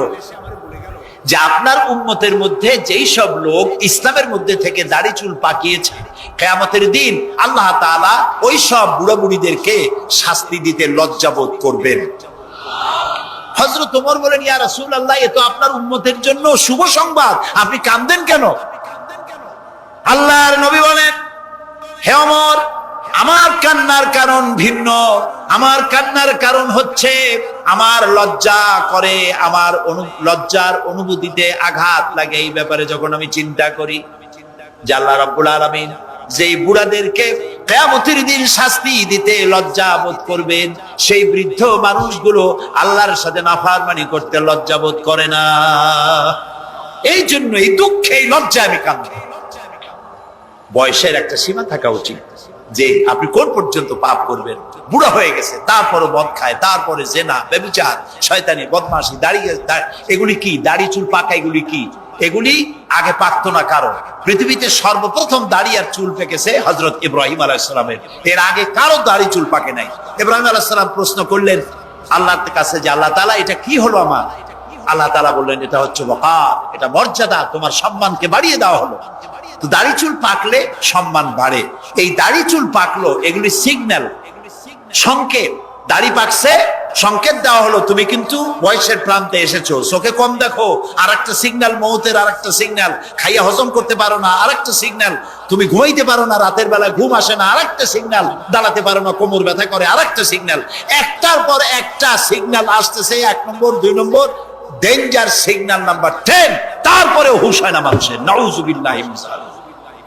যে আপনার উম্মতের মধ্যে যেই সব লোক ইসলামের মধ্যে থেকে দাড়ি চুল পাকিয়েছে, কিয়ামতের দিন আল্লাহ তাআলা ওই সব বুড়া বুড়িদেরকে শাস্তি দিতে লজ্জাবোধ করবেন। হযরত ওমর বলেন, ইয়া রাসূলুল্লাহ, এ তো আপনার উম্মতের জন্য শুভ সংবাদ, আপনি কাঁদেন কেন? আল্লাহর নবী বলেন, হে ওমর, আমার কান্নার কারণ ভিন্ন। আমার কান্নার কারণ হচ্ছে আমার লজ্জা করে, আমার লজ্জার অনুভূতিতে আঘাত লাগে এই ব্যাপারে যখন আমি চিন্তা করি যে আল্লাহ রাব্বুল আলামিন যেই বুড়াদেরকে কিয়ামতের দিন শাস্তি দিতে লজ্জা বোধ করবেন, সেই বৃদ্ধ মানুষগুলো আল্লাহর সাথে নাফরমানি করতে লজ্জা বোধ করে না। এই জন্য এই দুঃখে এই লজ্জায় আমি কাঁদি। বয়সের একটা সীমা থাকা উচিত যে আপনি কোন পর্যন্ত পাপ করবেন। বুড়া হয়ে গেছে, তারপরে মদ খায়, তারপরে জেনা, ব্যভিচার, শয়তানি, বদমাশি, দাঁড়িয়ে এগুলি কি? দাড়ি চুল পাকা এগুলি কি? এগুলি আগে পাকতো না কারো। পৃথিবীতে সর্বপ্রথম দাড়ি আর চুল পেকেছে হযরত ইব্রাহিম আলাইহিস সালামের। এর আগে কারো দাড়ি চুল পাকে নাই। ইব্রাহিম আলাইহিস সালাম প্রশ্ন করলেন আল্লাহর কাছে যে আল্লাহ তাআলা, এটা কি হলো আমার? আল্লাহ তাআলা বললেন, এটা হচ্ছে ওয়াকার, এটা মর্যাদা, তোমার সম্মানকে বাড়িয়ে দেওয়া হলো। তো দাড়ি চুল পাকলে সম্মান বাড়ে। এই দাড়ি চুল পাকলো, এগুলি সিগন্যাল, সংকেত। দাড়ি পাকছে, সংকেত দেওয়া হলো তুমি কিন্তু বয়সের প্রান্তে এসেছো। চোখে কম দেখো, আর একটা সিগন্যাল, মৌতের আর একটা সিগন্যাল। খাইয়া হজম করতে পারো না, আর একটা সিগন্যাল। তুমি ঘুমাইতে পারো না, রাতের বেলা ঘুম আসে না, আর একটা সিগন্যাল। দাঁড়াতে পারো না, কোমর ব্যথা করে, আর একটা সিগন্যাল। একটার পর একটা সিগন্যাল আসতেছে, 1 নম্বর, 2 নম্বর, ডেঞ্জার সিগন্যাল নাম্বার 10। তারপরে হুঁশ হয় না মানুষের। নাউযুবিল্লাহি মিন যালিক।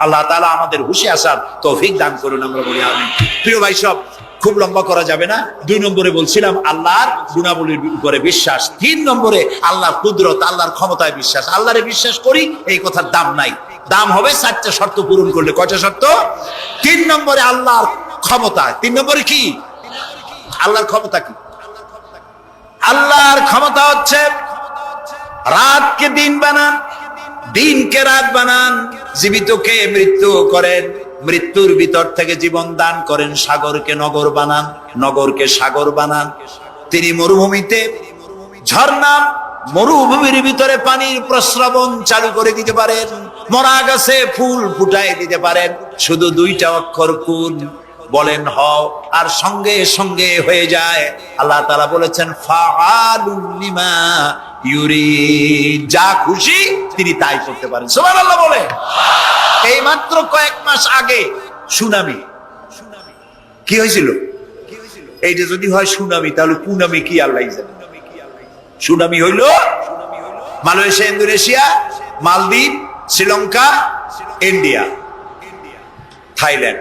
আল্লাহ তাআলা আমাদের হুঁশে আসার তৌফিক দান করুন, আমরা বলি আমিন। প্রিয় ভাই সব, খুব লম্বা করা যাবে না। 2 নম্বরে বলছিলাম আল্লাহর গুণাবলীর উপরে বিশ্বাস। 3 নম্বরে আল্লাহর কুদরত, আল্লাহর ক্ষমতায় বিশ্বাস। আল্লাহরে বিশ্বাস করি, এই কথার দাম নাই। দাম হবে 4টা শর্ত পূরণ করলে। কয়টা শর্ত? 3 নম্বরে আল্লাহর ক্ষমতা। 3 নম্বরে কি? আল্লাহর ক্ষমতা কি? আল্লাহর ক্ষমতা হচ্ছে রাতকে দিন বানান, দিনকে রাত বানান, জীবিতকে মৃত্যু করেন, মৃত্যুর ভিতর থেকে জীবন দান করেন, সাগরকে নগর বানান, নগরকে সাগর বানান। তিনি মরুভূমিতে ঝর্ণা, মরুভূমির ভিতরে পানির প্রস্রবণ চালু করে দিতে পারেন, মরা গাছে ফুল ফুটায় দিতে পারেন। শুধু 2টা অক্ষর কুন বলেন হও, আর সঙ্গে সঙ্গে হয়ে যায়। আল্লাহ তাআলা বলেছেন ফাআলুন লিমা ইউরিদ, যা খুশি তিনি তাই করতে পারেন। সুবহানাল্লাহ বলে। এই মাত্র কয়েক মাস আগে সুনামি কি হয়েছিল? এইটা যদি হয় সুনামি, তাহলে কুনামি কি আল্লাহ জানে। সুনামি হইল মালয়েশিয়া, ইন্দোনেশিয়া, মালদ্বীপ, শ্রীলঙ্কা, ইন্ডিয়া, থাইল্যান্ড,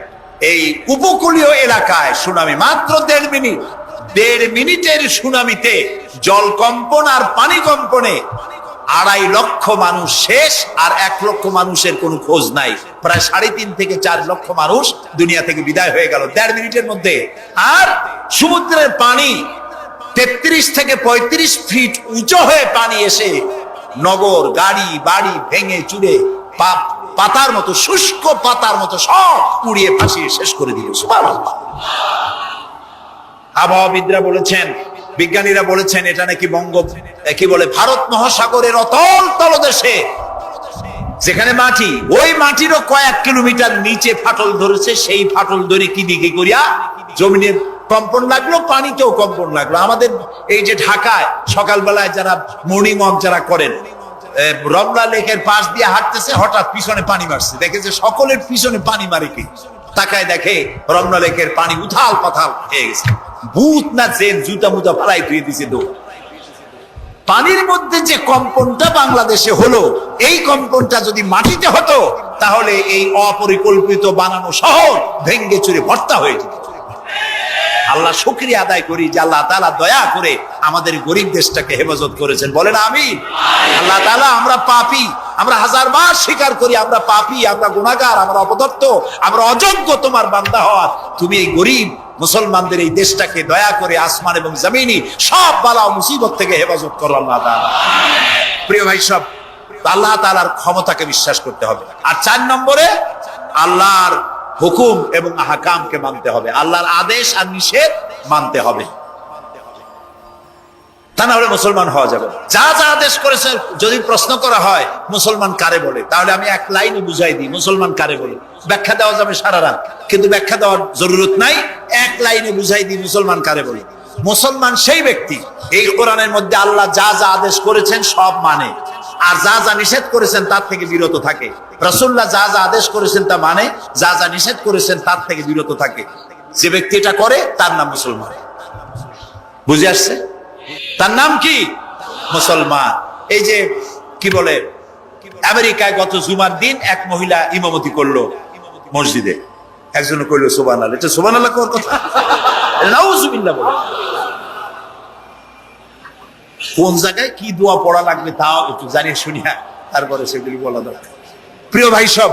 এই উপকূলীয় এলাকায় সুনামি। মাত্র 1.5 মিনিট। 1.5 মিনিটের সুনামিতে জলকম্পন আর পানি কম্পনে 2.5 লক্ষ মানুষ শেষ, আর 1 লক্ষ মানুষের কোনো খোঁজ নাই। প্রায় 3.5 থেকে 4 লক্ষ মানুষ দুনিয়া থেকে বিদায় হয়ে গেল 1.5 মিনিটের মধ্যে। আর সমুদ্রের পানি 33 থেকে 35 ফিট উঁচু হয়ে পানি এসে নগর, গাড়ি বাড়ি ভেঙে চুরে পাতার মতো, শুষ্ক পাতার মতো সব পুড়িয়ে ফাঁসিয়ে শেষ করে দিল। সুবহানাল্লাহ। আবহাওয়াবিদরা বলেছেন, বিজ্ঞানীরা বলেছেন, এটা নাকি কি বলে, ভারত মহাসাগরের অতল তলদেশে যেখানে মাটি, ওই মাটিরও কয়েক কিলোমিটার নিচে ফাটল ধরেছে। সেই ফাটল ধরে কি দিকে করিয়া জমিনের কম্পন লাগলো, পানিতেও কম্পন লাগলো। আমাদের এই যে ঢাকায় সকালবেলায় যারা মর্নিং ওয়াক যারা করেন, রমনা লেকের পাশ দিয়ে হাঁটতেছে, হঠাৎ পিছনে পানি মারছে, দেখেছে সকলের পিছনে পানি মারে কি, তাকায় দেখে রমনা লেকের পানি উথাল পাথাল হয়ে গেছে। ভূত না যে জুতা মুতা ফালাই ধুয়ে দিছে দৌড়। পানির মধ্যে যে কম্পনটা বাংলাদেশে হলো, এই কম্পনটা যদি মাটিতে হতো, তাহলে এই অপরিকল্পিত বানানো শহর ভেঙ্গে চুরে ভর্তা হয়ে যেত। আল্লাহ শুকরিয়া আদায় করি যে আল্লাহ তাআলা দয়া করে আমাদের গরিব দেশটাকে হেফাজত করেছেন। বলেন আমিন। আল্লাহ তাআলা, আমরা পাপী, আমরা হাজার বার স্বীকার করি আমরা পাপী, আমরা গুনাহগার, আমরা অপদর্থ, আমরা অযোগ্য তোমার বান্দা হওয়ার। তুমি এই গরিব মুসলমানদের এই দেশটাকে দয়া করে আসমান এবং জমিনি সব বালা ও মুসিবত থেকে হেফাজত করো আল্লাহ তাআলা। প্রিয় ভাই সব, আল্লাহ তাআলার ক্ষমতাকে বিশ্বাস করতে হবে। আর 4 নম্বরে আল্লাহর হুকুম এবং আহকামকে মানতে হবে, আল্লাহর আদেশ আর নিষেধ মানতে হবে, তা না হলে মুসলমান হওয়া যাবে। যা যা আদেশ করেছে যদি প্রশ্ন করা হয় মুসলমান কারে বলে, তাহলে আমি এক লাইনে বুঝাই দিই মুসলমান কারে বলে। ব্যাখ্যা দেওয়া যাবে সারা রাত, কিন্তু ব্যাখ্যা দেওয়ার জরুরত নাই, এক লাইনে বুঝাই দিই মুসলমান কারে বলে। মুসলমান সেই ব্যক্তি এই কোরআনের মধ্যে আল্লাহ যা যা আদেশ করেছেন সব মানে, আর যা যা নিষেধ করেছেন তার থেকে বিরত থাকে। রাসূলুল্লাহ যা যা আদেশ করেছেন তা মানে, যা যা নিষেধ করেছেন তার থেকে বিরত থাকে। যে ব্যক্তি এটা করে তার নাম মুসলমান। বুঝে আসছে? তার নাম কি? মুসলমান। এই যে কি বলে, আমেরিকায় গত জুমার দিন এক মহিলা ইমামতি করলো মসজিদে, একজন কইলো সুবহানাল্লাহ। এটা সুবহানাল্লাহ কোন কথা? নাউজুবিল্লাহ বলে। কোন জায়গায় কি দোয়া পড়া লাগবে তাও একটু জানিয়ে শুনিয়া তারপরে সেগুলি বলা দরকার। প্রিয় ভাই সব,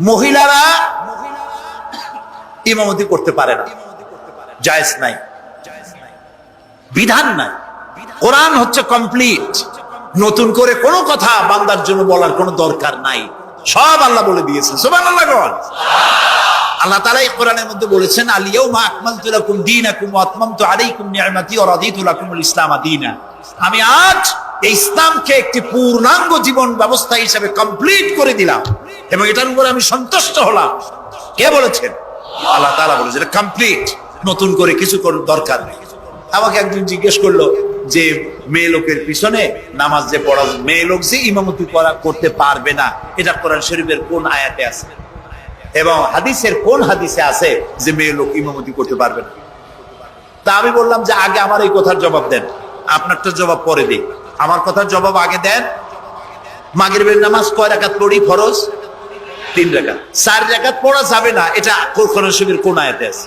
মহিলারা ইমামতি করতে পারে না, জায়েজ নাই, বিধান নাই। কোরআন হচ্ছে কমপ্লিট, নতুন করে কোনো কথা বান্দার জন্য বলার কোনো দরকার নাই, সব আল্লাহ বলে দিয়েছেন। সুবহানাল্লাহ বল। আল্লাহ তাআলা এই কোরআনের মধ্যে বলেছেন, আল ইয়াউমা আকমালতু লাকুম দীনাকুম ওয়া আতমামতু আলাইকুম নি'মাতি ওয়া রাদিতু লাকুমুল ইসলাম দীনা। আমি আজ এই ইসলামকে একটি পূর্ণাঙ্গ জীবন ব্যবস্থা হিসেবে কমপ্লিট করে দিলাম এবং এটার উপরে আমি সন্তুষ্ট হলাম। কে বলেছেন? আল্লাহ তাআলা বলেছেন কমপ্লিট, নতুন করে কিছু করার দরকার নেই। আমাকে একজন জিজ্ঞেস করলো যে মেয়ে লোকের পিছনে নামাজ যে পড়া, মেয়ে লোক যে ইমামতি করতে পারবে না, এটা কোরআন শরীফের কোন আয়াতে আছে এবং হাদিসের কোন হাদিসে আছে যে মেয়ে লোক ইমামতি করতে পারবে না? তা আমি বললাম যে আগে আমার এই কথার জবাব দেন, আপনারটা জবাব পরে দিই। আমার কথার জবাব আগে দেন। মাগরিবের নামাজ কয় রাকাত পড়ি ফরজ? 3 রাকাত। 4 রাকাত পড়া যাবে না, এটা কোরআন শরীফের কোন আয়াতে আছে,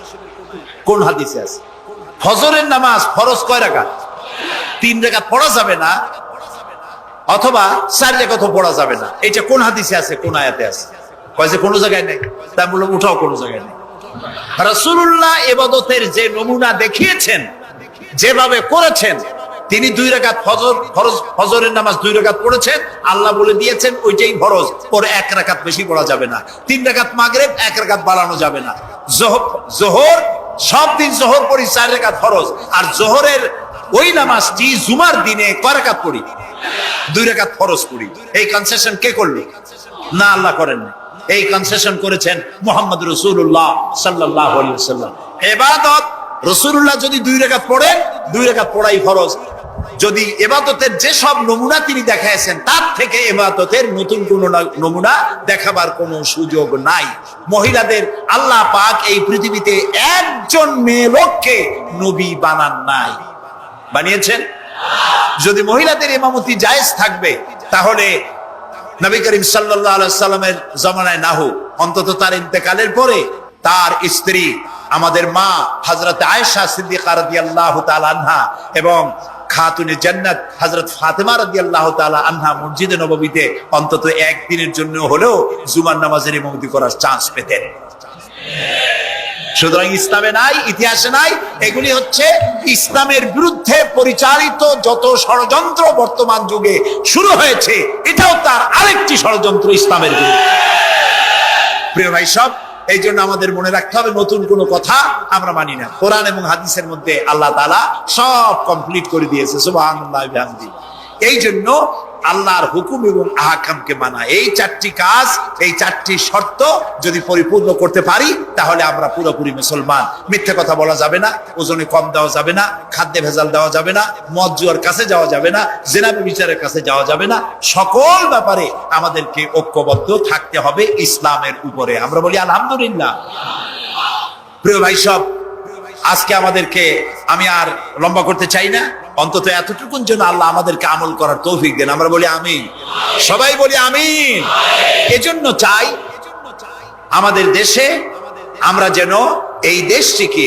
কোন হাদিসে আছে? ফজরের নামাজ ফরজ কয় রাকাত? 3 রাকাত পড়া যাবে না, অথবা 4 রাকাত পড়া যাবে না, এটা কোন হাদিসে আছে, কোন আয়াতে আছে? কয় যে কোনো জায়গায় নেই। তা বললাম উঠাও, কোনো জায়গায় নেই। রাসূলুল্লাহ ইবাদতের যে নমুনা দেখিয়েছেন, যেভাবে করেছেন, তিনি 2 রাকাত ফজরের নামাজ 2 রাকাত পড়েছেন, আল্লাহ বলে দিয়েছেন ওইটাই ফরজ, পরে 1 রাকাত বেশি পড়া যাবে না। 3 রাকাত মাগরিব, 1 রাকাত বাড়ানো যাবে না। জোহর সব দিন জোহর পড়ি 4 রাকাত ফরজ, আর জোহরের ওই নামাজটি জুমার দিনে কয় রাকাত পড়ি? 2 রাকাত ফরজ পড়ি। এই কনসেশন কে করলো? না, আল্লাহ করেন না। এই কনসেশন করেছেন মুহাম্মদ রাসূলুল্লাহ সাল্লাল্লাহু আলাইহি ওয়াসাল্লাম। ইবাদত রাসূলুল্লাহ যদি 2 রাকাত পড়েন, 2 রাকাত পড়াই ফরজ। যদি ইবাদতের যে সব নমুনা তিনি দেখাইছেন তার থেকে ইবাদতের নতুন কোন নমুনা দেখাবার কোনো সুযোগ নাই। মহিলাদের আল্লাহ পাক এই পৃথিবীতে একজন মেয়ে লোককে নবী বানান নাই, বানিয়েছেন? যদি মহিলাদের ইমামতি জায়েজ থাকবে, তাহলে নবী করিম সাল্লাল্লাহু আলাইহি সাল্লামের জামানায় না হোক, অন্তত তার ইন্তেকালের পরে তার স্ত্রী আমাদের মা হযরত আয়েশা সিদ্দিকা রাদিয়াল্লাহু তাআলা আনহা এবং খাতুনে জান্নাত হযরত ফাতেমা রাদিয়াল্লাহু তাআলা আনহা মসজিদে নববীতে অন্তত একদিনের জন্য হলেও জুমার নামাজের ইমামতি করার চান্স পেতেন। সুতরাং ইসলামে নাই, ইতিহাসে নাই। এগুলি হচ্ছে ইসলামের বিরুদ্ধে পরিচালিত যত ষড়যন্ত্র বর্তমান যুগে শুরু হয়েছে, এটাও তার আরেকটি ষড়যন্ত্র ইসলামের বিরুদ্ধে। প্রিয় ভাই সব, এই জন্য আমাদের মনে রাখতে হবে নতুন কোনো কথা আমরা মানি না। কোরআন এবং হাদিসের মধ্যে আল্লাহ তাআলা সব কমপ্লিট করে দিয়েছে। সুবহানাল্লাহ বিহামদিহি। এই জন্য আল্লাহর হুকুম এবং আহকামকে মানা, এই 4টি কাজ, এই 4টি শর্ত যদি পরিপূর্ণ করতে পারি, তাহলে আমরা পুরোপুরি মুসলমান। মিথ্যা কথা বলা যাবে না, ওজনে কম দেওয়া যাবে না, খাদ্যে ভেজাল দেওয়া যাবে না, মদ জুয়ার কাছে যাওয়া যাবে না, জিনা ব্যভিচারের কাছে যাওয়া যাবে না। সকল ব্যাপারে আমাদেরকে ঐক্যবদ্ধ থাকতে হবে ইসলামের উপরে। আমরা বলি আলহামদুলিল্লাহ। প্রিয় ভাই সব, আজকে আমাদেরকে, আমি আর লম্বা করতে চাই না, অন্তত এতটুকুন জন্য আল্লাহ আমাদেরকে আমল করার তৌফিক দেন। আমরা বলি আমিন, সবাই বলি আমিন। এজন্য চাই আমাদের দেশে আমরা যেন এই দেশটিকে,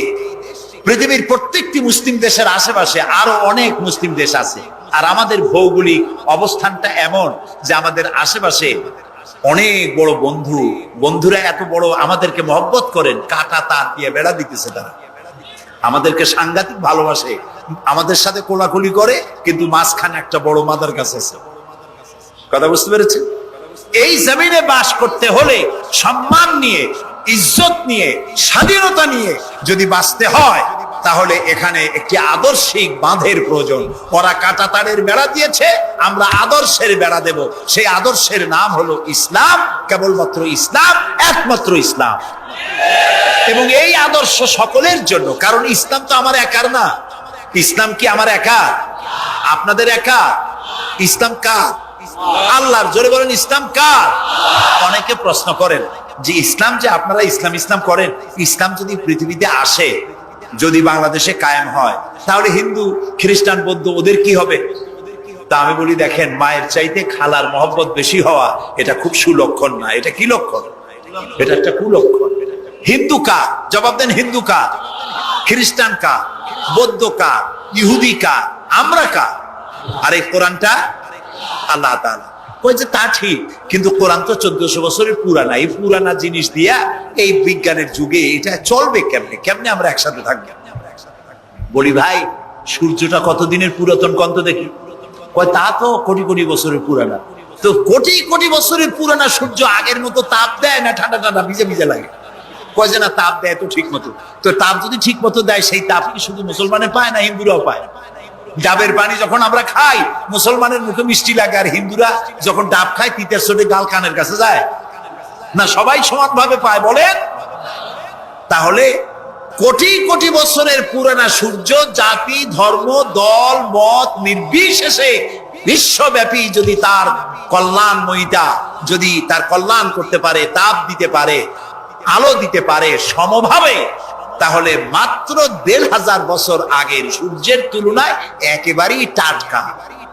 পৃথিবীর প্রত্যেকটি মুসলিম দেশের আশেপাশে আরো অনেক মুসলিম দেশ আছে, আর আমাদের ভৌগোলিক অবস্থানটা এমন যে আমাদের আশেপাশে অনেক বড় বন্ধুরা এত বড় আমাদেরকে মহব্বত করেন, কাটা তার দিয়ে বেড়া দিতেছে, তারা আমাদেরকে সাংঘাতিক ভালোবাসে, আমাদের সাথে কোলাকুলি করে, কিন্তু মাঝখানে একটা বড় মাদার কাছে আছে। কথা বুঝতে পেরেছেন? এই জমিনে বাস করতে হলে সম্মান নিয়ে, ইজ্জত নিয়ে, স্বাধীনতা নিয়ে যদি বাঁচতে হয়, তাহলে এখানে একটি আদর্শিক বাঁধের প্রয়োজন। ওরা কাঁটা তারের বেড়া দিয়েছে, আমরা আদর্শের বেড়া দেব। সেই আদর্শের নাম হলো ইসলাম, কেবলমাত্র ইসলাম, একমাত্র ইসলাম। এবং এই আদর্শ সকলের জন্য, কারণ ইসলাম তো আমার একার না। ইসলাম কি আমার একা? আপনাদের একা? ইসলাম কার? আল্লাহর। জোরে বলেন, ইসলাম কার? অনেকে প্রশ্ন করেন যে ইসলাম যে আপনারা ইসলাম করেন, ইসলাম যদি পৃথিবীতে আসে, যদি বাংলাদেশে কায়েম হয়, তাহলে হিন্দু, খ্রিস্টান, বৌদ্ধ ওদের কি হবে? তা আমি বলি, দেখেন, মায়ের চাইতে খালার মহব্বত বেশি হওয়া এটা খুব সুলক্ষণ না। এটা কি লক্ষণ? এটা একটা কুলক্ষণ। হিন্দু কার? জবাব দেন, হিন্দু কার? খ্রিস্টান কার? বৌদ্ধ কার? ইহুদি কার? আমরা কার? আর এই কোরআনটা আল্লাহ তাআলা কই যে তা ঠিক, কিন্তু কোরআন তো 1400 বছরের পুরানা। এই পুরানা জিনিস দিয়া এই বিজ্ঞানের যুগে এটা চলবে কেমনে? কেমনে আমরা একসাথে থাকবো? বলি, ভাই, সূর্যটা কতদিনের পুরাতন কন্ত দেখি? কয় তা তো কোটি কোটি বছরের পুরানা। তো কোটি কোটি বছরের পুরানা সূর্য আগের মতো তাপ দেয় না ঠান্ডা ঠান্ডা ভিজে ভিজে লাগে? কয় যে না, তাপ দেয় তো ঠিক মতো। তো তাপ যদি ঠিক মতো দেয়, সেই তাপ কি শুধু মুসলমানে পায় না হিন্দুরাও পায়? ডাবের পানি যখন আমরা খাই, মুসলমানের মুখে মিষ্টি লাগে, আর হিন্দুরা যখন ডাব খায় তিতের চোটে গাল কানের কাছে যায় না? সবাই সমানভাবে পায়, বলেন? তাহলে কোটি কোটি বছরের পুরানা সূর্য জাতি, ধর্ম, দল, মত নির্বিশেষে বিশ্বব্যাপী যদি তার কল্যাণময়িতা, যদি তার কল্যাণ করতে পারে, তাপ দিতে পারে, আলো দিতে পারে সমভাবে, তাহলে মাত্র 1500 বছর আগের সূর্যের তুলনায় একেবারেই টাটকা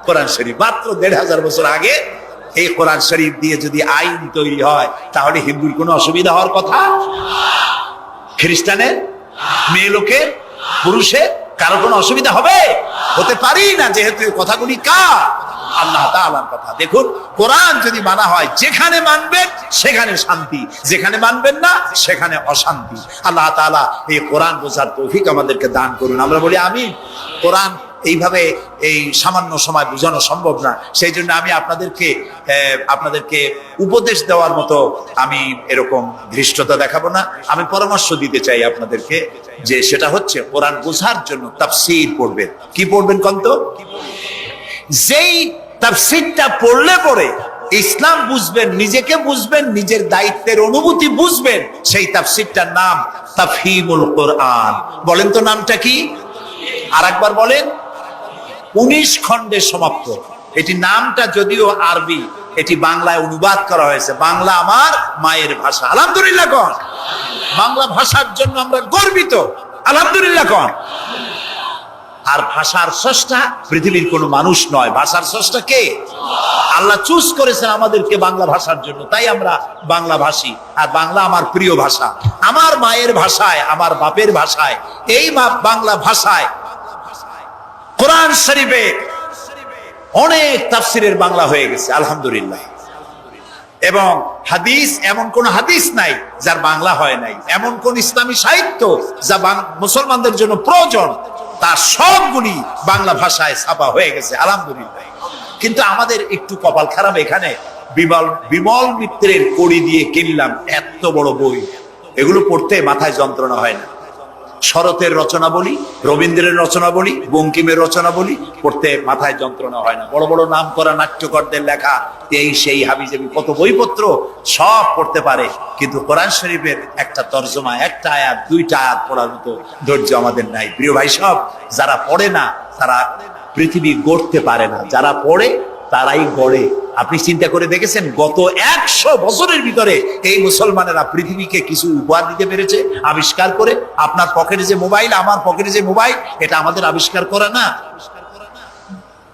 কোরআন শরীফ। মাত্র 1500 বছর আগে এই কোরআন শরীফ দিয়ে যদি আইন তৈরি হয়, তাহলে হিন্দুর কোনো অসুবিধা হওয়ার কথা? খ্রিস্টানের, মেয়ে লোকের, পুরুষের, কারো কোনো অসুবিধা হবে? হতে পারি না, যেহেতু এই কথাগুলি কার? আল্লাহ তাআলার কথা। দেখুন, কোরআন যদি মানা হয়, যেখানে মানবেন সেখানে শান্তি, যেখানে মানবেন না সেখানে অশান্তি। আল্লাহ তাআলা এই কোরআন বোঝার তৌফিক আমাদেরকে দান করুন। আমরা বলি আমিন। কোরআন এইভাবে এই সামান্য সময় বোঝানো সম্ভব না, সেই জন্য আমি আপনাদেরকে উপদেশ দেওয়ার মতো আমি এরকম ধৃষ্টতা দেখাবো না। আমি পরামর্শ দিতে চাই আপনাদেরকে, যে সেটা হচ্ছে কোরআন বোঝার জন্য তাফসীর পড়বেন। কি পড়বেন কন্ত? যেই তাফসীরটা পড়লে পরে ইসলাম বুঝবেন, নিজেকে বুঝবেন, নিজের দায়িত্বের অনুভূতি বুঝবেন, সেই তাফসীরটার নাম তাফহিমুল কোরআন। বলেন তো নামটা কি? আর একবার বলেন। 19 খণ্ডে সমাপ্ত। এটি নামটা যদিও আরবি, এটি বাংলায় অনুবাদ করা হয়েছে। বাংলা আমার মায়ের ভাষা, আলহামদুলিল্লাহ কোন। বাংলা ভাষার জন্য আমরা গর্বিত, আলহামদুলিল্লাহ কোন। আর ভাষার স্রষ্টা পৃথিবীর কোনো মানুষ নয়, ভাষার স্রষ্টা কে? আল্লাহ চুজ করেছেন আমাদেরকে বাংলা ভাষার জন্য, তাই আমরা বাংলা ভাষী। আর বাংলা আমার প্রিয় ভাষা, আমার মায়ের ভাষায়, আমার বাপের ভাষায়, এই বাংলা ভাষায় কোরআন শরীফে অনেক তাফসিরের বাংলা হয়ে গেছে, আলহামদুলিল্লাহ। এবং হাদিস, এমন কোন হাদিস নাই যার বাংলা হয় নাই। এমন কোন ইসলামী সাহিত্য যা মুসলমানদের জন্য প্রয়োজন, তার সবগুলি বাংলা ভাষায় ছাপা হয়ে গেছে, আলহামদুলিল্লাহ। কিন্তু আমাদের একটু কপাল খারাপ, এখানে বিমল মিত্রের কড়ি দিয়ে কিনলাম এত বড় বই, এগুলো পড়তে মাথায় যন্ত্রণা হয় না। শরতের রচনা বলি, রবীন্দ্রের রচনা বলি, বঙ্কিমের রচনা বলি, পড়তে মাথায় যন্ত্রণা হয় না। বড় বড় নাম করা নাট্যকারদের লেখা এই সেই হাবিজাবি কত বইপত্র, সব পড়তে পারে, কিন্তু কোরআন শরীফের একটা তর্জমা, একটা আয়াত, 2টা আয়াত পড়ার মতো ধৈর্য আমাদের নাই। প্রিয় ভাই সব, যারা পড়ে না তারা পৃথিবী গড়তে পারে না, যারা পড়ে তারাই গড়ে। আপনি চিন্তা করে দেখেছেন, গত 100 বছরের ভিতরে এই মুসলমানেরা পৃথিবীকে কিছু উপহার দিতে পেরেছে আবিষ্কার করে। আপনার পকেটে যে মোবাইল, আমার পকেটে যে মোবাইল, এটা আমাদের আবিষ্কার করা না?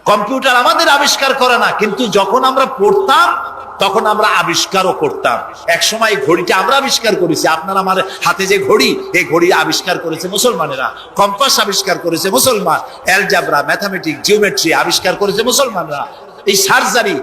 কম্পিউটার আমাদের আবিষ্কার করা না? কিন্তু যখন আমরা পড়তাম তখন আমরা আবিষ্কারও করতাম। এক সময় ঘড়িটা আমরা আবিষ্কার করেছি, আপনার আমার হাতে যে ঘড়ি, এই ঘড়ি আবিষ্কার করেছে মুসলমানেরা। কম্পাস আবিষ্কার করেছে মুসলমান। অ্যালজাবরা, ম্যাথামেটিক, জিওমেট্রি আবিষ্কার করেছে মুসলমানরা। এই সার্জারি